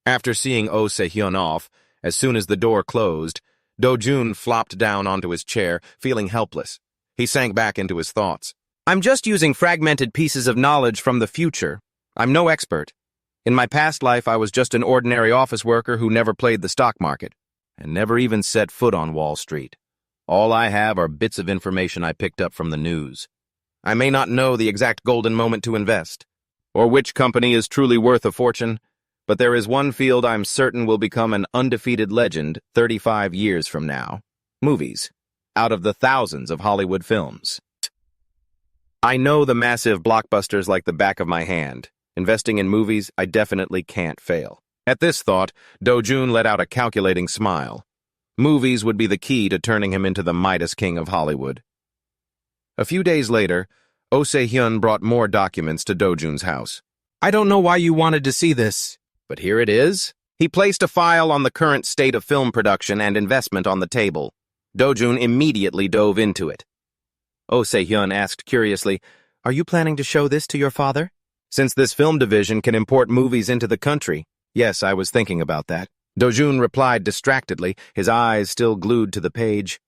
After seeing Oh Se-hyun off, As soon as the door closed, Dojun flopped down onto his chair, feeling helpless. He sank back into his thoughts. I'm just using fragmented pieces of knowledge from the future. I'm no expert. In my past life, I was just an ordinary office worker who never played the stock market and never even set foot on Wall Street. All I have are bits of information I picked up from the news. I may not know the exact golden moment to invest, or which company is truly worth a fortune, but there is one field I'm certain will become an undefeated legend 35 years from now. Movies. Out of the thousands of Hollywood films. I know the massive blockbusters like the back of my hand. Investing in movies, I definitely can't fail. At this thought, Dojun let out a calculating smile. Movies would be the key to turning him into the Midas King of Hollywood. A few days later, Oh Se-hyun brought more documents to Dojun's house. I don't know why you wanted to see this, but here it is. He placed a file on the current state of film production and investment on the table. Dojun immediately dove into it. Oh Se-hyun asked curiously, Are you planning to show this to your father? Since this film division can import movies into the country. Yes, I was thinking about that. Dojun replied distractedly, his eyes still glued to the page.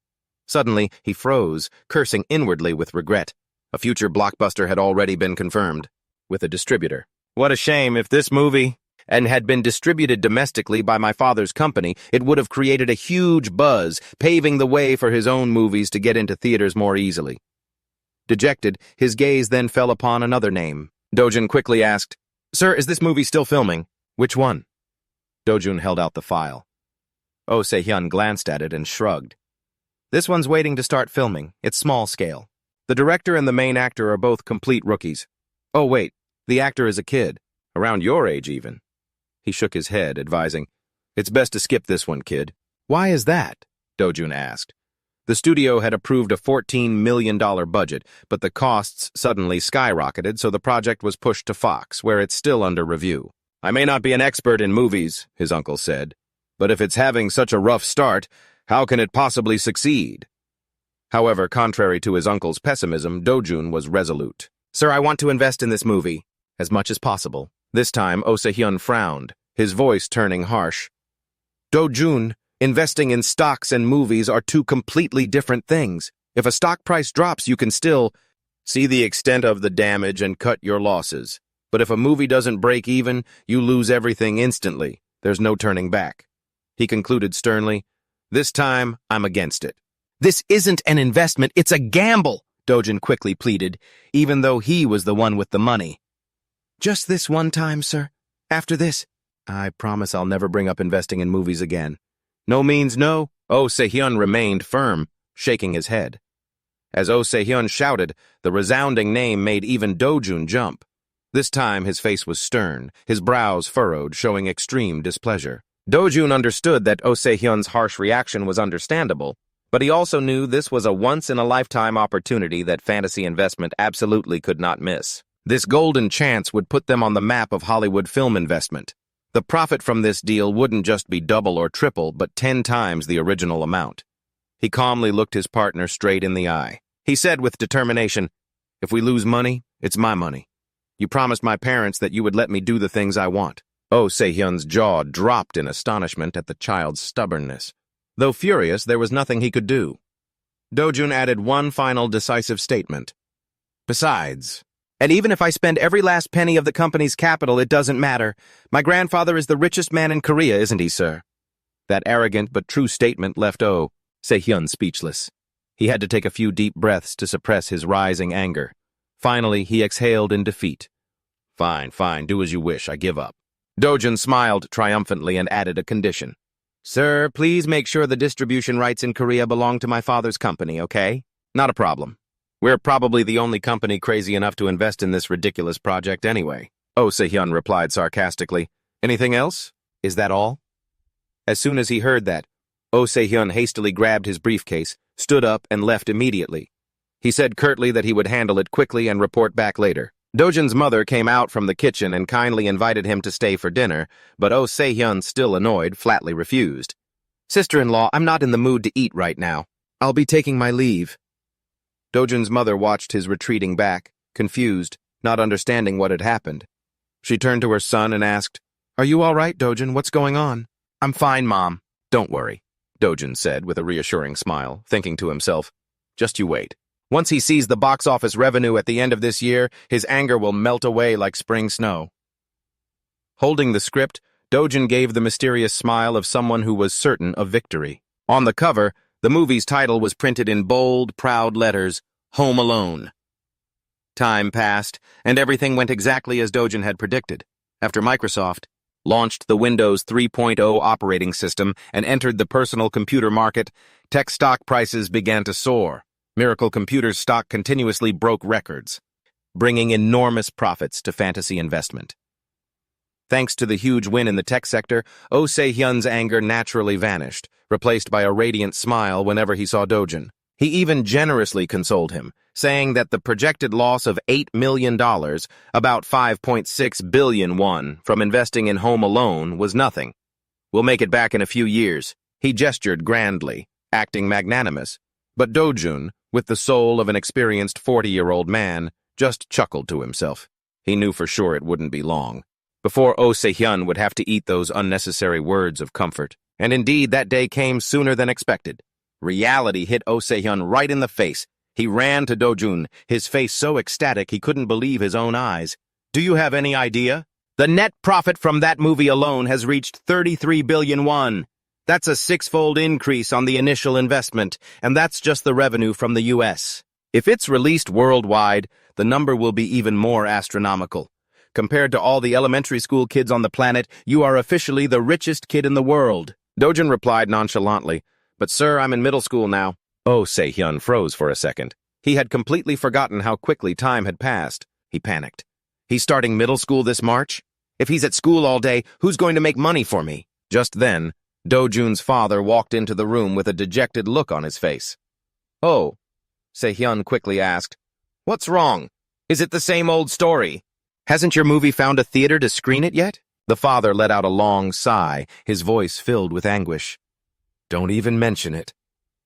Suddenly, he froze, cursing inwardly with regret. A future blockbuster had already been confirmed, with a distributor. What a shame if this movie had been distributed domestically by my father's company, it would have created a huge buzz, paving the way for his own movies to get into theaters more easily. Dejected, his gaze then fell upon another name. Dojun quickly asked, Sir, is this movie still filming? Which one? Dojun held out the file. Oh Se-hyun glanced at it and shrugged. This one's waiting to start filming. It's small scale. The director and the main actor are both complete rookies. Oh wait, the actor is a kid, around your age even. He shook his head, advising, It's best to skip this one, kid. Why is that? Dojun asked. The studio had approved a $14 million budget, but the costs suddenly skyrocketed, so the project was pushed to Fox, where it's still under review. I may not be an expert in movies, his uncle said, but if it's having such a rough start, how can it possibly succeed? However, contrary to his uncle's pessimism, Dojun was resolute. Sir, I want to invest in this movie, as much as possible. This time, Oh Se-hyun frowned, his voice turning harsh. Dojun, investing in stocks and movies are two completely different things. If a stock price drops, you can still see the extent of the damage and cut your losses. But if a movie doesn't break even, you lose everything instantly. There's no turning back. He concluded sternly, This time, I'm against it. This isn't an investment, it's a gamble, Dojun quickly pleaded, even though he was the one with the money. Just this one time, sir. After this, I promise I'll never bring up investing in movies again. No means no. Oh Se-hyun remained firm, shaking his head. As Oh Se-hyun shouted, the resounding name made even Dojun jump. This time his face was stern, his brows furrowed, showing extreme displeasure. Dojun understood that Oh Se-hyun's harsh reaction was understandable, but he also knew this was a once-in-a-lifetime opportunity that fantasy investment absolutely could not miss. This golden chance would put them on the map of Hollywood film investment. The profit from this deal wouldn't just be double or triple, but 10 times the original amount. He calmly looked his partner straight in the eye. He said with determination, If we lose money, it's my money. You promised my parents that you would let me do the things I want. Oh Se-hyun's jaw dropped in astonishment at the child's stubbornness. Though furious, there was nothing he could do. Dojun added one final decisive statement. Besides, and even if I spend every last penny of the company's capital, it doesn't matter. My grandfather is the richest man in Korea, isn't he, sir? That arrogant but true statement left Oh Se-hyun speechless. He had to take a few deep breaths to suppress his rising anger. Finally, he exhaled in defeat. Fine, do as you wish, I give up. Dojun smiled triumphantly and added a condition. Sir, please make sure the distribution rights in Korea belong to my father's company, okay? Not a problem. We're probably the only company crazy enough to invest in this ridiculous project anyway. Oh Se-hyun replied sarcastically. Anything else? Is that all? As soon as he heard that, Oh Se-hyun hastily grabbed his briefcase, stood up, and left immediately. He said curtly that he would handle it quickly and report back later. Dojun's mother came out from the kitchen and kindly invited him to stay for dinner, but Oh Se-hyun, still annoyed, flatly refused. Sister-in-law, I'm not in the mood to eat right now. I'll be taking my leave. Dojun's mother watched his retreating back, confused, not understanding what had happened. She turned to her son and asked, Are you all right, Dojun? What's going on? I'm fine, Mom. Don't worry, Dojun said with a reassuring smile, thinking to himself, just you wait. Once he sees the box office revenue at the end of this year, his anger will melt away like spring snow. Holding the script, Dojun gave the mysterious smile of someone who was certain of victory. On the cover, the movie's title was printed in bold, proud letters, Home Alone. Time passed, and everything went exactly as Dojun had predicted. After Microsoft launched the Windows 3.0 operating system and entered the personal computer market, tech stock prices began to soar. Miracle Computer's stock continuously broke records, bringing enormous profits to fantasy investment. Thanks to the huge win in the tech sector, Oh Se-hyun's anger naturally vanished, replaced by a radiant smile whenever he saw Dojun. He even generously consoled him, saying that the projected loss of $8 million, about 5.6 billion won, from investing in Home Alone was nothing. We'll make it back in a few years. He gestured grandly, acting magnanimous. But Dojun, with the soul of an experienced 40-year-old man, just chuckled to himself. He knew for sure it wouldn't be long before Oh Se-hyun would have to eat those unnecessary words of comfort. And indeed, that day came sooner than expected. Reality hit Oh Se-hyun right in the face. He ran to Dojun, his face so ecstatic he couldn't believe his own eyes. Do you have any idea? The net profit from that movie alone has reached 33 billion won. That's a six-fold increase on the initial investment, and that's just the revenue from the US. If it's released worldwide, the number will be even more astronomical. Compared to all the elementary school kids on the planet, you are officially the richest kid in the world. Dojun replied nonchalantly, but sir, I'm in middle school now. Oh Se-hyun froze for a second. He had completely forgotten how quickly time had passed. He panicked. He's starting middle school this March? If he's at school all day, who's going to make money for me? Just then, Dojun's father walked into the room with a dejected look on his face. Oh, Se-hyun quickly asked. What's wrong? Is it the same old story? Hasn't your movie found a theater to screen it yet? The father let out a long sigh, his voice filled with anguish. Don't even mention it.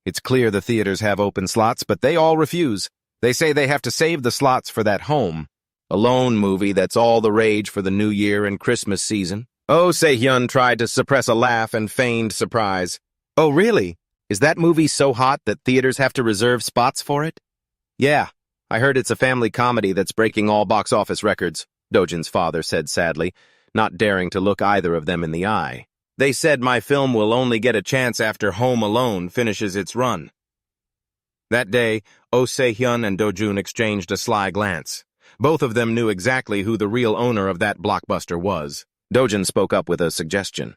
It's clear the theaters have open slots, but they all refuse. They say they have to save the slots for that Home Alone movie that's all the rage for the New Year and Christmas season. Oh Se-hyun tried to suppress a laugh and feigned surprise. Oh really? Is that movie so hot that theaters have to reserve spots for it? Yeah. I heard it's a family comedy that's breaking all box office records, Dojun's father said sadly, not daring to look either of them in the eye. They said my film will only get a chance after Home Alone finishes its run. That day, Oh Se-hyun and Dojun exchanged a sly glance. Both of them knew exactly who the real owner of that blockbuster was. Dojun spoke up with a suggestion.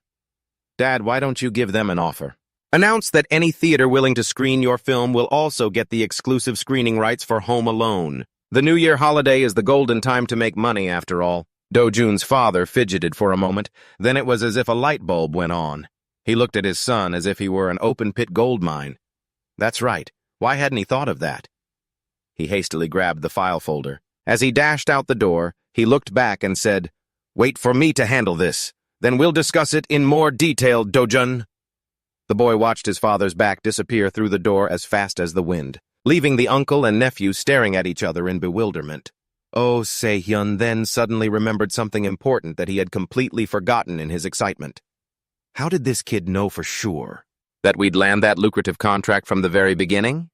Dad, why don't you give them an offer? Announce that any theater willing to screen your film will also get the exclusive screening rights for Home Alone. The New Year holiday is the golden time to make money, after all. Dojun's father fidgeted for a moment, then it was as if a light bulb went on. He looked at his son as if he were an open-pit gold mine. That's right. Why hadn't he thought of that? He hastily grabbed the file folder. As he dashed out the door, he looked back and said, Wait for me to handle this. Then we'll discuss it in more detail, Dojun. The boy watched his father's back disappear through the door as fast as the wind, leaving the uncle and nephew staring at each other in bewilderment. Oh Se-hyun then suddenly remembered something important that he had completely forgotten in his excitement. How did this kid know for sure that we'd land that lucrative contract from the very beginning?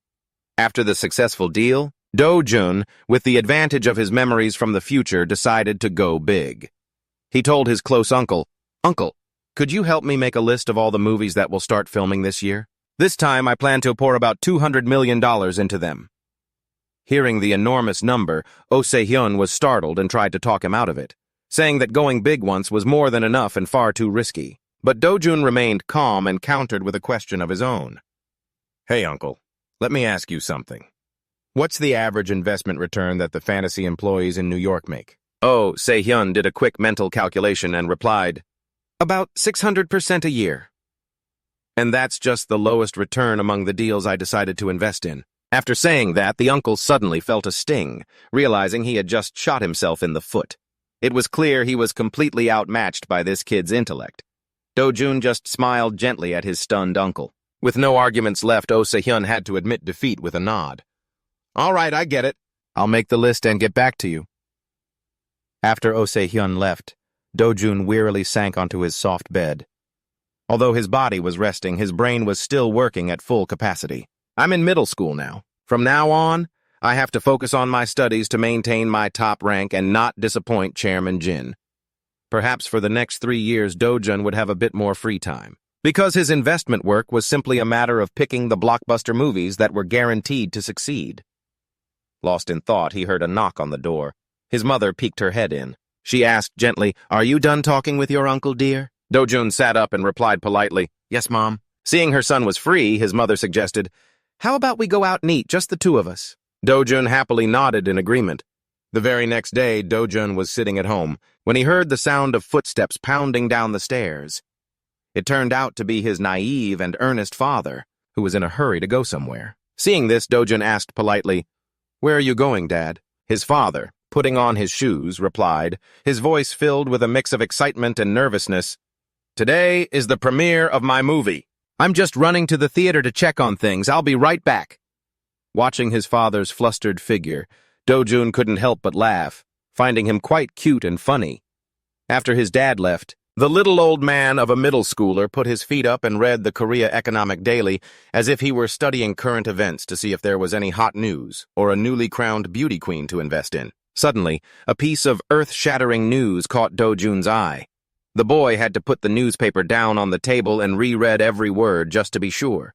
After the successful deal, Dojun, with the advantage of his memories from the future, decided to go big. He told his close uncle, Uncle, could you help me make a list of all the movies that will start filming this year? This time I plan to pour about $200 million into them. Hearing the enormous number, Oh Se-hyun was startled and tried to talk him out of it, saying that going big once was more than enough and far too risky. But Dojun remained calm and countered with a question of his own. Hey, Uncle, let me ask you something. What's the average investment return that the fantasy employees in New York make? Oh Se-hyun did a quick mental calculation and replied, About 600% a year. And that's just the lowest return among the deals I decided to invest in. After saying that, the uncle suddenly felt a sting, realizing he had just shot himself in the foot. It was clear he was completely outmatched by this kid's intellect. Dojun just smiled gently at his stunned uncle. With no arguments left, Oh Se-hyun had to admit defeat with a nod. All right, I get it. I'll make the list and get back to you. After Oh Se-hyun left, Dojun wearily sank onto his soft bed. Although his body was resting, his brain was still working at full capacity. I'm in middle school now. From now on, I have to focus on my studies to maintain my top rank and not disappoint Chairman Jin. Perhaps for the next 3 years, Dojun would have a bit more free time, because his investment work was simply a matter of picking the blockbuster movies that were guaranteed to succeed. Lost in thought, he heard a knock on the door. His mother peeked her head in. She asked gently, "Are you done talking with your uncle, dear?" Dojun sat up and replied politely, "Yes, Mom." Seeing her son was free, his mother suggested, "How about we go out and eat, just the two of us?" Dojun happily nodded in agreement. The very next day, Dojun was sitting at home when he heard the sound of footsteps pounding down the stairs. It turned out to be his naive and earnest father, who was in a hurry to go somewhere. Seeing this, Dojun asked politely, "Where are you going, Dad?" His father, putting on his shoes, replied, his voice filled with a mix of excitement and nervousness, "Today is the premiere of my movie. I'm just running to the theater to check on things. I'll be right back." Watching his father's flustered figure, Dojun couldn't help but laugh, finding him quite cute and funny. After his dad left, the little old man of a middle schooler put his feet up and read the Korea Economic Daily as if he were studying current events to see if there was any hot news or a newly crowned beauty queen to invest in. Suddenly, a piece of earth-shattering news caught Dojun's eye. The boy had to put the newspaper down on the table and reread every word just to be sure.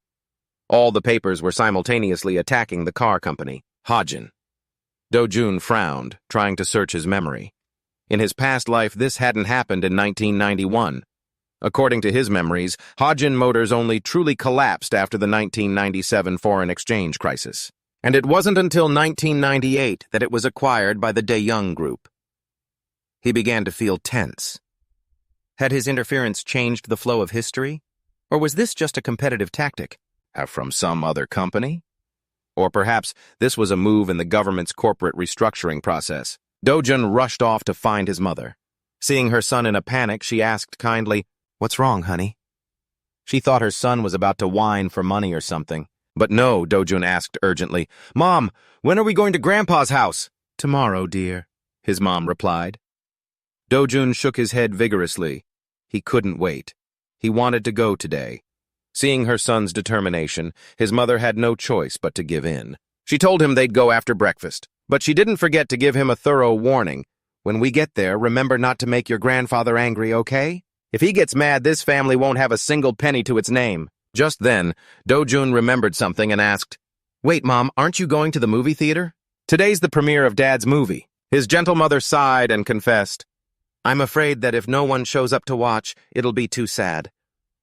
All the papers were simultaneously attacking the car company, Hajin. Dojun frowned, trying to search his memory. In his past life, this hadn't happened in 1991. According to his memories, Hajin Motors only truly collapsed after the 1997 foreign exchange crisis. And it wasn't until 1998 that it was acquired by the Daeyoung Group. He began to feel tense. Had his interference changed the flow of history? Or was this just a competitive tactic? From some other company? Or perhaps this was a move in the government's corporate restructuring process. Dojun rushed off to find his mother. Seeing her son in a panic, she asked kindly, "What's wrong, honey?" She thought her son was about to whine for money or something. But no, Dojun asked urgently, "Mom, when are we going to Grandpa's house?" "Tomorrow, dear," his mom replied. Dojun shook his head vigorously. He couldn't wait. He wanted to go today. Seeing her son's determination, his mother had no choice but to give in. She told him they'd go after breakfast, but she didn't forget to give him a thorough warning. "When we get there, remember not to make your grandfather angry, okay? If he gets mad, this family won't have a single penny to its name." Just then, Dojun remembered something and asked, "Wait, Mom, aren't you going to the movie theater?" "Today's the premiere of Dad's movie." His gentle mother sighed and confessed, "I'm afraid that if no one shows up to watch, it'll be too sad.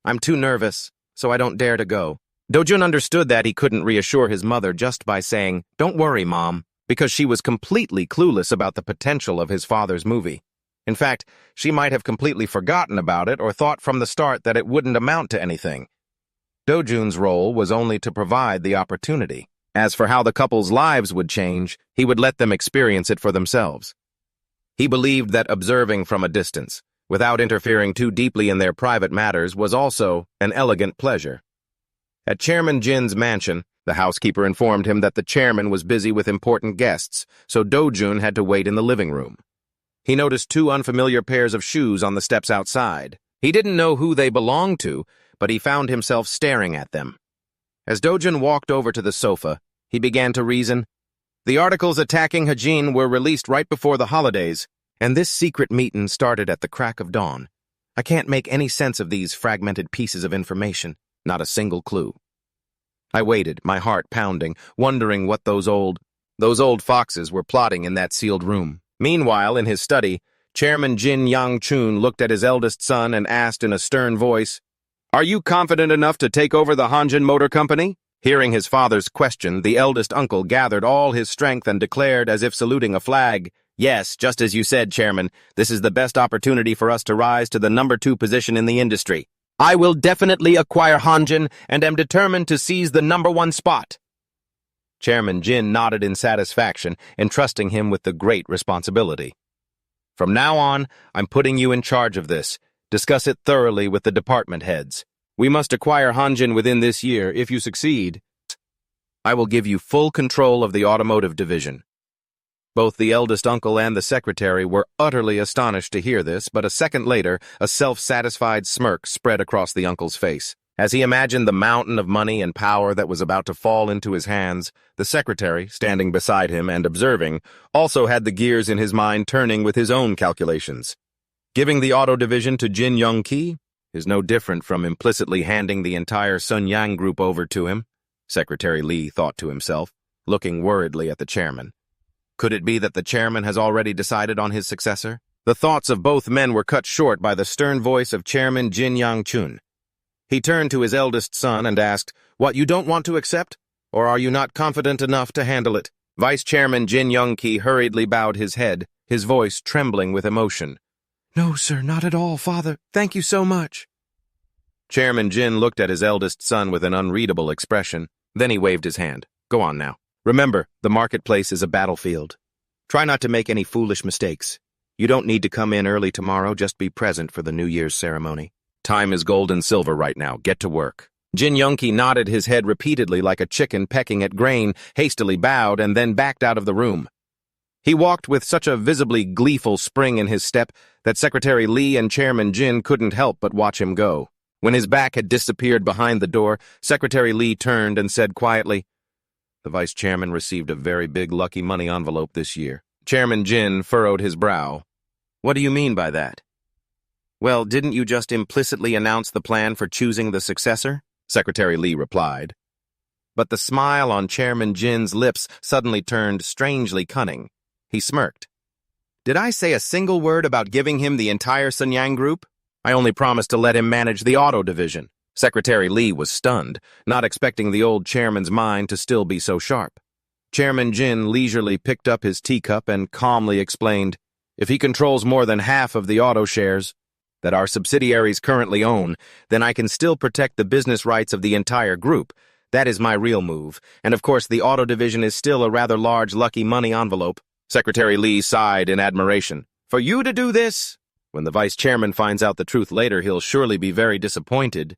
I'm too nervous, so I don't dare to go." Dojun understood that he couldn't reassure his mother just by saying, "Don't worry, Mom," because she was completely clueless about the potential of his father's movie. In fact, she might have completely forgotten about it or thought from the start that it wouldn't amount to anything. Dojun's role was only to provide the opportunity. As for how the couple's lives would change, he would let them experience it for themselves. He believed that observing from a distance, without interfering too deeply in their private matters, was also an elegant pleasure. At Chairman Jin's mansion, the housekeeper informed him that the chairman was busy with important guests, so Dojun had to wait in the living room. He noticed two unfamiliar pairs of shoes on the steps outside. He didn't know who they belonged to, but he found himself staring at them. As Dojun walked over to the sofa, he began to reason. The articles attacking Hajin were released right before the holidays, and this secret meeting started at the crack of dawn. I can't make any sense of these fragmented pieces of information, not a single clue. I waited, my heart pounding, wondering what those old foxes were plotting in that sealed room. Meanwhile, in his study, Chairman Jin Yang-chun looked at his eldest son and asked in a stern voice, "Are you confident enough to take over the Hanjin Motor Company?" Hearing his father's question, the eldest uncle gathered all his strength and declared, as if saluting a flag, "Yes, just as you said, Chairman, this is the best opportunity for us to rise to the number 2 position in the industry. I will definitely acquire Hanjin and am determined to seize the number 1 spot." Chairman Jin nodded in satisfaction, entrusting him with the great responsibility. "From now on, I'm putting you in charge of this. Discuss it thoroughly with the department heads. We must acquire Hanjin within this year. If you succeed, I will give you full control of the automotive division." Both the eldest uncle and the secretary were utterly astonished to hear this, but a second later, a self-satisfied smirk spread across the uncle's face. As he imagined the mountain of money and power that was about to fall into his hands, the secretary, standing beside him and observing, also had the gears in his mind turning with his own calculations. Giving the auto division to Jin Young-ki is no different from implicitly handing the entire Sun Yang group over to him, Secretary Lee thought to himself, looking worriedly at the chairman. Could it be that the chairman has already decided on his successor? The thoughts of both men were cut short by the stern voice of Chairman Jin Yang-chun. He turned to his eldest son and asked, "What, you don't want to accept? Or are you not confident enough to handle it?" Vice Chairman Jin Young-ki hurriedly bowed his head, his voice trembling with emotion. "No, sir, not at all, father. Thank you so much." Chairman Jin looked at his eldest son with an unreadable expression. Then he waved his hand. "Go on now. Remember, the marketplace is a battlefield. Try not to make any foolish mistakes. You don't need to come in early tomorrow, just be present for the New Year's ceremony. Time is gold and silver right now. Get to work." Jin Young-ki nodded his head repeatedly like a chicken pecking at grain, hastily bowed, and then backed out of the room. He walked with such a visibly gleeful spring in his step that Secretary Lee and Chairman Jin couldn't help but watch him go. When his back had disappeared behind the door, Secretary Lee turned and said quietly, "The vice chairman received a very big lucky money envelope this year." Chairman Jin furrowed his brow. "What do you mean by that?" "Well, didn't you just implicitly announce the plan for choosing the successor?" Secretary Lee replied. But the smile on Chairman Jin's lips suddenly turned strangely cunning. He smirked. "Did I say a single word about giving him the entire Sun Yang group? I only promised to let him manage the auto division." Secretary Lee was stunned, not expecting the old chairman's mind to still be so sharp. Chairman Jin leisurely picked up his teacup and calmly explained, "If he controls more than half of the auto shares that our subsidiaries currently own, then I can still protect the business rights of the entire group. That is my real move, and of course the auto division is still a rather large lucky money envelope." Secretary Lee sighed in admiration. "For you to do this? When the vice chairman finds out the truth later, he'll surely be very disappointed."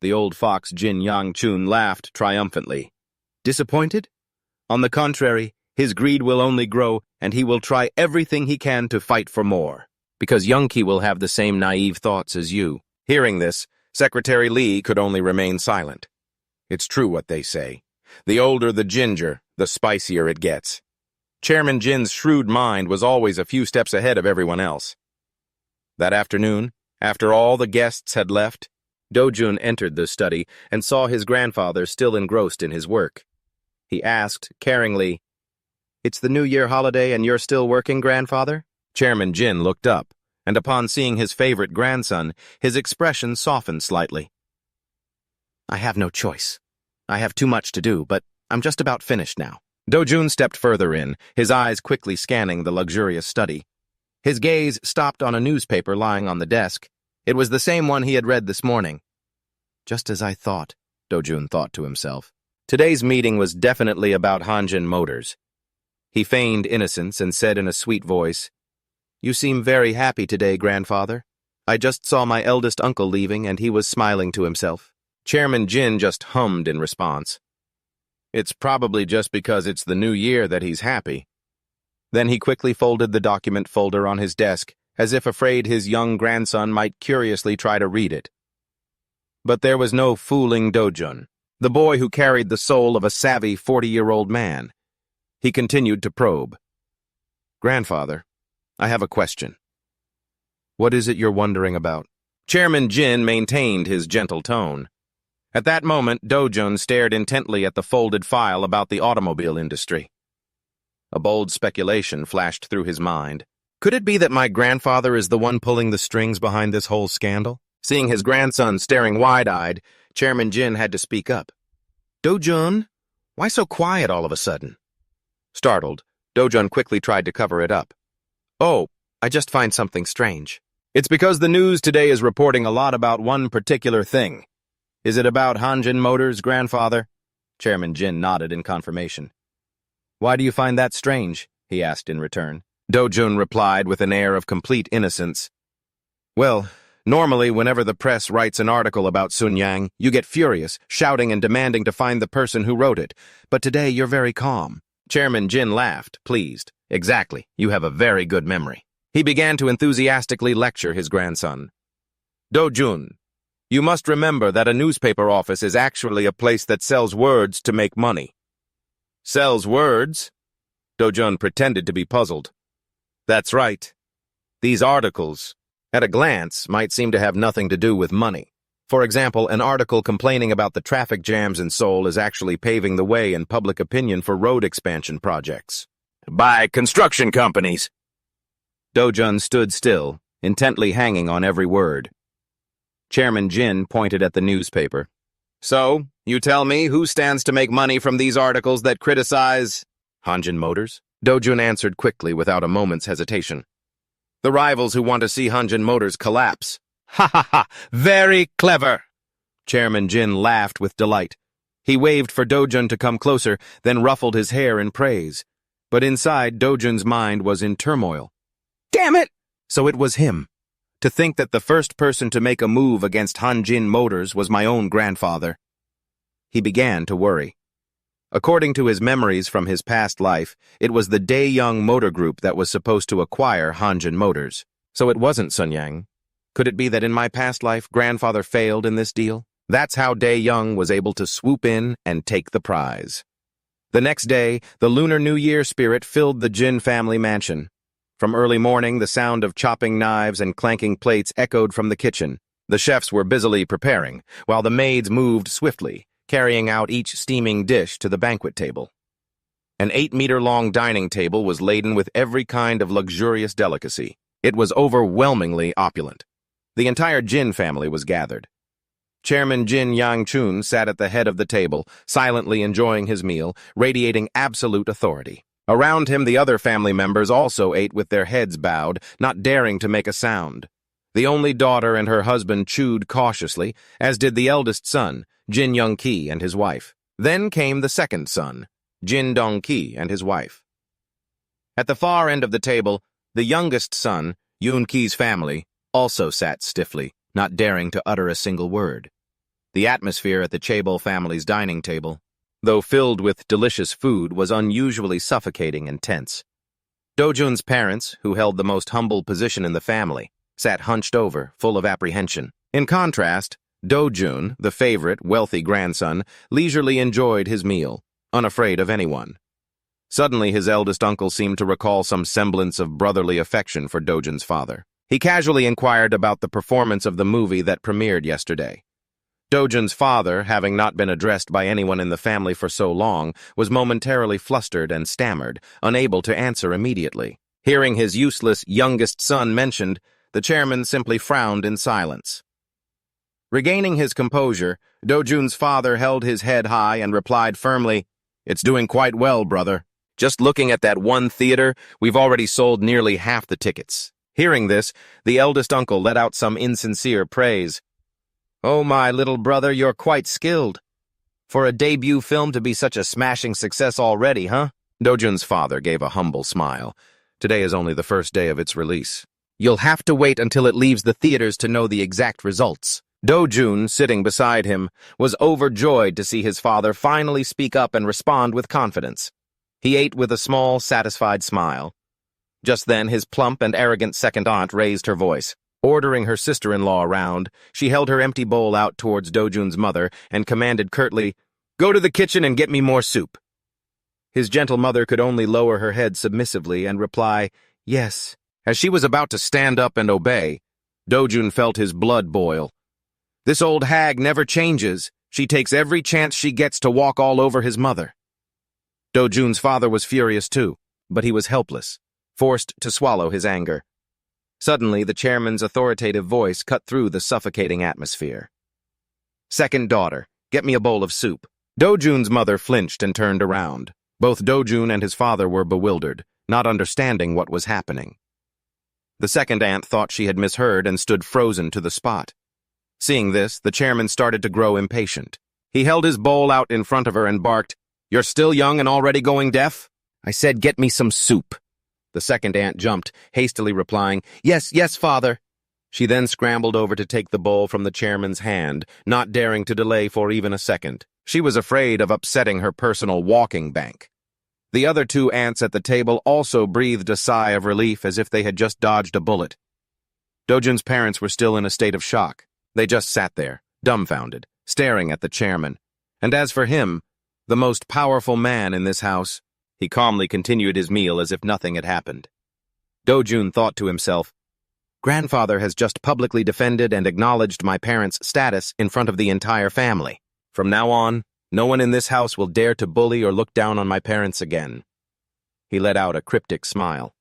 The old fox Jin Yang-chun laughed triumphantly. "Disappointed? On the contrary, his greed will only grow, and he will try everything he can to fight for more. Because Young-ki will have the same naive thoughts as you." Hearing this, Secretary Lee could only remain silent. It's true what they say. The older the ginger, the spicier it gets. Chairman Jin's shrewd mind was always a few steps ahead of everyone else. That afternoon, after all the guests had left, Dojun entered the study and saw his grandfather still engrossed in his work. He asked, caringly, "It's the New Year holiday and you're still working, grandfather?" Chairman Jin looked up, and upon seeing his favorite grandson, his expression softened slightly. "I have no choice. I have too much to do, but I'm just about finished now." Dojun stepped further in, his eyes quickly scanning the luxurious study. His gaze stopped on a newspaper lying on the desk. It was the same one he had read this morning. "Just as I thought," Dojun thought to himself. Today's meeting was definitely about Hanjin Motors. He feigned innocence and said in a sweet voice, "You seem very happy today, grandfather. I just saw my eldest uncle leaving, and he was smiling to himself." Chairman Jin just hummed in response. "It's probably just because it's the new year that he's happy." Then he quickly folded the document folder on his desk, as if afraid his young grandson might curiously try to read it. But there was no fooling Dojun, the boy who carried the soul of a savvy 40-year-old man. He continued to probe. "Grandfather, I have a question." "What is it you're wondering about?" Chairman Jin maintained his gentle tone. At that moment, Dojun stared intently at the folded file about the automobile industry. A bold speculation flashed through his mind. Could it be that my grandfather is the one pulling the strings behind this whole scandal? Seeing his grandson staring wide-eyed, Chairman Jin had to speak up. "Dojun, why so quiet all of a sudden?" Startled, Dojun quickly tried to cover it up. "Oh, I just find something strange. It's because the news today is reporting a lot about one particular thing. Is it about Hanjin Motors, grandfather?" Chairman Jin nodded in confirmation. "Why do you find that strange?" he asked in return. Dojun replied with an air of complete innocence. "Well, normally whenever the press writes an article about Sun Yang, you get furious, shouting and demanding to find the person who wrote it. But today you're very calm." Chairman Jin laughed, pleased. Exactly. You have a very good memory. He began to enthusiastically lecture his grandson. Dojun, you must remember that a newspaper office is actually a place that sells words to make money. Sells words? Dojun pretended to be puzzled. That's right. These articles, at a glance, might seem to have nothing to do with money. For example, an article complaining about the traffic jams in Seoul is actually paving the way in public opinion for road expansion projects. By construction companies. Dojun stood still, intently hanging on every word. Chairman Jin pointed at the newspaper. So, you tell me who stands to make money from these articles that criticize Hanjin Motors? Dojun answered quickly without a moment's hesitation. The rivals who want to see Hanjin Motors collapse. Ha ha ha! Very clever! Chairman Jin laughed with delight. He waved for Dojun to come closer, then ruffled his hair in praise. But inside, Dojun's mind was in turmoil. Damn it! So it was him. To think that the first person to make a move against Hanjin Motors was my own grandfather. He began to worry. According to his memories from his past life, it was the Dae-young Motor Group that was supposed to acquire Hanjin Motors. So it wasn't Sun Yang. Could it be that in my past life, grandfather failed in this deal? That's how Dae-young was able to swoop in and take the prize. The next day, the Lunar New Year spirit filled the Jin family mansion. From early morning, the sound of chopping knives and clanking plates echoed from the kitchen. The chefs were busily preparing, while the maids moved swiftly, carrying out each steaming dish to the banquet table. An 8-meter-long dining table was laden with every kind of luxurious delicacy. It was overwhelmingly opulent. The entire Jin family was gathered. Chairman Jin Yang-chun sat at the head of the table, silently enjoying his meal, radiating absolute authority. Around him, the other family members also ate with their heads bowed, not daring to make a sound. The only daughter and her husband chewed cautiously, as did the eldest son, Jin Young-ki and his wife. Then came the second son, Jin Dong-ki and his wife. At the far end of the table, the youngest son, Yoon-ki's family, also sat stiffly, not daring to utter a single word. The atmosphere at the Chaebol family's dining table, though filled with delicious food, was unusually suffocating and tense. Dojun's parents, who held the most humble position in the family, sat hunched over, full of apprehension. In contrast, Dojun, the favorite, wealthy grandson, leisurely enjoyed his meal, unafraid of anyone. Suddenly, his eldest uncle seemed to recall some semblance of brotherly affection for Dojun's father. He casually inquired about the performance of the movie that premiered yesterday. Dojun's father, having not been addressed by anyone in the family for so long, was momentarily flustered and stammered, unable to answer immediately. Hearing his useless youngest son mentioned, the chairman simply frowned in silence. Regaining his composure, Dojun's father held his head high and replied firmly, "It's doing quite well, brother. Just looking at that one theater, we've already sold nearly half the tickets." Hearing this, the eldest uncle let out some insincere praise. "Oh, my little brother, you're quite skilled. For a debut film to be such a smashing success already, huh?" Dojun's father gave a humble smile. Today is only the first day of its release. You'll have to wait until it leaves the theaters to know the exact results. Dojun, sitting beside him, was overjoyed to see his father finally speak up and respond with confidence. He ate with a small, satisfied smile. Just then, his plump and arrogant second aunt raised her voice. Ordering her sister-in-law around, she held her empty bowl out towards Dojun's mother and commanded curtly, "Go to the kitchen and get me more soup." His gentle mother could only lower her head submissively and reply, "Yes." As she was about to stand up and obey, Dojun felt his blood boil. This old hag never changes. She takes every chance she gets to walk all over his mother. Dojun's father was furious too, but he was helpless, forced to swallow his anger. Suddenly, the chairman's authoritative voice cut through the suffocating atmosphere. "Second daughter, get me a bowl of soup." Dojun's mother flinched and turned around. Both Dojun and his father were bewildered, not understanding what was happening. The second aunt thought she had misheard and stood frozen to the spot. Seeing this, the chairman started to grow impatient. He held his bowl out in front of her and barked, "You're still young and already going deaf? I said get me some soup." The second aunt jumped, hastily replying, "Yes, yes, father." She then scrambled over to take the bowl from the chairman's hand, not daring to delay for even a second. She was afraid of upsetting her personal walking bank. The other two ants at the table also breathed a sigh of relief as if they had just dodged a bullet. Dojun's parents were still in a state of shock. They just sat there, dumbfounded, staring at the chairman. And as for him, the most powerful man in this house, he calmly continued his meal as if nothing had happened. Dojun thought to himself, "Grandfather has just publicly defended and acknowledged my parents' status in front of the entire family. From now on, no one in this house will dare to bully or look down on my parents again." He let out a cryptic smile.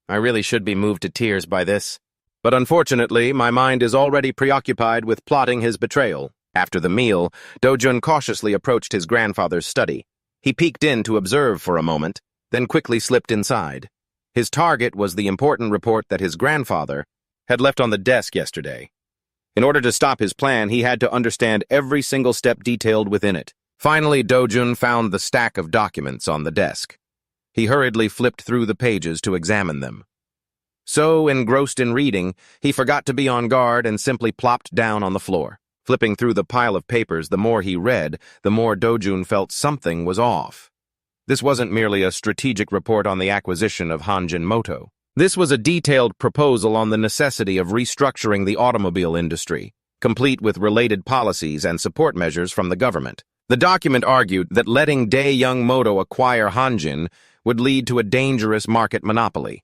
"I really should be moved to tears by this. But unfortunately, my mind is already preoccupied with plotting his betrayal." After the meal, Dojun cautiously approached his grandfather's study. He peeked in to observe for a moment, then quickly slipped inside. His target was the important report that his grandfather had left on the desk yesterday. In order to stop his plan, he had to understand every single step detailed within it. Finally, Dojun found the stack of documents on the desk. He hurriedly flipped through the pages to examine them. So, engrossed in reading, he forgot to be on guard and simply plopped down on the floor. Flipping through the pile of papers, the more he read, the more Dojun felt something was off. This wasn't merely a strategic report on the acquisition of Hanjin Moto. This was a detailed proposal on the necessity of restructuring the automobile industry, complete with related policies and support measures from the government. The document argued that letting Dae-Young Moto acquire Hanjin would lead to a dangerous market monopoly.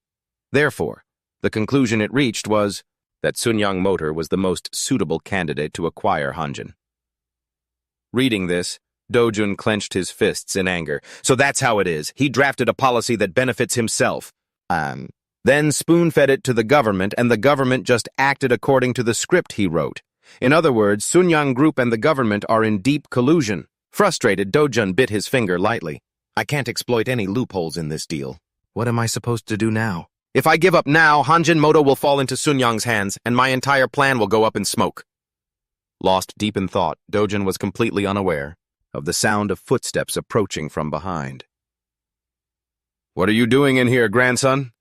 Therefore, the conclusion it reached was that Sun-Young Motor was the most suitable candidate to acquire Hanjin. Reading this, Dojun clenched his fists in anger. So that's how it is. He drafted a policy that benefits himself. Then spoon-fed it to the government, and the government just acted according to the script he wrote. In other words, Sun-Young Group and the government are in deep collusion. Frustrated, Dojun bit his finger lightly. I can't exploit any loopholes in this deal. What am I supposed to do now? If I give up now, Hanjin Moto will fall into Sun-Young's hands, and my entire plan will go up in smoke. Lost deep in thought, Dojun was completely unaware of the sound of footsteps approaching from behind. What are you doing in here, grandson?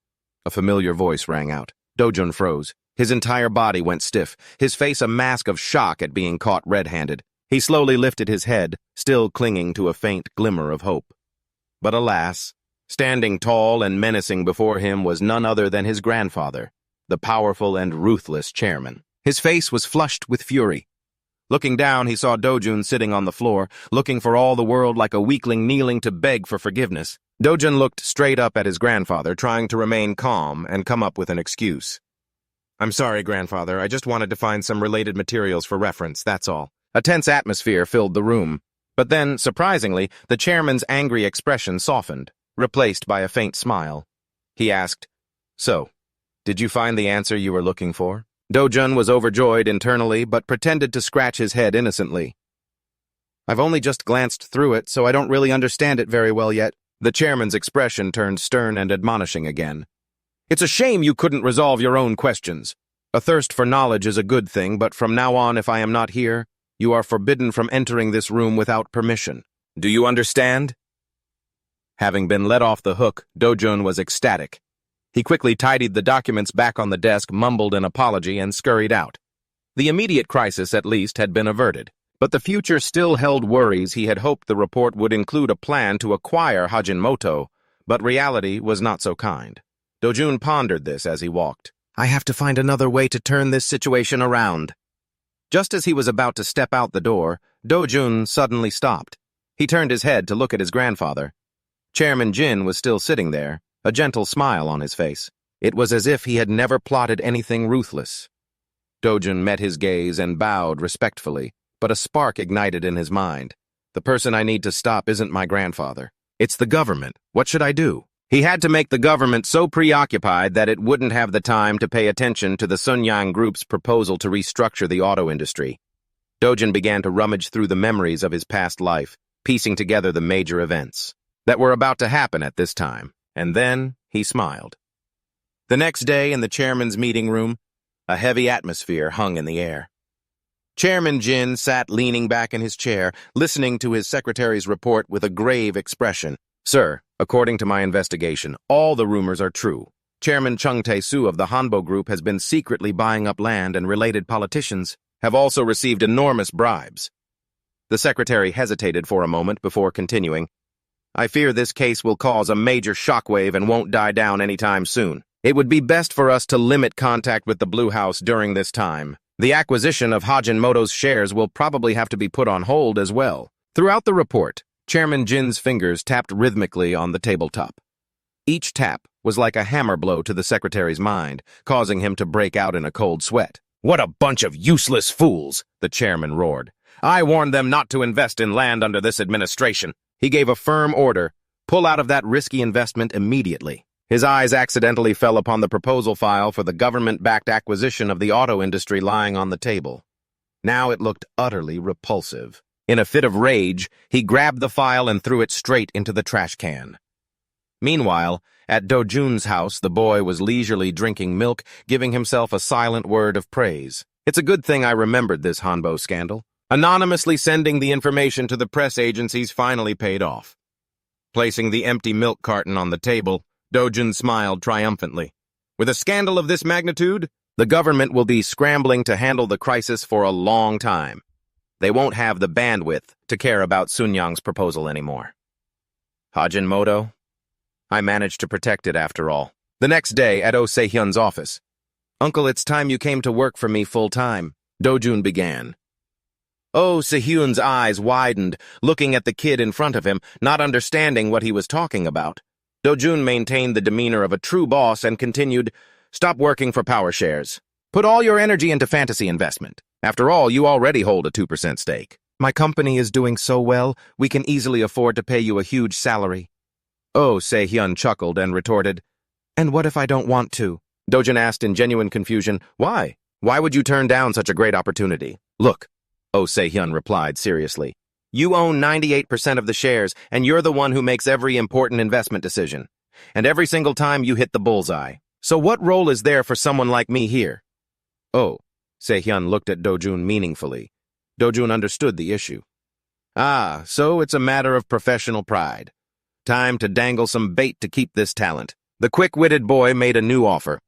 A familiar voice rang out. Dojun froze. His entire body went stiff, his face a mask of shock at being caught red-handed. He slowly lifted his head, still clinging to a faint glimmer of hope. But alas, standing tall and menacing before him was none other than his grandfather, the powerful and ruthless chairman. His face was flushed with fury. Looking down, he saw Dojun sitting on the floor, looking for all the world like a weakling kneeling to beg for forgiveness. Dojun looked straight up at his grandfather, trying to remain calm and come up with an excuse. I'm sorry, grandfather. I just wanted to find some related materials for reference, that's all. A tense atmosphere filled the room. But then, surprisingly, the chairman's angry expression softened, replaced by a faint smile. He asked, So, did you find the answer you were looking for? Dojun was overjoyed internally, but pretended to scratch his head innocently. I've only just glanced through it, so I don't really understand it very well yet. The chairman's expression turned stern and admonishing again. It's a shame you couldn't resolve your own questions. A thirst for knowledge is a good thing, but from now on, if I am not here, you are forbidden from entering this room without permission. Do you understand? Having been let off the hook, Dojun was ecstatic. He quickly tidied the documents back on the desk, mumbled an apology, and scurried out. The immediate crisis, at least, had been averted. But the future still held worries. He had hoped the report would include a plan to acquire Hanjin Moto, but reality was not so kind. Dojun pondered this as he walked. I have to find another way to turn this situation around. Just as he was about to step out the door, Dojun suddenly stopped. He turned his head to look at his grandfather. Chairman Jin was still sitting there, a gentle smile on his face. It was as if he had never plotted anything ruthless. Dojun met his gaze and bowed respectfully, but a spark ignited in his mind. The person I need to stop isn't my grandfather. It's the government. What should I do? He had to make the government so preoccupied that it wouldn't have the time to pay attention to the Sun-Young Group's proposal to restructure the auto industry. Dojun began to rummage through the memories of his past life, piecing together the major events that were about to happen at this time. And then he smiled. The next day in the chairman's meeting room, a heavy atmosphere hung in the air. Chairman Jin sat leaning back in his chair, listening to his secretary's report with a grave expression. Sir, according to my investigation, all the rumors are true. Chairman Chung Tae-soo of the Hanbo Group has been secretly buying up land, and related politicians have also received enormous bribes. The secretary hesitated for a moment before continuing. I fear this case will cause a major shockwave and won't die down anytime soon. It would be best for us to limit contact with the Blue House during this time. The acquisition of Hajinomoto's shares will probably have to be put on hold as well. Throughout the report, Chairman Jin's fingers tapped rhythmically on the tabletop. Each tap was like a hammer blow to the secretary's mind, causing him to break out in a cold sweat. "What a bunch of useless fools," the chairman roared. "I warned them not to invest in land under this administration." He gave a firm order, pull out of that risky investment immediately. His eyes accidentally fell upon the proposal file for the government-backed acquisition of the auto industry lying on the table. Now it looked utterly repulsive. In a fit of rage, he grabbed the file and threw it straight into the trash can. Meanwhile, at Dojun's house, the boy was leisurely drinking milk, giving himself a silent word of praise. It's a good thing I remembered this Hanbo scandal. Anonymously sending the information to the press agencies finally paid off. Placing the empty milk carton on the table, Dojun smiled triumphantly. With a scandal of this magnitude, the government will be scrambling to handle the crisis for a long time. They won't have the bandwidth to care about Sunyang's proposal anymore. Hajinomoto? I managed to protect it after all. The next day at Oh Se-hyun's office. "Uncle, it's time you came to work for me full-time," Dojun began. Oh Se-hyun's eyes widened, looking at the kid in front of him, not understanding what he was talking about. Dojun maintained the demeanor of a true boss and continued, "Stop working for power shares. Put all your energy into fantasy investment. After all, you already hold a 2% stake. My company is doing so well, we can easily afford to pay you a huge salary." Oh Se-hyun chuckled and retorted, "And what if I don't want to?" Dojun asked in genuine confusion, "Why? Why would you turn down such a great opportunity?" "Look," Oh Se-hyun replied seriously, "you own 98% of the shares, and you're the one who makes every important investment decision. And every single time you hit the bullseye. So what role is there for someone like me here?" Oh Se-hyun looked at Dojun meaningfully. Dojun understood the issue. "Ah, so it's a matter of professional pride. Time to dangle some bait to keep this talent." The quick-witted boy made a new offer.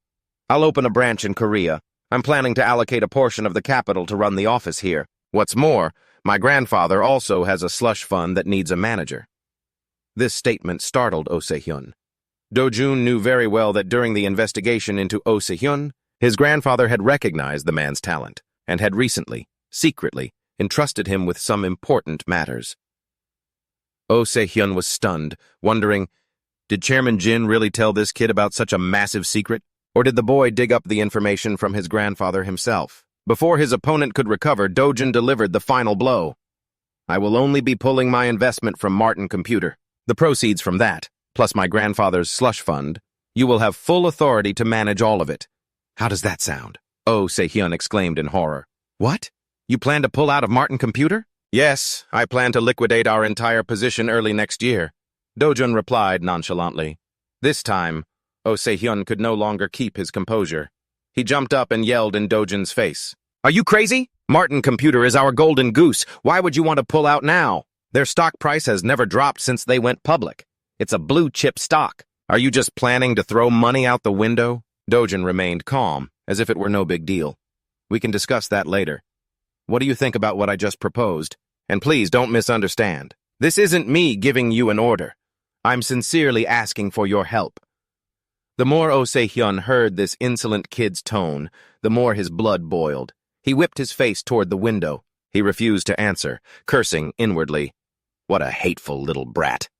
"I'll open a branch in Korea. I'm planning to allocate a portion of the capital to run the office here. What's more, my grandfather also has a slush fund that needs a manager." This statement startled Oh Se-hyun. Dojun knew very well that during the investigation into Oh Se-hyun, his grandfather had recognized the man's talent and had recently, secretly, entrusted him with some important matters. Oh Se-hyun was stunned, wondering, did Chairman Jin really tell this kid about such a massive secret? Or did the boy dig up the information from his grandfather himself? Before his opponent could recover, Dojun delivered the final blow. "I will only be pulling my investment from Martin Computer. The proceeds from that, plus my grandfather's slush fund, you will have full authority to manage all of it." "How does that sound?" Oh Se-hyun exclaimed in horror. "What? You plan to pull out of Martin Computer?" "Yes, I plan to liquidate our entire position early next year," Dojun replied nonchalantly. This time, Oh Se-hyun could no longer keep his composure. He jumped up and yelled in Dojun's face. "Are you crazy? Martin Computer is our golden goose. Why would you want to pull out now? Their stock price has never dropped since they went public. It's a blue-chip stock. Are you just planning to throw money out the window?" Dojun remained calm, as if it were no big deal. "We can discuss that later. What do you think about what I just proposed? And please don't misunderstand. This isn't me giving you an order. I'm sincerely asking for your help." The more Oh Se-hyun heard this insolent kid's tone, the more his blood boiled. He whipped his face toward the window. He refused to answer, cursing inwardly. What a hateful little brat.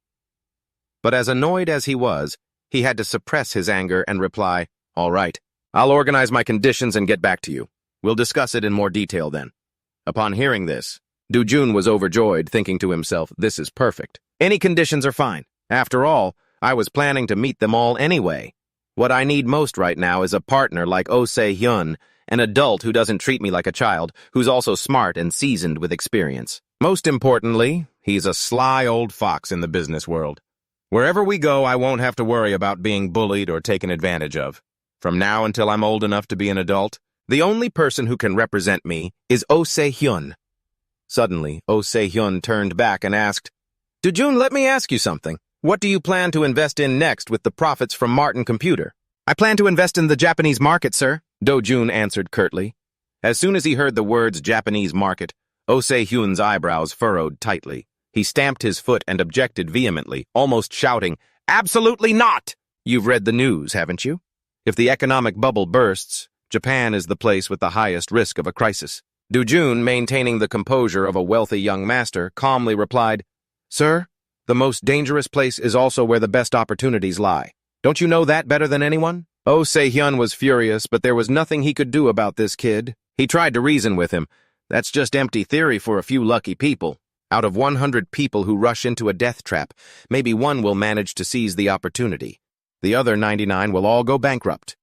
But as annoyed as he was, he had to suppress his anger and reply, "All right, I'll organize my conditions and get back to you. We'll discuss it in more detail then." Upon hearing this, Dojun was overjoyed, thinking to himself, "This is perfect. Any conditions are fine. After all, I was planning to meet them all anyway. What I need most right now is a partner like Oh Se-hyun, an adult who doesn't treat me like a child, who's also smart and seasoned with experience. Most importantly, he's a sly old fox in the business world. Wherever we go, I won't have to worry about being bullied or taken advantage of. From now until I'm old enough to be an adult, the only person who can represent me is Oh Se-hyun." Suddenly, Oh Se-hyun turned back and asked, "Dojun, let me ask you something. What do you plan to invest in next with the profits from Martin Computer?" "I plan to invest in the Japanese market, sir," Dojun answered curtly. As soon as he heard the words Japanese market, Oh Se-hyun's eyebrows furrowed tightly. He stamped his foot and objected vehemently, almost shouting, "Absolutely not! You've read the news, haven't you? If the economic bubble bursts, Japan is the place with the highest risk of a crisis." Dojun, maintaining the composure of a wealthy young master, calmly replied, "Sir, the most dangerous place is also where the best opportunities lie. Don't you know that better than anyone?" Oh Se-hyun was furious, but there was nothing he could do about this kid. He tried to reason with him. That's just empty theory for a few lucky people. Out of 100 people who rush into a death trap, maybe one will manage to seize the opportunity. The other 99 will all go bankrupt.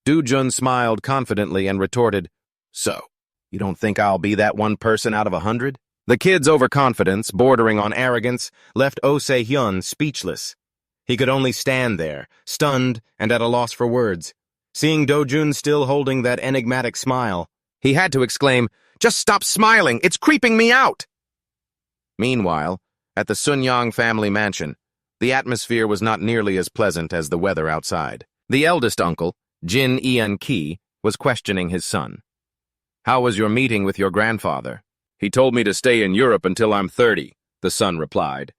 Dojun smiled confidently and retorted, "So, you don't think I'll be that one person out of 100? The kid's overconfidence, bordering on arrogance, left Oh Se-hyun speechless. He could only stand there, stunned and at a loss for words. Seeing Dojun still holding that enigmatic smile, he had to exclaim, "Just stop smiling! It's creeping me out!" Meanwhile, at the Sunyang family mansion, the atmosphere was not nearly as pleasant as the weather outside. The eldest uncle, Jin Ian-ki, was questioning his son. "How was your meeting with your grandfather?" "He told me to stay in Europe until I'm 30, the son replied.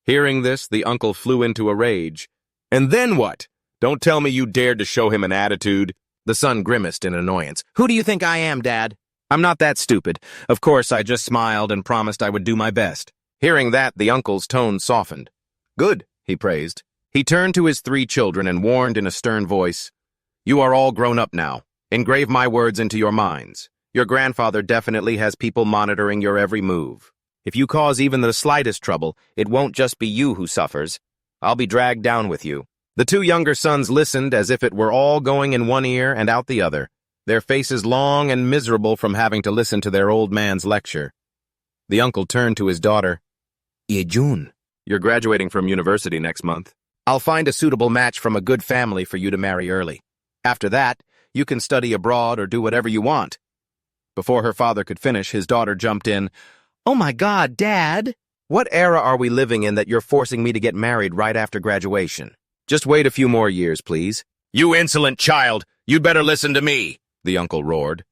Hearing this, the uncle flew into a rage. "And then what? Don't tell me you dared to show him an attitude." The son grimaced in annoyance. "Who do you think I am, Dad? I'm not that stupid. Of course, I just smiled and promised I would do my best." Hearing that, the uncle's tone softened. "Good," he praised. He turned to his 3 children and warned in a stern voice, "You are all grown up now. Engrave my words into your minds. Your grandfather definitely has people monitoring your every move. If you cause even the slightest trouble, it won't just be you who suffers. I'll be dragged down with you." The 2 younger sons listened as if it were all going in one ear and out the other, their faces long and miserable from having to listen to their old man's lecture. The uncle turned to his daughter. "Ye-jun, you're graduating from university next month. I'll find a suitable match from a good family for you to marry early. After that, you can study abroad or do whatever you want." Before her father could finish, his daughter jumped in. "Oh my God, Dad! What era are we living in that you're forcing me to get married right after graduation? Just wait a few more years, please." "You insolent child! You'd better listen to me!" the uncle roared.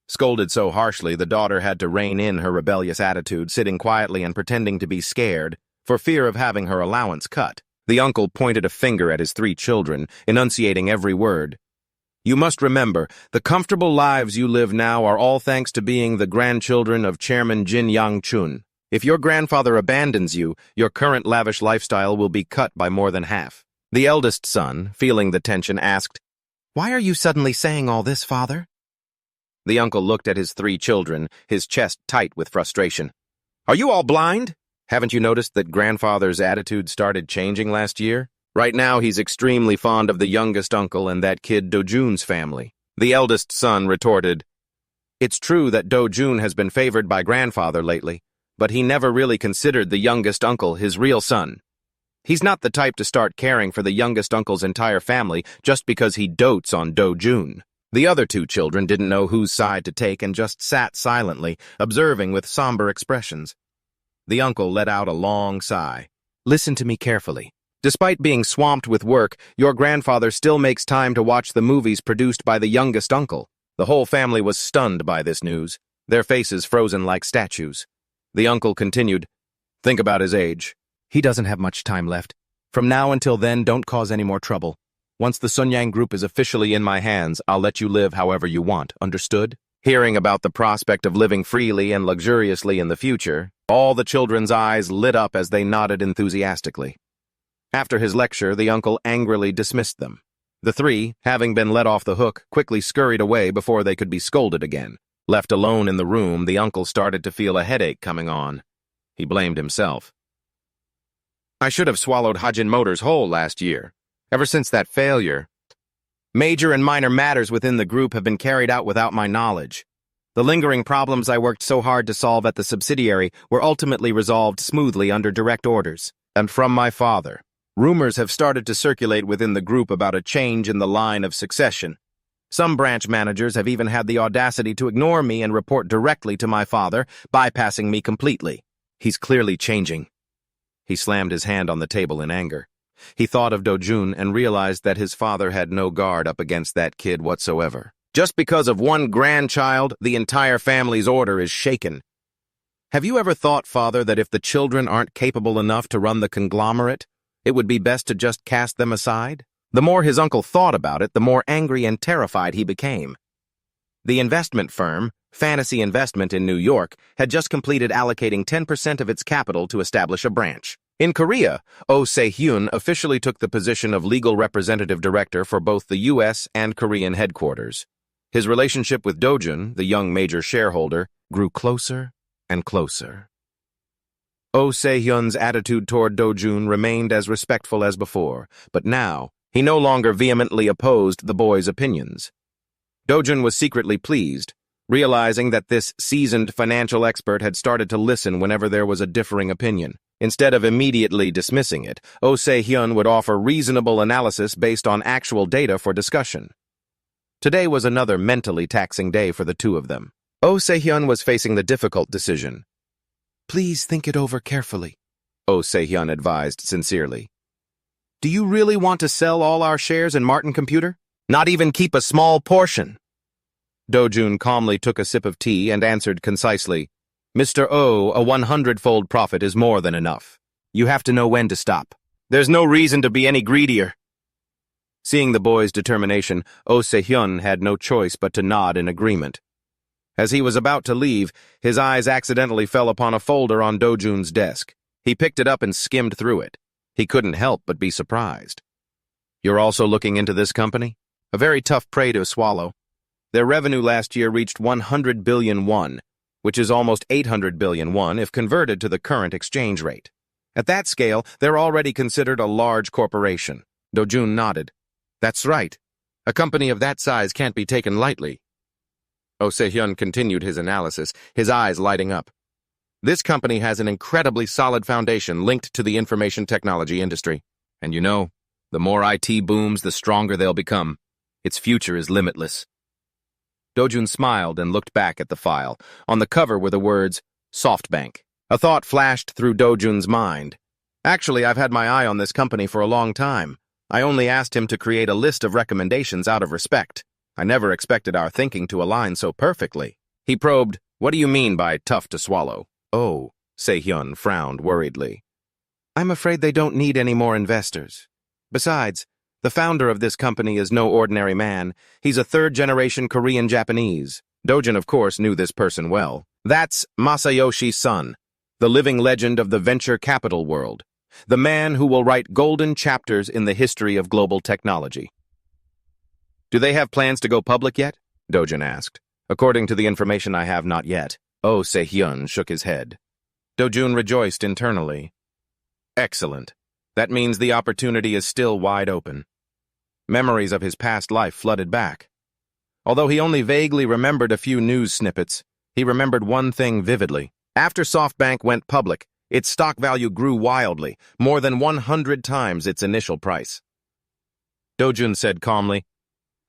Scolded so harshly, the daughter had to rein in her rebellious attitude, sitting quietly and pretending to be scared, for fear of having her allowance cut. The uncle pointed a finger at his 3 children, enunciating every word. "You must remember, the comfortable lives you live now are all thanks to being the grandchildren of Chairman Jin Yang-chun. If your grandfather abandons you, your current lavish lifestyle will be cut by more than half." The eldest son, feeling the tension, asked, "Why are you suddenly saying all this, father?" The uncle looked at his 3 children, his chest tight with frustration. "Are you all blind? Haven't you noticed that grandfather's attitude started changing last year? Right now he's extremely fond of the youngest uncle and that kid Dojun's family." The eldest son retorted, "It's true that Dojun has been favored by grandfather lately, but he never really considered the youngest uncle his real son. He's not the type to start caring for the youngest uncle's entire family just because he dotes on Dojun." The other 2 children didn't know whose side to take and just sat silently, observing with somber expressions. The uncle let out a long sigh. "Listen to me carefully. Despite being swamped with work, your grandfather still makes time to watch the movies produced by the youngest uncle." The whole family was stunned by this news, their faces frozen like statues. The uncle continued, "Think about his age. He doesn't have much time left. From now until then, don't cause any more trouble. Once the Sunyang group is officially in my hands, I'll let you live however you want, understood?" Hearing about the prospect of living freely and luxuriously in the future, all the children's eyes lit up as they nodded enthusiastically. After his lecture, the uncle angrily dismissed them. The 3, having been let off the hook, quickly scurried away before they could be scolded again. Left alone in the room, the uncle started to feel a headache coming on. He blamed himself. "I should have swallowed Hajin Motors whole last year. Ever since that failure, major and minor matters within the group have been carried out without my knowledge. The lingering problems I worked so hard to solve at the subsidiary were ultimately resolved smoothly under direct orders, and from my father. Rumors have started to circulate within the group about a change in the line of succession. Some branch managers have even had the audacity to ignore me and report directly to my father, bypassing me completely. He's clearly changing." He slammed his hand on the table in anger. He thought of Dojun and realized that his father had no guard up against that kid whatsoever. Just because of one grandchild, the entire family's order is shaken. Have you ever thought, Father, that if the children aren't capable enough to run the conglomerate, it would be best to just cast them aside? The more his uncle thought about it, the more angry and terrified he became. The investment firm, Fantasy Investment in New York, had just completed allocating 10% of its capital to establish a branch. In Korea, Oh Se-hyun officially took the position of legal representative director for both the U.S. and Korean headquarters. His relationship with Dojun, the young major shareholder, grew closer and closer. Oh Se-hyun's attitude toward Dojun remained as respectful as before, but now he no longer vehemently opposed the boy's opinions. Dojun was secretly pleased, realizing that this seasoned financial expert had started to listen whenever there was a differing opinion. Instead of immediately dismissing it, Oh Se-hyun would offer reasonable analysis based on actual data for discussion. Today was another mentally taxing day for the two of them. Oh Se-hyun was facing the difficult decision. "Please think it over carefully," Oh Se-hyun advised sincerely. "Do you really want to sell all our shares in Martin Computer? Not even keep a small portion?" Dojun calmly took a sip of tea and answered concisely, "Mr. Oh, a 100-fold profit is more than enough. You have to know when to stop. There's no reason to be any greedier." Seeing the boy's determination, Oh Se-hyun had no choice but to nod in agreement. As he was about to leave, his eyes accidentally fell upon a folder on Dojun's desk. He picked it up and skimmed through it. He couldn't help but be surprised. "You're also looking into this company? A very tough prey to swallow. Their revenue last year reached 100 billion won, which is almost 800 billion won if converted to the current exchange rate. At that scale, they're already considered a large corporation." Dojun nodded. "That's right. A company of that size can't be taken lightly." Oh Se-hyun continued his analysis, his eyes lighting up. "This company has an incredibly solid foundation linked to the information technology industry. And you know, the more IT booms, the stronger they'll become. Its future is limitless." Dojun smiled and looked back at the file. On the cover were the words, "SoftBank." A thought flashed through Dojun's mind. "Actually, I've had my eye on this company for a long time. I only asked him to create a list of recommendations out of respect. I never expected our thinking to align so perfectly." He probed, "What do you mean by tough to swallow?" Oh, Se-hyun frowned worriedly. "I'm afraid they don't need any more investors. Besides, the founder of this company is no ordinary man. He's a third-generation Korean Japanese. Dojun, of course, knew this person well. That's Masayoshi Son, the living legend of the venture capital world, the man who will write golden chapters in the history of global technology." "Do they have plans to go public yet?" Dojun asked. "According to the information I have, not yet." Oh Se-hyun shook his head. Dojun rejoiced internally. "Excellent. That means the opportunity is still wide open." Memories of his past life flooded back. Although he only vaguely remembered a few news snippets, he remembered one thing vividly. After SoftBank went public, its stock value grew wildly, more than 100 times its initial price. Dojun said calmly,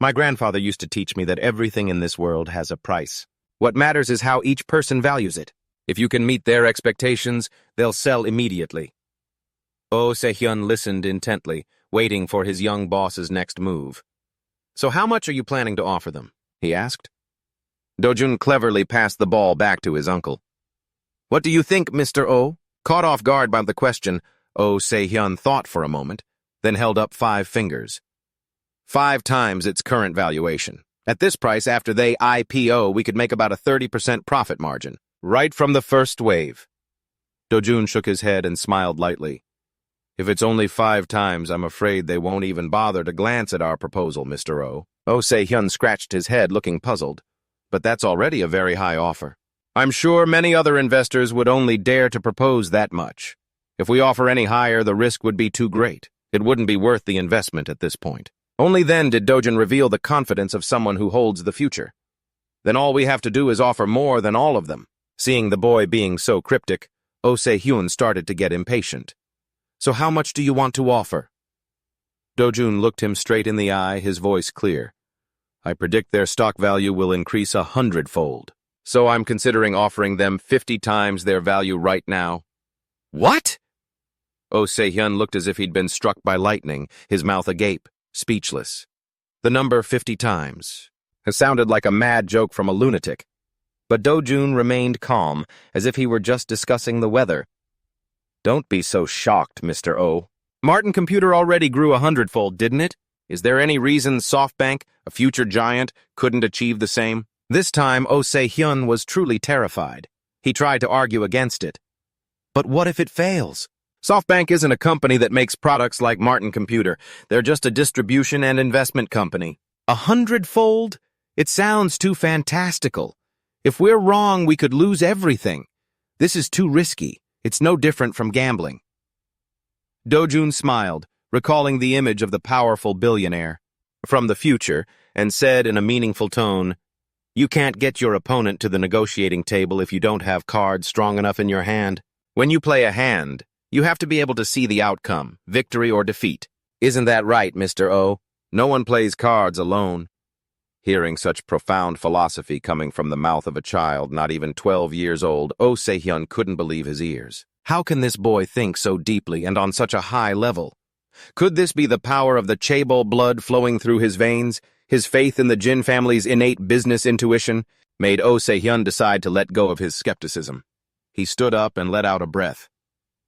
"My grandfather used to teach me that everything in this world has a price. What matters is how each person values it. If you can meet their expectations, they'll sell immediately." Oh Se-hyun listened intently, waiting for his young boss's next move. "So how much are you planning to offer them?" he asked. Dojun cleverly passed the ball back to his uncle. "What do you think, Mr. Oh?" Caught off guard by the question, Oh Se-hyun thought for a moment, then held up 5 fingers. 5 times its current valuation. At this price, after they IPO, we could make about a 30% profit margin, right from the first wave. Dojun shook his head and smiled lightly. "If it's only 5 times, I'm afraid they won't even bother to glance at our proposal, Mr. Oh." Oh Se-hyun scratched his head, looking puzzled. "But that's already a very high offer. I'm sure many other investors would only dare to propose that much. If we offer any higher, the risk would be too great. It wouldn't be worth the investment at this point." Only then did Dojun reveal the confidence of someone who holds the future. "Then all we have to do is offer more than all of them." Seeing the boy being so cryptic, Oh Se-hyun started to get impatient. "So how much do you want to offer?" Dojun looked him straight in the eye, his voice clear. "I predict their stock value will increase 100-fold. So I'm considering offering them 50 times their value right now." "What?" Oh Se-hyun looked as if he'd been struck by lightning, his mouth agape, speechless. The number 50 times has sounded like a mad joke from a lunatic. But Dojun remained calm, as if he were just discussing the weather. Don't be so shocked, Mr. O. Martin Computer already grew 100-fold, didn't it? Is there any reason SoftBank, a future giant, couldn't achieve the same? This time, Oh Se-hyun was truly terrified. He tried to argue against it. But what if it fails? SoftBank isn't a company that makes products like Martin Computer. They're just a distribution and investment company. 100-fold? It sounds too fantastical. If we're wrong, we could lose everything. This is too risky. It's no different from gambling. Dojun smiled, recalling the image of the powerful billionaire from the future, and said in a meaningful tone, "You can't get your opponent to the negotiating table if you don't have cards strong enough in your hand. When you play a hand, you have to be able to see the outcome, victory or defeat. Isn't that right, Mr. O? No one plays cards alone." Hearing such profound philosophy coming from the mouth of a child not even 12 years old, Oh Se-hyun couldn't believe his ears. How can this boy think so deeply and on such a high level? Could this be the power of the chaebol blood flowing through his veins? His faith in the Jin family's innate business intuition made Oh Se-hyun decide to let go of his skepticism. He stood up and let out a breath.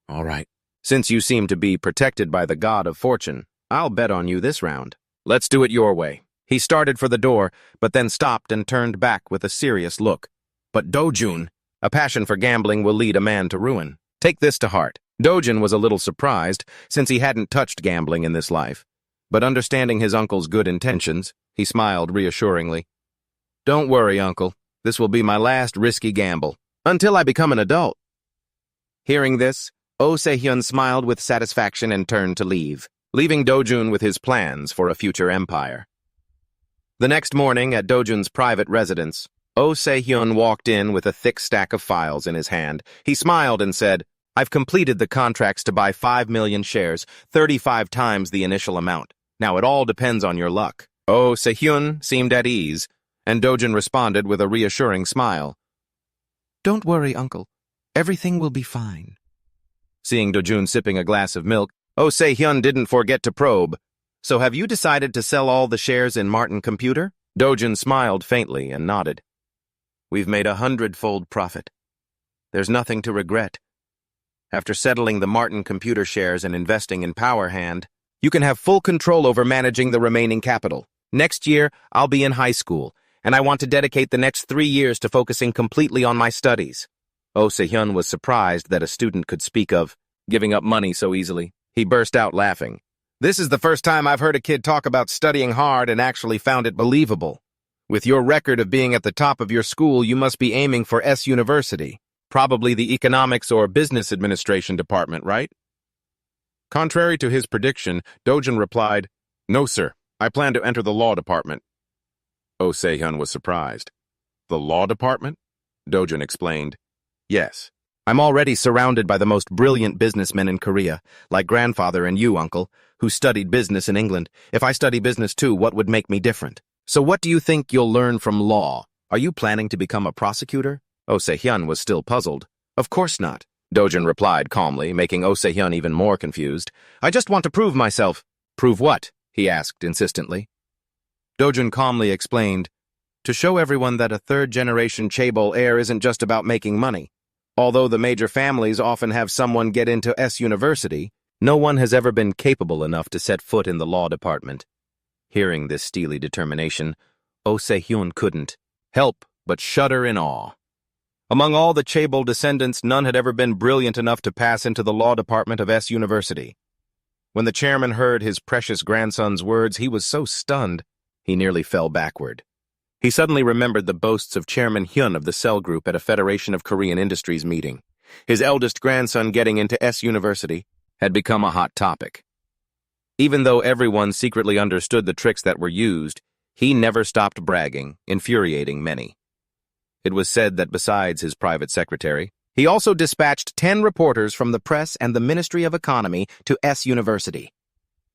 "All right. Since you seem to be protected by the god of fortune, I'll bet on you this round. Let's do it your way." He started for the door, but then stopped and turned back with a serious look. "But Dojun, a passion for gambling will lead a man to ruin. Take this to heart." Dojun was a little surprised, since he hadn't touched gambling in this life. But understanding his uncle's good intentions, he smiled reassuringly. "Don't worry, Uncle. This will be my last risky gamble, until I become an adult." Hearing this, Oh Se-hyun smiled with satisfaction and turned to leave, leaving Dojun with his plans for a future empire. The next morning, at Dojun's private residence, Oh Se-hyun walked in with a thick stack of files in his hand. He smiled and said, "I've completed the contracts to buy 5 million shares, 35 times the initial amount. Now it all depends on your luck." Oh Se-hyun seemed at ease, and Dojun responded with a reassuring smile. "Don't worry, Uncle. Everything will be fine." Seeing Dojun sipping a glass of milk, Oh Se-hyun didn't forget to probe. "So have you decided to sell all the shares in Martin Computer?" Dojun smiled faintly and nodded. "We've made 100-fold profit. There's nothing to regret. After settling the Martin Computer shares and investing in PowerHand, you can have full control over managing the remaining capital. Next year, I'll be in high school, and I want to dedicate the next 3 years to focusing completely on my studies." Oh Se-hyun was surprised that a student could speak of giving up money so easily. He burst out laughing. "This is the first time I've heard a kid talk about studying hard and actually found it believable. With your record of being at the top of your school, you must be aiming for S University. Probably the economics or business administration department, right?" Contrary to his prediction, Dojun replied, "No, sir. I plan to enter the law department." Oh Se-hyun was surprised. "The law department?" Dojun explained. "Yes. I'm already surrounded by the most brilliant businessmen in Korea, like grandfather and you, Uncle, who studied business in England. If I study business too, what would make me different? So what do you think you'll learn from law? Are you planning to become a prosecutor?" Oh Se-hyun was still puzzled. "Of course not," Dojun replied calmly, making Oh Se-hyun even more confused. "I just want to prove myself." "Prove what?" he asked insistently. Dojun calmly explained, "To show everyone that a third-generation chaebol heir isn't just about making money. Although the major families often have someone get into S University, no one has ever been capable enough to set foot in the law department." Hearing this steely determination, Oh Se-hyun couldn't help but shudder in awe. Among all the chaebol descendants, none had ever been brilliant enough to pass into the law department of S University. When the chairman heard his precious grandson's words, he was so stunned, he nearly fell backward. He suddenly remembered the boasts of Chairman Hyun of the Cell Group at a Federation of Korean Industries meeting. His eldest grandson getting into S University had become a hot topic. Even though everyone secretly understood the tricks that were used, he never stopped bragging, infuriating many. It was said that besides his private secretary, he also dispatched 10 reporters from the press and the Ministry of Economy to S University.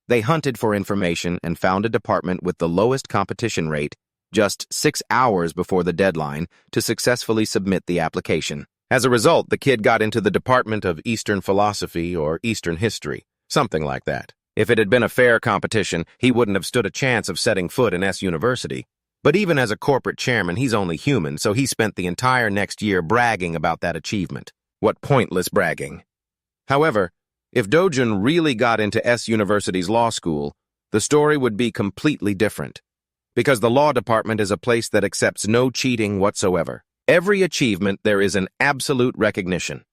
They hunted for information and found a department with the lowest competition rate just 6 hours before the deadline to successfully submit the application. As a result, the kid got into the Department of Eastern Philosophy or Eastern History, something like that. If it had been a fair competition, he wouldn't have stood a chance of setting foot in S University. But even as a corporate chairman, he's only human, so he spent the entire next year bragging about that achievement. What pointless bragging. However, if Dojun really got into S University's law school, the story would be completely different. Because the law department is a place that accepts no cheating whatsoever. Every achievement, there is an absolute recognition.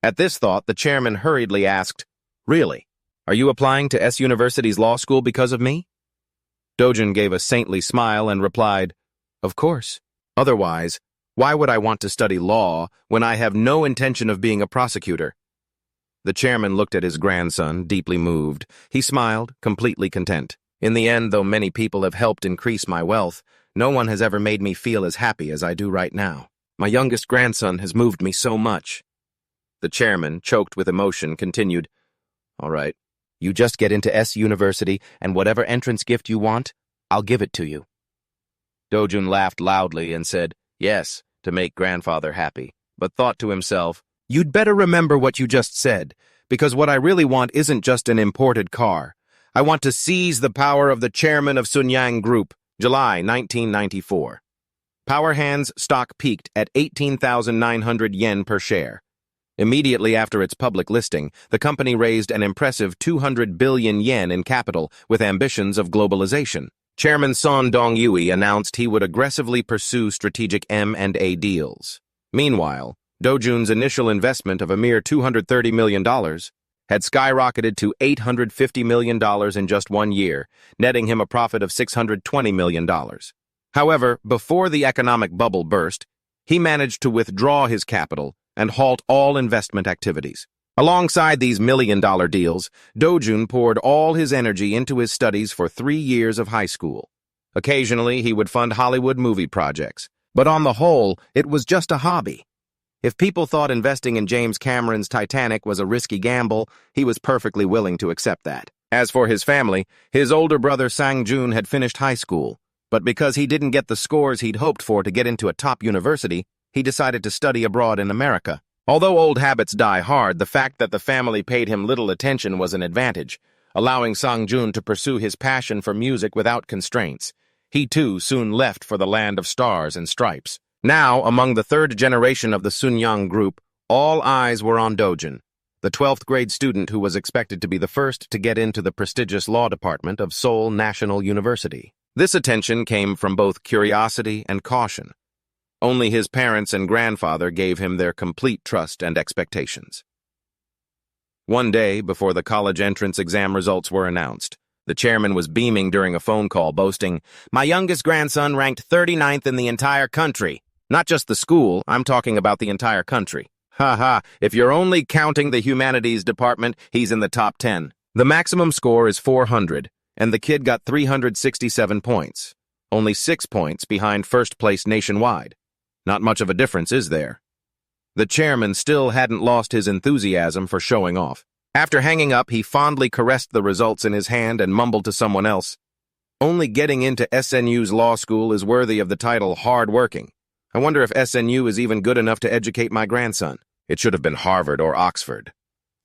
At this thought, the chairman hurriedly asked, "Really? Are you applying to S University's law school because of me?" Dojun gave a saintly smile and replied, "Of course. Otherwise, why would I want to study law when I have no intention of being a prosecutor?" The chairman looked at his grandson, deeply moved. He smiled, completely content. "In the end, though many people have helped increase my wealth, no one has ever made me feel as happy as I do right now. My youngest grandson has moved me so much." The chairman, choked with emotion, continued, "All right, you just get into S University, and whatever entrance gift you want, I'll give it to you." Dojun laughed loudly and said, "Yes," to make grandfather happy, but thought to himself, "You'd better remember what you just said, because what I really want isn't just an imported car. I want to seize the power of the chairman of Sunyang Group." July 1994. Power Hand's stock peaked at 18,900 yen per share. Immediately after its public listing, the company raised an impressive 200 billion yen in capital with ambitions of globalization. Chairman Son Dong-Yui announced he would aggressively pursue strategic M&A deals. Meanwhile, Dojun's initial investment of a mere $230 million had skyrocketed to $850 million in just 1 year, netting him a profit of $620 million. However, before the economic bubble burst, he managed to withdraw his capital and halt all investment activities. Alongside these million-dollar deals, Dojun poured all his energy into his studies for 3 years of high school. Occasionally, he would fund Hollywood movie projects, but on the whole, it was just a hobby. If people thought investing in James Cameron's Titanic was a risky gamble, he was perfectly willing to accept that. As for his family, his older brother Sang-jun had finished high school, but because he didn't get the scores he'd hoped for to get into a top university, he decided to study abroad in America. Although old habits die hard, the fact that the family paid him little attention was an advantage, allowing Sang-jun to pursue his passion for music without constraints. He too soon left for the land of stars and stripes. Now, among the third generation of the Sunyang Group, all eyes were on Dojun, the 12th grade student who was expected to be the first to get into the prestigious law department of Seoul National University. This attention came from both curiosity and caution. Only his parents and grandfather gave him their complete trust and expectations. One day, before the college entrance exam results were announced, the chairman was beaming during a phone call, boasting, "My youngest grandson ranked 39th in the entire country. Not just the school, I'm talking about the entire country. Ha, if you're only counting the humanities department, he's in the top 10. The maximum score is 400, and the kid got 367 points. Only 6 points behind first place nationwide. Not much of a difference, is there?" The chairman still hadn't lost his enthusiasm for showing off. After hanging up, he fondly caressed the results in his hand and mumbled to someone else, "Only getting into SNU's law school is worthy of the title hard-working. I wonder if SNU is even good enough to educate my grandson. It should have been Harvard or Oxford.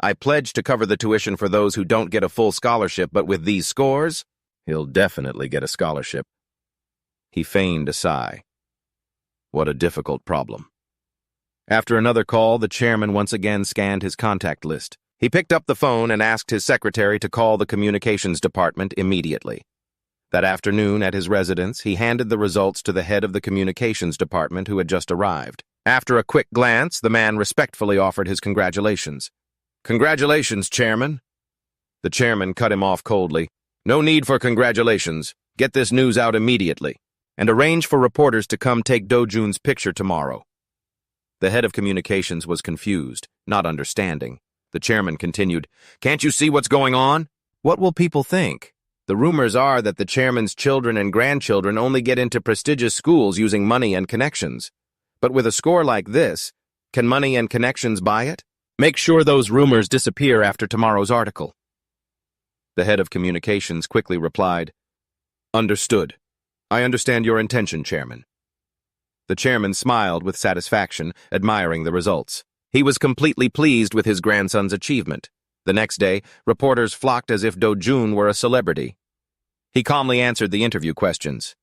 I pledge to cover the tuition for those who don't get a full scholarship, but with these scores, he'll definitely get a scholarship." He feigned a sigh. What a difficult problem. After another call, the chairman once again scanned his contact list. He picked up the phone and asked his secretary to call the communications department immediately. That afternoon, at his residence, he handed the results to the head of the communications department who had just arrived. After a quick glance, the man respectfully offered his congratulations. "Congratulations, Chairman." The chairman cut him off coldly. "No need for congratulations. Get this news out immediately, and arrange for reporters to come take Dojun's picture tomorrow." The head of communications was confused, not understanding. The chairman continued, "Can't you see what's going on? What will people think? The rumors are that the chairman's children and grandchildren only get into prestigious schools using money and connections. But with a score like this, can money and connections buy it? Make sure those rumors disappear after tomorrow's article." The head of communications quickly replied, "Understood. I understand your intention, Chairman." The chairman smiled with satisfaction, admiring the results. He was completely pleased with his grandson's achievement. The next day, reporters flocked as if Dojun were a celebrity. He calmly answered the interview questions.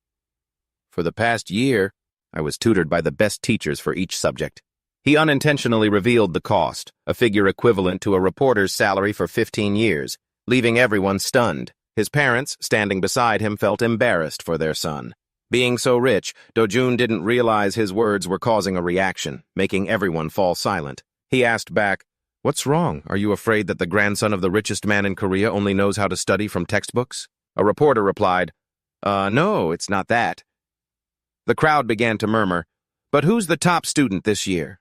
For the past year, I was tutored by the best teachers for each subject. He unintentionally revealed the cost, a figure equivalent to a reporter's salary for 15 years, leaving everyone stunned. His parents, standing beside him, felt embarrassed for their son. Being so rich, Dojun didn't realize his words were causing a reaction, making everyone fall silent. He asked back, "What's wrong? Are you afraid that the grandson of the richest man in Korea only knows how to study from textbooks?" A reporter replied, "No, it's not that." The crowd began to murmur, "But who's the top student this year?"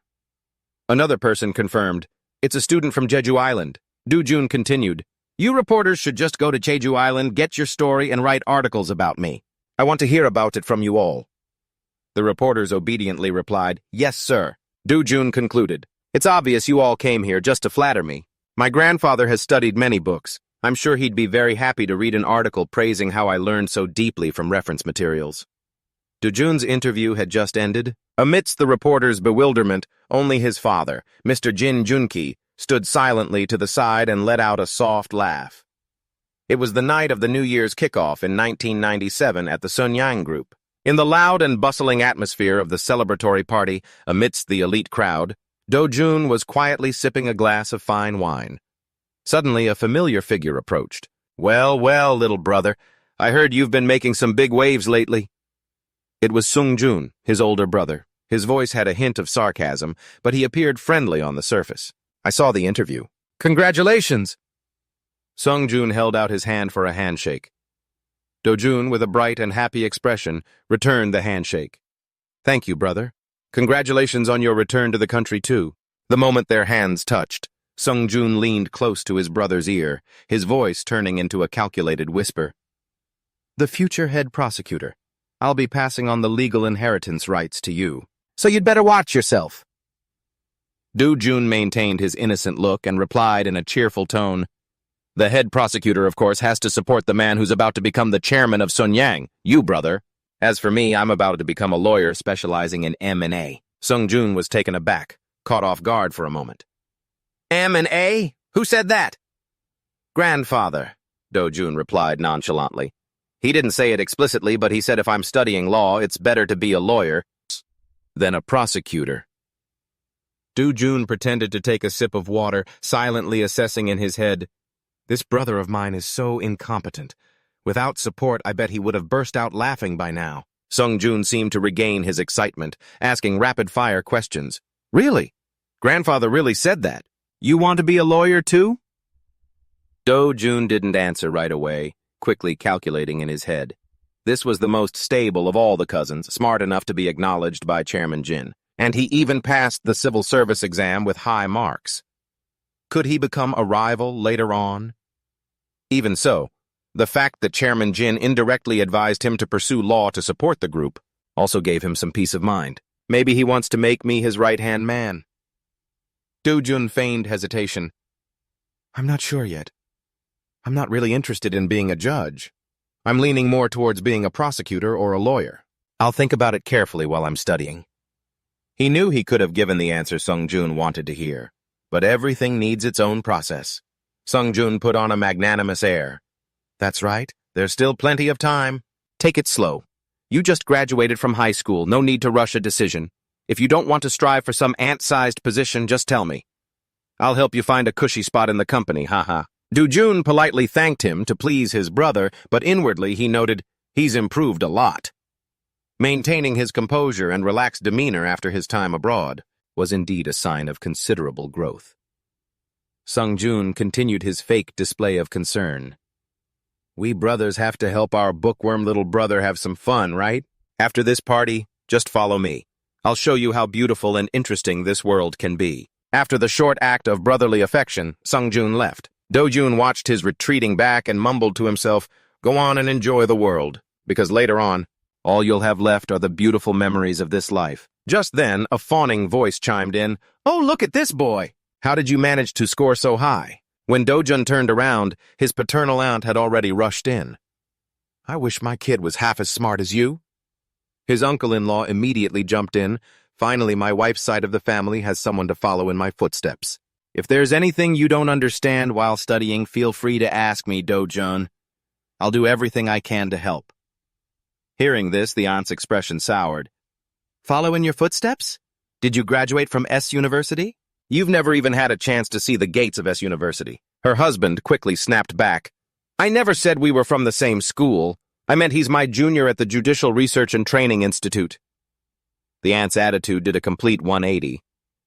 Another person confirmed, "It's a student from Jeju Island." Dojun continued, "You reporters should just go to Jeju Island, get your story, and write articles about me. I want to hear about it from you all." The reporters obediently replied, "Yes, sir." Dojun concluded, "It's obvious you all came here just to flatter me. My grandfather has studied many books. I'm sure he'd be very happy to read an article praising how I learned so deeply from reference materials." Dojun's interview had just ended. Amidst the reporter's bewilderment, only his father, Mr. Jin Junki, stood silently to the side and let out a soft laugh. It was the night of the New Year's kickoff in 1997 at the Sunyang Group. In the loud and bustling atmosphere of the celebratory party, amidst the elite crowd, Dojun was quietly sipping a glass of fine wine. Suddenly, a familiar figure approached. "Well, well, little brother, I heard you've been making some big waves lately." It was Sungjun, his older brother. His voice had a hint of sarcasm, but he appeared friendly on the surface. "I saw the interview." "Congratulations!" Sungjun held out his hand for a handshake. Dojun, with a bright and happy expression, returned the handshake. "Thank you, brother. Congratulations on your return to the country, too." The moment their hands touched, Sungjun leaned close to his brother's ear, his voice turning into a calculated whisper. "The future head prosecutor. I'll be passing on the legal inheritance rights to you. So you'd better watch yourself." Dojun maintained his innocent look and replied in a cheerful tone, "The head prosecutor, of course, has to support the man who's about to become the chairman of Sunyang, you, brother. As for me, I'm about to become a lawyer specializing in M&A. Sungjun was taken aback, caught off guard for a moment. "M&A? Who said that?" "Grandfather," Dojun replied nonchalantly. "He didn't say it explicitly, but he said if I'm studying law, it's better to be a lawyer than a prosecutor." Dojun pretended to take a sip of water, silently assessing in his head, "This brother of mine is so incompetent. Without support, I bet he would have burst out laughing by now." Sungjun seemed to regain his excitement, asking rapid-fire questions. "Really? Grandfather really said that? You want to be a lawyer, too?" Dojun didn't answer right away, quickly calculating in his head. This was the most stable of all the cousins, smart enough to be acknowledged by Chairman Jin, and he even passed the civil service exam with high marks. Could he become a rival later on? Even so, the fact that Chairman Jin indirectly advised him to pursue law to support the group also gave him some peace of mind. Maybe he wants to make me his right-hand man. Dojun feigned hesitation. "I'm not sure yet. I'm not really interested in being a judge. I'm leaning more towards being a prosecutor or a lawyer. I'll think about it carefully while I'm studying." He knew he could have given the answer Sungjun wanted to hear, but everything needs its own process. Sungjun put on a magnanimous air. "That's right. There's still plenty of time. Take it slow. You just graduated from high school. No need to rush a decision. If you don't want to strive for some ant-sized position, just tell me. I'll help you find a cushy spot in the company, haha." Dojun politely thanked him to please his brother, but inwardly he noted, he's improved a lot. Maintaining his composure and relaxed demeanor after his time abroad was indeed a sign of considerable growth. Sungjun continued his fake display of concern. "We brothers have to help our bookworm little brother have some fun, right? After this party, just follow me. I'll show you how beautiful and interesting this world can be." After the short act of brotherly affection, Sungjun left. Dojun watched his retreating back and mumbled to himself, "Go on and enjoy the world, because later on, all you'll have left are the beautiful memories of this life." Just then, a fawning voice chimed in, "Oh, look at this boy! How did you manage to score so high?" When Dojun turned around, his paternal aunt had already rushed in. "I wish my kid was half as smart as you." His uncle-in-law immediately jumped in. "Finally, my wife's side of the family has someone to follow in my footsteps. If there's anything you don't understand while studying, feel free to ask me, Dojun. I'll do everything I can to help." Hearing this, the aunt's expression soured. Follow in your footsteps? Did you graduate from S University? You've never even had a chance to see the gates of S University. Her husband quickly snapped back. I never said we were from the same school. I meant he's my junior at the Judicial Research and Training Institute. The aunt's attitude did a complete 180.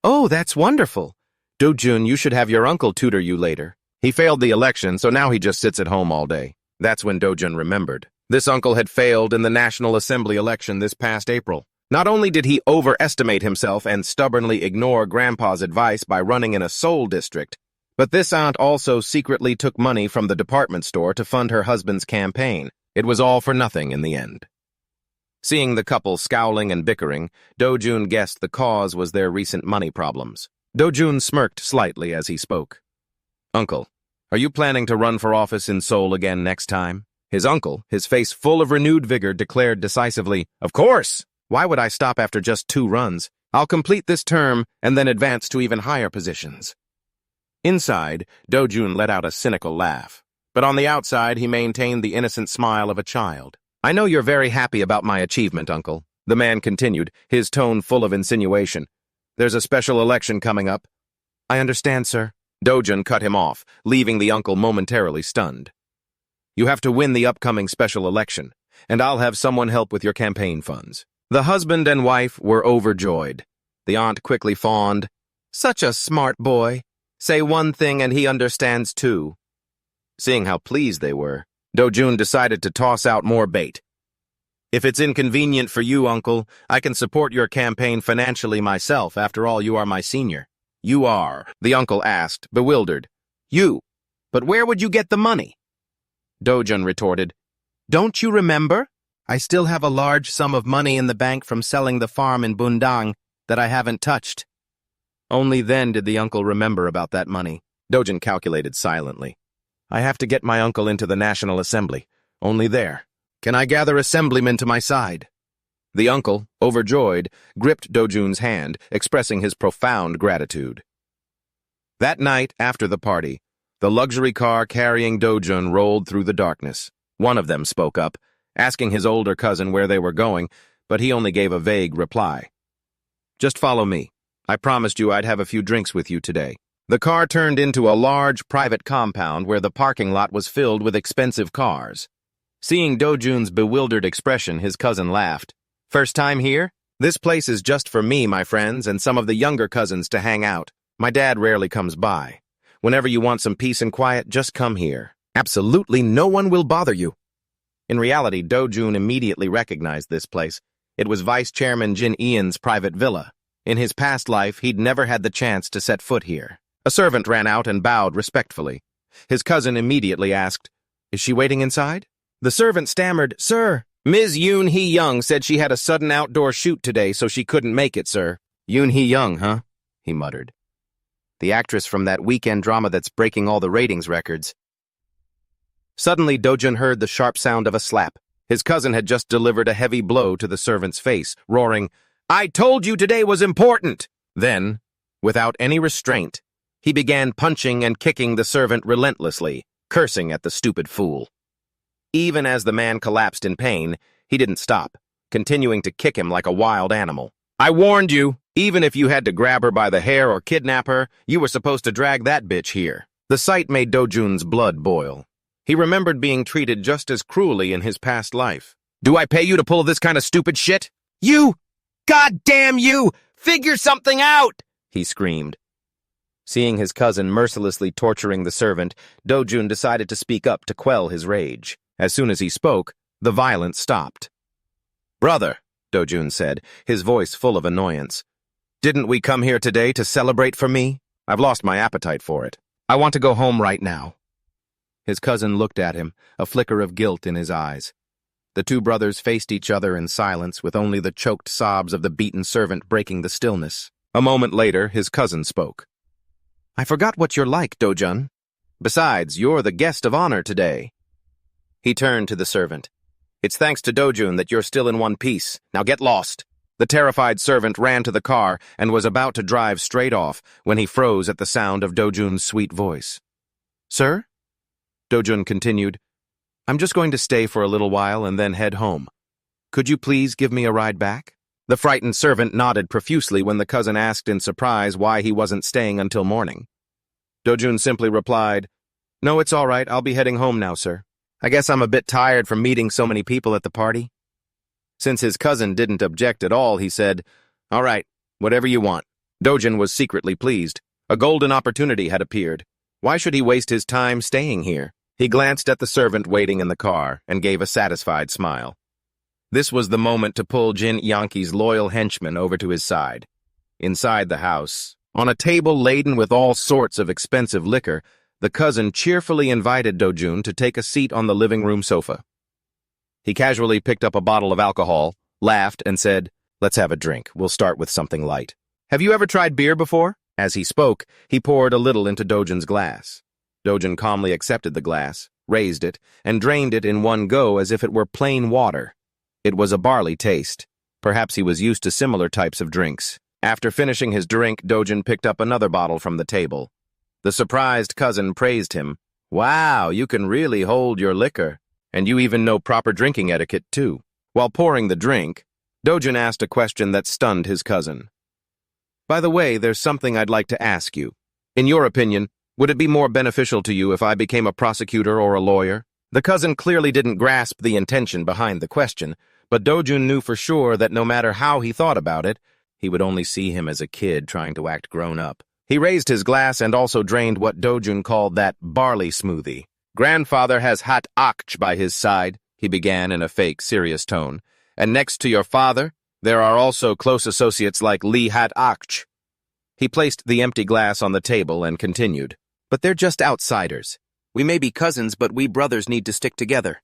Oh, that's wonderful. Dojun, you should have your uncle tutor you later. He failed the election, so now he just sits at home all day. That's when Dojun remembered. This uncle had failed in the National Assembly election this past April. Not only did he overestimate himself and stubbornly ignore Grandpa's advice by running in a Seoul district, but this aunt also secretly took money from the department store to fund her husband's campaign. It was all for nothing in the end. Seeing the couple scowling and bickering, Dojun guessed the cause was their recent money problems. Dojun smirked slightly as he spoke. Uncle, are you planning to run for office in Seoul again next time? His uncle, his face full of renewed vigor, declared decisively, Of course! Why would I stop after just 2 runs? I'll complete this term and then advance to even higher positions. Inside, Dojun let out a cynical laugh, but on the outside he maintained the innocent smile of a child. I know you're very happy about my achievement, Uncle, the man continued, his tone full of insinuation. There's a special election coming up. I understand, sir. Dojun cut him off, leaving the uncle momentarily stunned. You have to win the upcoming special election, and I'll have someone help with your campaign funds. The husband and wife were overjoyed. The aunt quickly fawned. Such a smart boy. Say one thing and he understands 2. Seeing how pleased they were, Dojun decided to toss out more bait. If it's inconvenient for you, Uncle, I can support your campaign financially myself. After all, you are my senior. You are, the uncle asked, bewildered. You? But where would you get the money? Dojun retorted. Don't you remember? I still have a large sum of money in the bank from selling the farm in Bundang that I haven't touched. Only then did the uncle remember about that money. Dojun calculated silently. I have to get my uncle into the National Assembly. Only there. Can I gather assemblymen to my side? The uncle, overjoyed, gripped Dojun's hand, expressing his profound gratitude. That night, after the party, the luxury car carrying Dojun rolled through the darkness. One of them spoke up, asking his older cousin where they were going, but he only gave a vague reply. Just follow me. I promised you I'd have a few drinks with you today. The car turned into a large private compound where the parking lot was filled with expensive cars. Seeing Dojun's bewildered expression, his cousin laughed. First time here? This place is just for me, my friends, and some of the younger cousins to hang out. My dad rarely comes by. Whenever you want some peace and quiet, just come here. Absolutely no one will bother you. In reality, Dojun immediately recognized this place. It was Vice Chairman Jin Ian's private villa. In his past life, he'd never had the chance to set foot here. A servant ran out and bowed respectfully. His cousin immediately asked, Is she waiting inside? The servant stammered, Sir, Ms. Yoon Hee-young said she had a sudden outdoor shoot today, so she couldn't make it, sir. Yoon Hee-young, huh? He muttered. The actress from that weekend drama that's breaking all the ratings records. Suddenly, Dojun heard the sharp sound of a slap. His cousin had just delivered a heavy blow to the servant's face, roaring, I told you today was important! Then, without any restraint, he began punching and kicking the servant relentlessly, cursing at the stupid fool. Even as the man collapsed in pain, he didn't stop, continuing to kick him like a wild animal. I warned you, even if you had to grab her by the hair or kidnap her, you were supposed to drag that bitch here. The sight made Dojun's blood boil. He remembered being treated just as cruelly in his past life. Do I pay you to pull this kind of stupid shit? You! God damn you! Figure something out! He screamed. Seeing his cousin mercilessly torturing the servant, Dojun decided to speak up to quell his rage. As soon as he spoke, the violence stopped. Brother, Dojun said, his voice full of annoyance. Didn't we come here today to celebrate for me? I've lost my appetite for it. I want to go home right now. His cousin looked at him, a flicker of guilt in his eyes. The two brothers faced each other in silence, with only the choked sobs of the beaten servant breaking the stillness. A moment later, his cousin spoke. I forgot what you're like, Dojun. Besides, you're the guest of honor today. He turned to the servant. It's thanks to Dojun that you're still in one piece. Now get lost. The terrified servant ran to the car and was about to drive straight off when he froze at the sound of Dojun's sweet voice. Sir? Dojun continued, I'm just going to stay for a little while and then head home. Could you please give me a ride back? The frightened servant nodded profusely when the cousin asked in surprise why he wasn't staying until morning. Dojun simply replied, "No, it's all right. I'll be heading home now, sir. I guess I'm a bit tired from meeting so many people at the party." Since his cousin didn't object at all, he said, "All right, whatever you want." Dojun was secretly pleased. A golden opportunity had appeared. Why should he waste his time staying here? He glanced at the servant waiting in the car and gave a satisfied smile. This was the moment to pull Jin Yanki's loyal henchman over to his side. Inside the house, on a table laden with all sorts of expensive liquor, the cousin cheerfully invited Dojun to take a seat on the living room sofa. He casually picked up a bottle of alcohol, laughed, and said, "Let's have a drink. We'll start with something light. Have you ever tried beer before?" As he spoke, he poured a little into Dojun's glass. Dojun calmly accepted the glass, raised it, and drained it in one go as if it were plain water. It was a barley taste. Perhaps he was used to similar types of drinks. After finishing his drink, Dojun picked up another bottle from the table. The surprised cousin praised him. "Wow, you can really hold your liquor. And you even know proper drinking etiquette, too." While pouring the drink, Dojun asked a question that stunned his cousin. "By the way, there's something I'd like to ask you. In your opinion, would it be more beneficial to you if I became a prosecutor or a lawyer?" The cousin clearly didn't grasp the intention behind the question, but Dojun knew for sure that no matter how he thought about it, he would only see him as a kid trying to act grown up. He raised his glass and also drained what Dojun called that barley smoothie. "Grandfather has hat akch by his side," he began in a fake, serious tone. "And next to your father, there are also close associates like Lee hat akch." He placed the empty glass on the table and continued. "But they're just outsiders. We may be cousins, but we brothers need to stick together."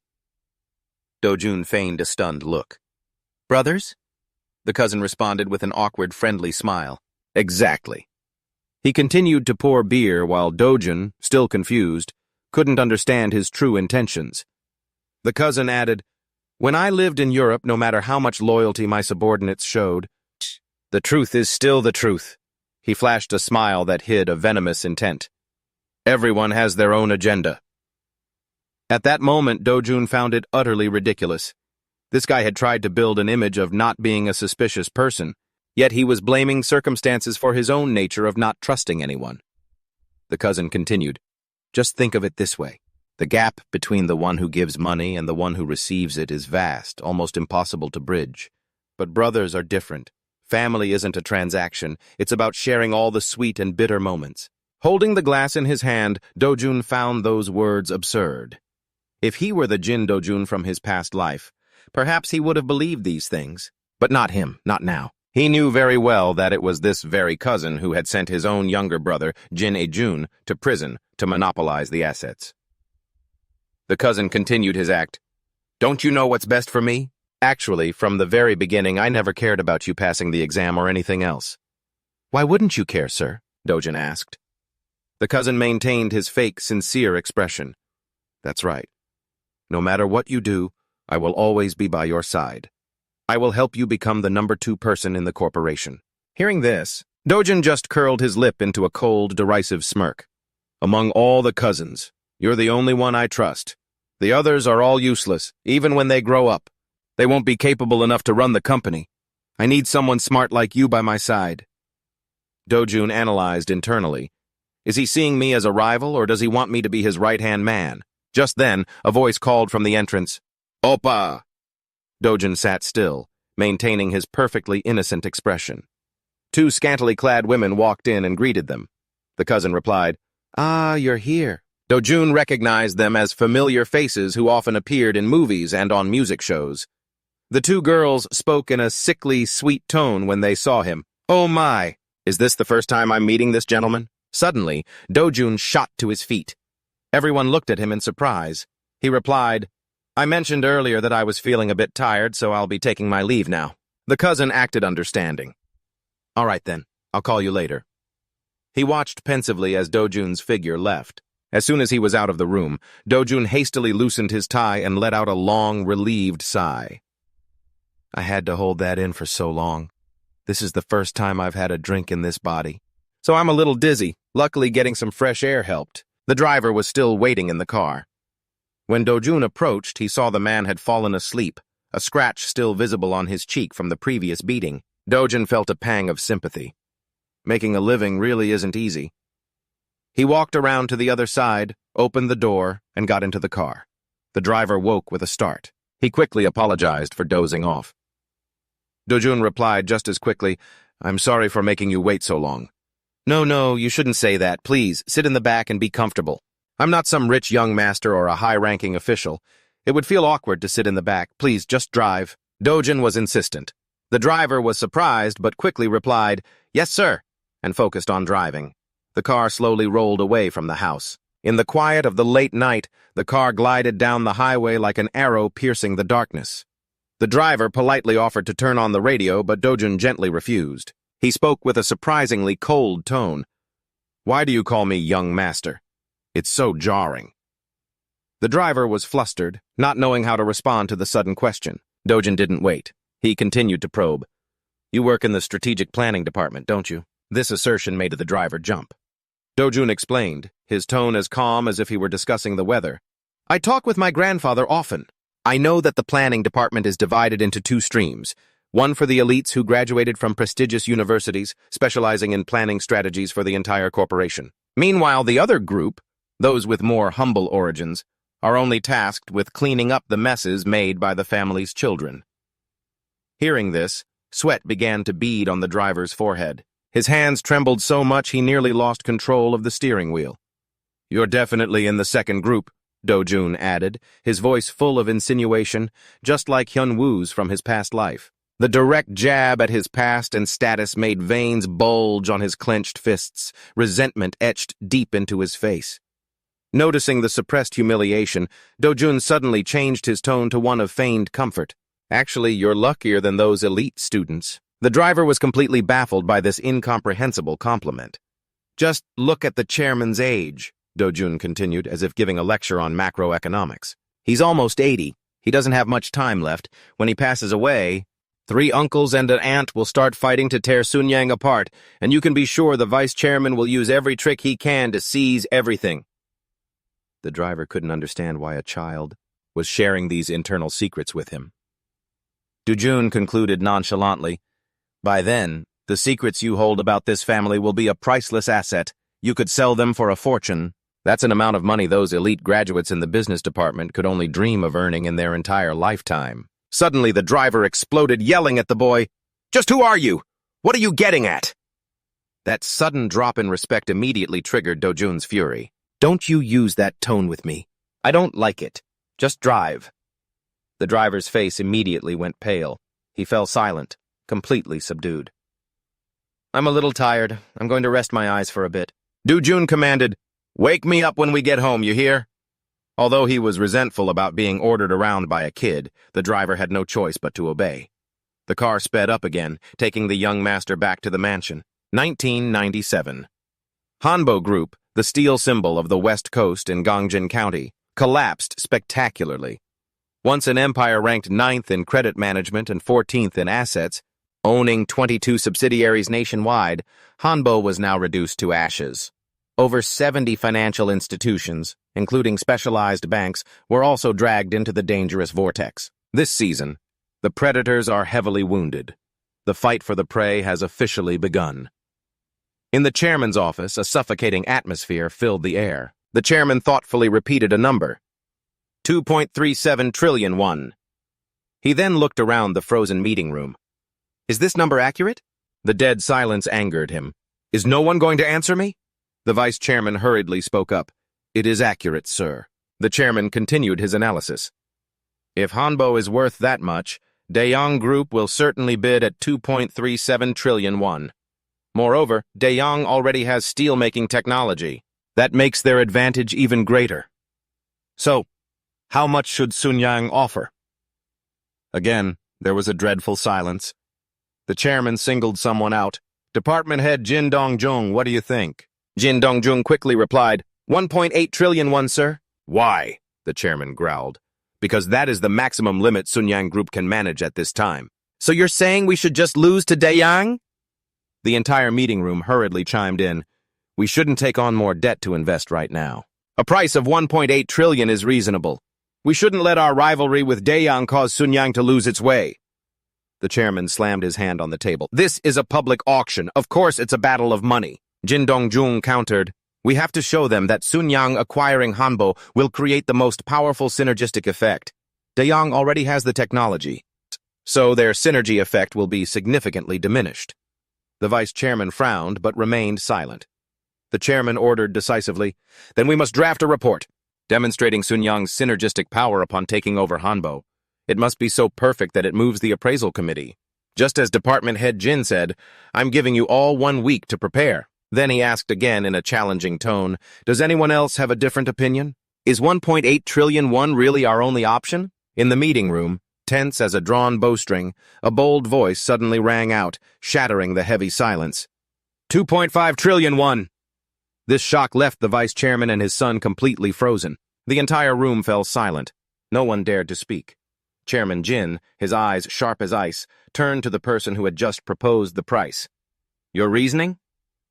Dojun feigned a stunned look. "Brothers?" The cousin responded with an awkward, friendly smile. "Exactly." He continued to pour beer while Dojun, still confused, couldn't understand his true intentions. The cousin added, "When I lived in Europe, no matter how much loyalty my subordinates showed, the truth is still the truth." He flashed a smile that hid a venomous intent. "Everyone has their own agenda." At that moment, Dojun found it utterly ridiculous. This guy had tried to build an image of not being a suspicious person, yet he was blaming circumstances for his own nature of not trusting anyone. The cousin continued, "Just think of it this way. The gap between the one who gives money and the one who receives it is vast, almost impossible to bridge. But brothers are different. Family isn't a transaction. It's about sharing all the sweet and bitter moments." Holding the glass in his hand, Dojun found those words absurd. If he were the Jin Dojun from his past life, perhaps he would have believed these things. But not him, not now. He knew very well that it was this very cousin who had sent his own younger brother, Jin Ejun, to prison to monopolize the assets. The cousin continued his act. "Don't you know what's best for me? Actually, from the very beginning, I never cared about you passing the exam or anything else." "Why wouldn't you care, sir?" Dojun asked. The cousin maintained his fake, sincere expression. "That's right. No matter what you do, I will always be by your side. I will help you become the number 2 person in the corporation." Hearing this, Dojun just curled his lip into a cold, derisive smirk. "Among all the cousins, you're the only one I trust. The others are all useless, even when they grow up. They won't be capable enough to run the company. I need someone smart like you by my side." Dojun analyzed internally. Is he seeing me as a rival, or does he want me to be his right-hand man? Just then, a voice called from the entrance, "Oppa!" Dojun sat still, maintaining his perfectly innocent expression. 2 scantily clad women walked in and greeted them. The cousin replied, "Ah, you're here." Dojun recognized them as familiar faces who often appeared in movies and on music shows. The 2 girls spoke in a sickly, sweet tone when they saw him. "Oh my, is this the first time I'm meeting this gentleman?" Suddenly, Dojun shot to his feet. Everyone looked at him in surprise. He replied, "I mentioned earlier that I was feeling a bit tired, so I'll be taking my leave now." The cousin acted understanding. "All right then, I'll call you later." He watched pensively as Dojun's figure left. As soon as he was out of the room, Dojun hastily loosened his tie and let out a long, relieved sigh. "I had to hold that in for so long. This is the first time I've had a drink in this body. So I'm a little dizzy. Luckily, getting some fresh air helped." The driver was still waiting in the car. When Dojun approached, he saw the man had fallen asleep, a scratch still visible on his cheek from the previous beating. Dojun felt a pang of sympathy. Making a living really isn't easy. He walked around to the other side, opened the door, and got into the car. The driver woke with a start. He quickly apologized for dozing off. Dojun replied just as quickly, "I'm sorry for making you wait so long." No, you shouldn't say that. Please, sit in the back and be comfortable. I'm not some rich young master or a high-ranking official. It would feel awkward to sit in the back. Please, just drive." Dojun was insistent. The driver was surprised, but quickly replied, "Yes, sir," and focused on driving. The car slowly rolled away from the house. In the quiet of the late night, the car glided down the highway like an arrow piercing the darkness. The driver politely offered to turn on the radio, but Dojun gently refused. He spoke with a surprisingly cold tone. "Why do you call me young master? It's so jarring." The driver was flustered, not knowing how to respond to the sudden question. Dojun didn't wait. He continued to probe. "You work in the strategic planning department, don't you?" This assertion made the driver jump. Dojun explained, his tone as calm as if he were discussing the weather. "I talk with my grandfather often. I know that the planning department is divided into two streams, one for the elites who graduated from prestigious universities, specializing in planning strategies for the entire corporation. Meanwhile, the other group, those with more humble origins, are only tasked with cleaning up the messes made by the family's children." Hearing this, sweat began to bead on the driver's forehead. His hands trembled so much he nearly lost control of the steering wheel. "You're definitely in the second group," Dojun added, his voice full of insinuation, just like Hyun-woo's from his past life. The direct jab at his past and status made veins bulge on his clenched fists, resentment etched deep into his face. Noticing the suppressed humiliation, Dojun suddenly changed his tone to one of feigned comfort. "Actually, you're luckier than those elite students." The driver was completely baffled by this incomprehensible compliment. "Just look at the chairman's age," Dojun continued, as if giving a lecture on macroeconomics. "He's almost 80. He doesn't have much time left. When he passes away, 3 uncles and an aunt will start fighting to tear Sunyang apart, and you can be sure the vice chairman will use every trick he can to seize everything." The driver couldn't understand why a child was sharing these internal secrets with him. Dojun concluded nonchalantly, "By then, the secrets you hold about this family will be a priceless asset. You could sell them for a fortune. That's an amount of money those elite graduates in the business department could only dream of earning in their entire lifetime." Suddenly, the driver exploded, yelling at the boy, "Just who are you? What are you getting at?" That sudden drop in respect immediately triggered Dojun's fury. "Don't you use that tone with me. I don't like it. Just drive." The driver's face immediately went pale. He fell silent, completely subdued. "I'm a little tired. I'm going to rest my eyes for a bit." Dojun commanded, "Wake me up when we get home, you hear?" Although he was resentful about being ordered around by a kid, the driver had no choice but to obey. The car sped up again, taking the young master back to the mansion. 1997. Hanbo Group, the steel symbol of the West Coast in Gangjin County, collapsed spectacularly. Once an empire ranked 9th in credit management and 14th in assets, owning 22 subsidiaries nationwide, Hanbo was now reduced to ashes. Over 70 financial institutions, including specialized banks, were also dragged into the dangerous vortex. This season, the predators are heavily wounded. The fight for the prey has officially begun. In the chairman's office, a suffocating atmosphere filled the air. The chairman thoughtfully repeated a number. 2.37 trillion won. He then looked around the frozen meeting room. "Is this number accurate?" The dead silence angered him. "Is no one going to answer me?" The vice chairman hurriedly spoke up. "It is accurate, sir." The chairman continued his analysis. "If Hanbo is worth that much, Daeyang Group will certainly bid at 2.37 trillion won. Moreover, Daeyang already has steel-making technology. That makes their advantage even greater. So, how much should Sunyang offer?" Again, there was a dreadful silence. The chairman singled someone out. "Department head Jin Dong-jung, what do you think?" Jin Dong-jung quickly replied, 1.8 trillion won, sir. "Why?" the chairman growled. "Because that is the maximum limit Sunyang Group can manage at this time." "So you're saying we should just lose to Daeyang?" The entire meeting room hurriedly chimed in. "We shouldn't take on more debt to invest right now. A price of 1.8 trillion is reasonable. We shouldn't let our rivalry with Daeyang cause Sunyang to lose its way. The chairman slammed his hand on the table. This is a public auction. Of course it's a battle of money. Jin Dongjun countered. We have to show them that Sunyang acquiring Hanbo will create the most powerful synergistic effect. Daeyang already has the technology, so their synergy effect will be significantly diminished. The vice chairman frowned but remained silent. The chairman ordered decisively, Then we must draft a report, demonstrating Sunyang's synergistic power upon taking over Hanbo. It must be so perfect that it moves the appraisal committee. Just as department head Jin said, I'm giving you all 1 week to prepare. Then he asked again in a challenging tone, Does anyone else have a different opinion? Is 1.8 trillion won really our only option? In the meeting room, tense as a drawn bowstring, a bold voice suddenly rang out, shattering the heavy silence. 2.5 trillion won! This shock left the vice chairman and his son completely frozen. The entire room fell silent. No one dared to speak. Chairman Jin, his eyes sharp as ice, turned to the person who had just proposed the price. Your reasoning?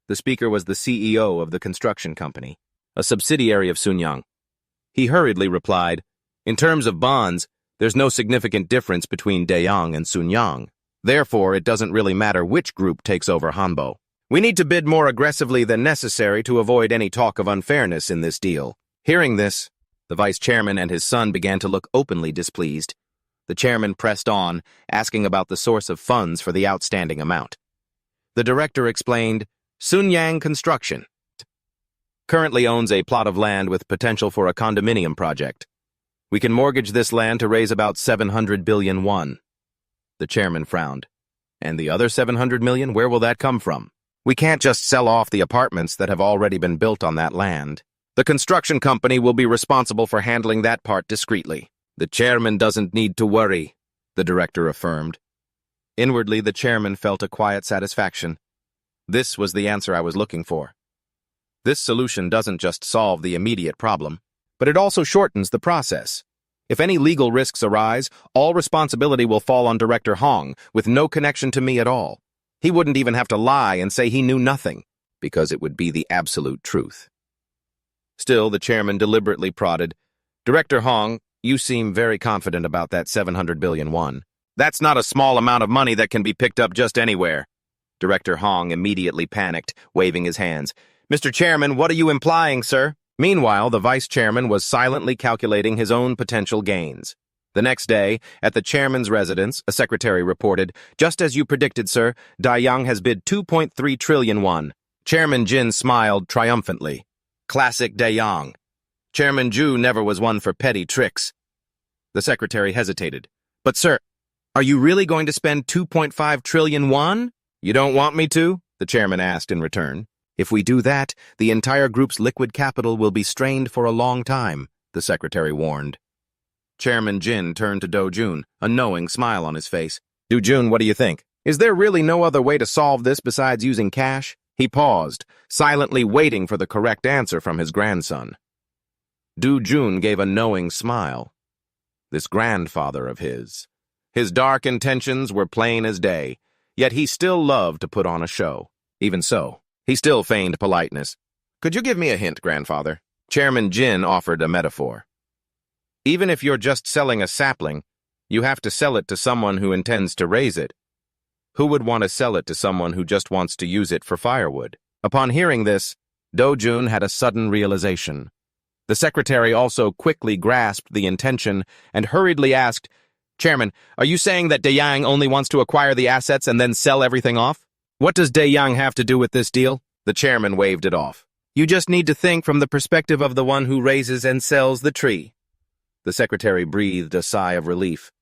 The speaker was the CEO of the construction company, a subsidiary of Sunyang. He hurriedly replied, In terms of bonds, there's no significant difference between Daeyang and Sunyang. Therefore, it doesn't really matter which group takes over Hanbo. We need to bid more aggressively than necessary to avoid any talk of unfairness in this deal. Hearing this, the vice chairman and his son began to look openly displeased. The chairman pressed on, asking about the source of funds for the outstanding amount. The director explained, Sunyang Construction currently owns a plot of land with potential for a condominium project. We can mortgage this land to raise about 700 billion won. The chairman frowned. And the other 700 million, where will that come from? We can't just sell off the apartments that have already been built on that land. The construction company will be responsible for handling that part discreetly. The chairman doesn't need to worry, the director affirmed. Inwardly, the chairman felt a quiet satisfaction. This was the answer I was looking for. This solution doesn't just solve the immediate problem, but it also shortens the process. If any legal risks arise, all responsibility will fall on Director Hong, with no connection to me at all. He wouldn't even have to lie and say he knew nothing, because it would be the absolute truth. Still, the chairman deliberately prodded, Director Hong, you seem very confident about that 700 billion won. That's not a small amount of money that can be picked up just anywhere. Director Hong immediately panicked, waving his hands. Mr. Chairman, what are you implying, sir? Meanwhile, the vice chairman was silently calculating his own potential gains. The next day, at the chairman's residence, a secretary reported, Just as you predicted, sir, Daeyang has bid 2.3 trillion won. Chairman Jin smiled triumphantly. Classic Daeyang. Chairman Ju never was one for petty tricks. The secretary hesitated. But, sir, are you really going to spend 2.5 trillion won? You don't want me to? The chairman asked in return. If we do that, the entire group's liquid capital will be strained for a long time, the secretary warned. Chairman Jin turned to Dojun, a knowing smile on his face. Dojun, what do you think? Is there really no other way to solve this besides using cash? He paused, silently waiting for the correct answer from his grandson. Dojun gave a knowing smile. This grandfather of his. His dark intentions were plain as day, yet he still loved to put on a show. Even so, he still feigned politeness. Could you give me a hint, grandfather? Chairman Jin offered a metaphor. Even if you're just selling a sapling, you have to sell it to someone who intends to raise it. Who would want to sell it to someone who just wants to use it for firewood? Upon hearing this, Dojun had a sudden realization. The secretary also quickly grasped the intention and hurriedly asked, Chairman, are you saying that Daeyang only wants to acquire the assets and then sell everything off? What does Daeyang have to do with this deal? The chairman waved it off. You just need to think from the perspective of the one who raises and sells the tree. The secretary breathed a sigh of relief.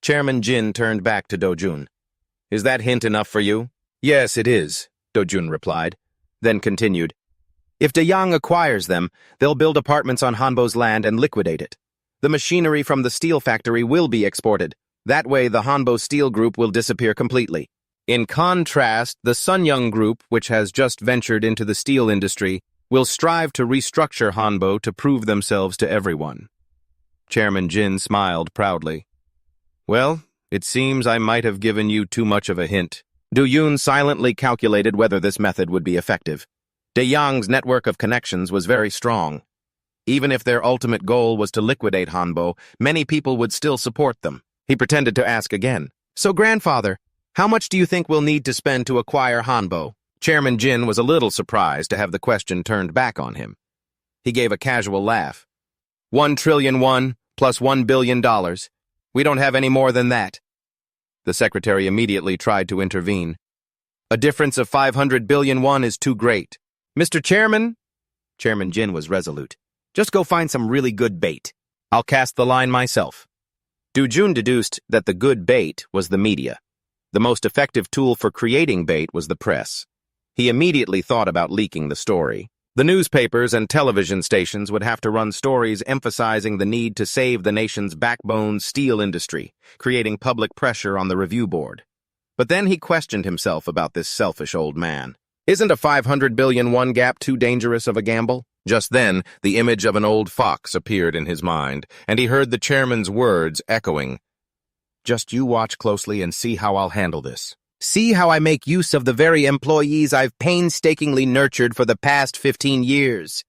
Chairman Jin turned back to Dojun. Is that hint enough for you? Yes, it is, Dojun replied, then continued. If Daeyang acquires them, they'll build apartments on Hanbo's land and liquidate it. The machinery from the steel factory will be exported. That way, the Hanbo Steel Group will disappear completely. In contrast, the Sunyang Group, which has just ventured into the steel industry, will strive to restructure Hanbo to prove themselves to everyone. Chairman Jin smiled proudly. Well, it seems I might have given you too much of a hint. Dojun silently calculated whether this method would be effective. Daeyang's network of connections was very strong. Even if their ultimate goal was to liquidate Hanbo, many people would still support them. He pretended to ask again. So, grandfather, how much do you think we'll need to spend to acquire Hanbo? Chairman Jin was a little surprised to have the question turned back on him. He gave a casual laugh. 1 trillion won plus $1 billion. We don't have any more than that. The secretary immediately tried to intervene. A difference of 500 billion won is too great. Mr. Chairman? Chairman Jin was resolute. Just go find some really good bait. I'll cast the line myself. Dojun deduced that the good bait was the media. The most effective tool for creating bait was the press. He immediately thought about leaking the story. The newspapers and television stations would have to run stories emphasizing the need to save the nation's backbone steel industry, creating public pressure on the review board. But then he questioned himself about this selfish old man. Isn't a 500 billion won gap too dangerous of a gamble? Just then, the image of an old fox appeared in his mind, and he heard the chairman's words echoing. Just you watch closely and see how I'll handle this. See how I make use of the very employees I've painstakingly nurtured for the past 15 years.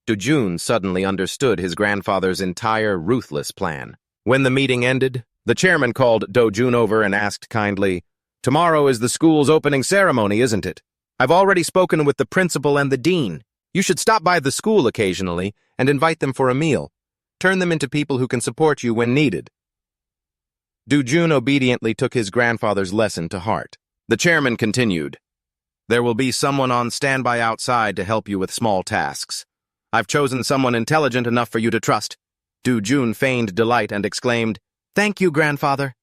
Dojun suddenly understood his grandfather's entire ruthless plan. When the meeting ended, the chairman called Dojun over and asked kindly, Tomorrow is the school's opening ceremony, isn't it? I've already spoken with the principal and the dean. You should stop by the school occasionally and invite them for a meal. Turn them into people who can support you when needed. Dojun obediently took his grandfather's lesson to heart. The chairman continued, There will be someone on standby outside to help you with small tasks. I've chosen someone intelligent enough for you to trust. Dojun feigned delight and exclaimed, Thank you, grandfather.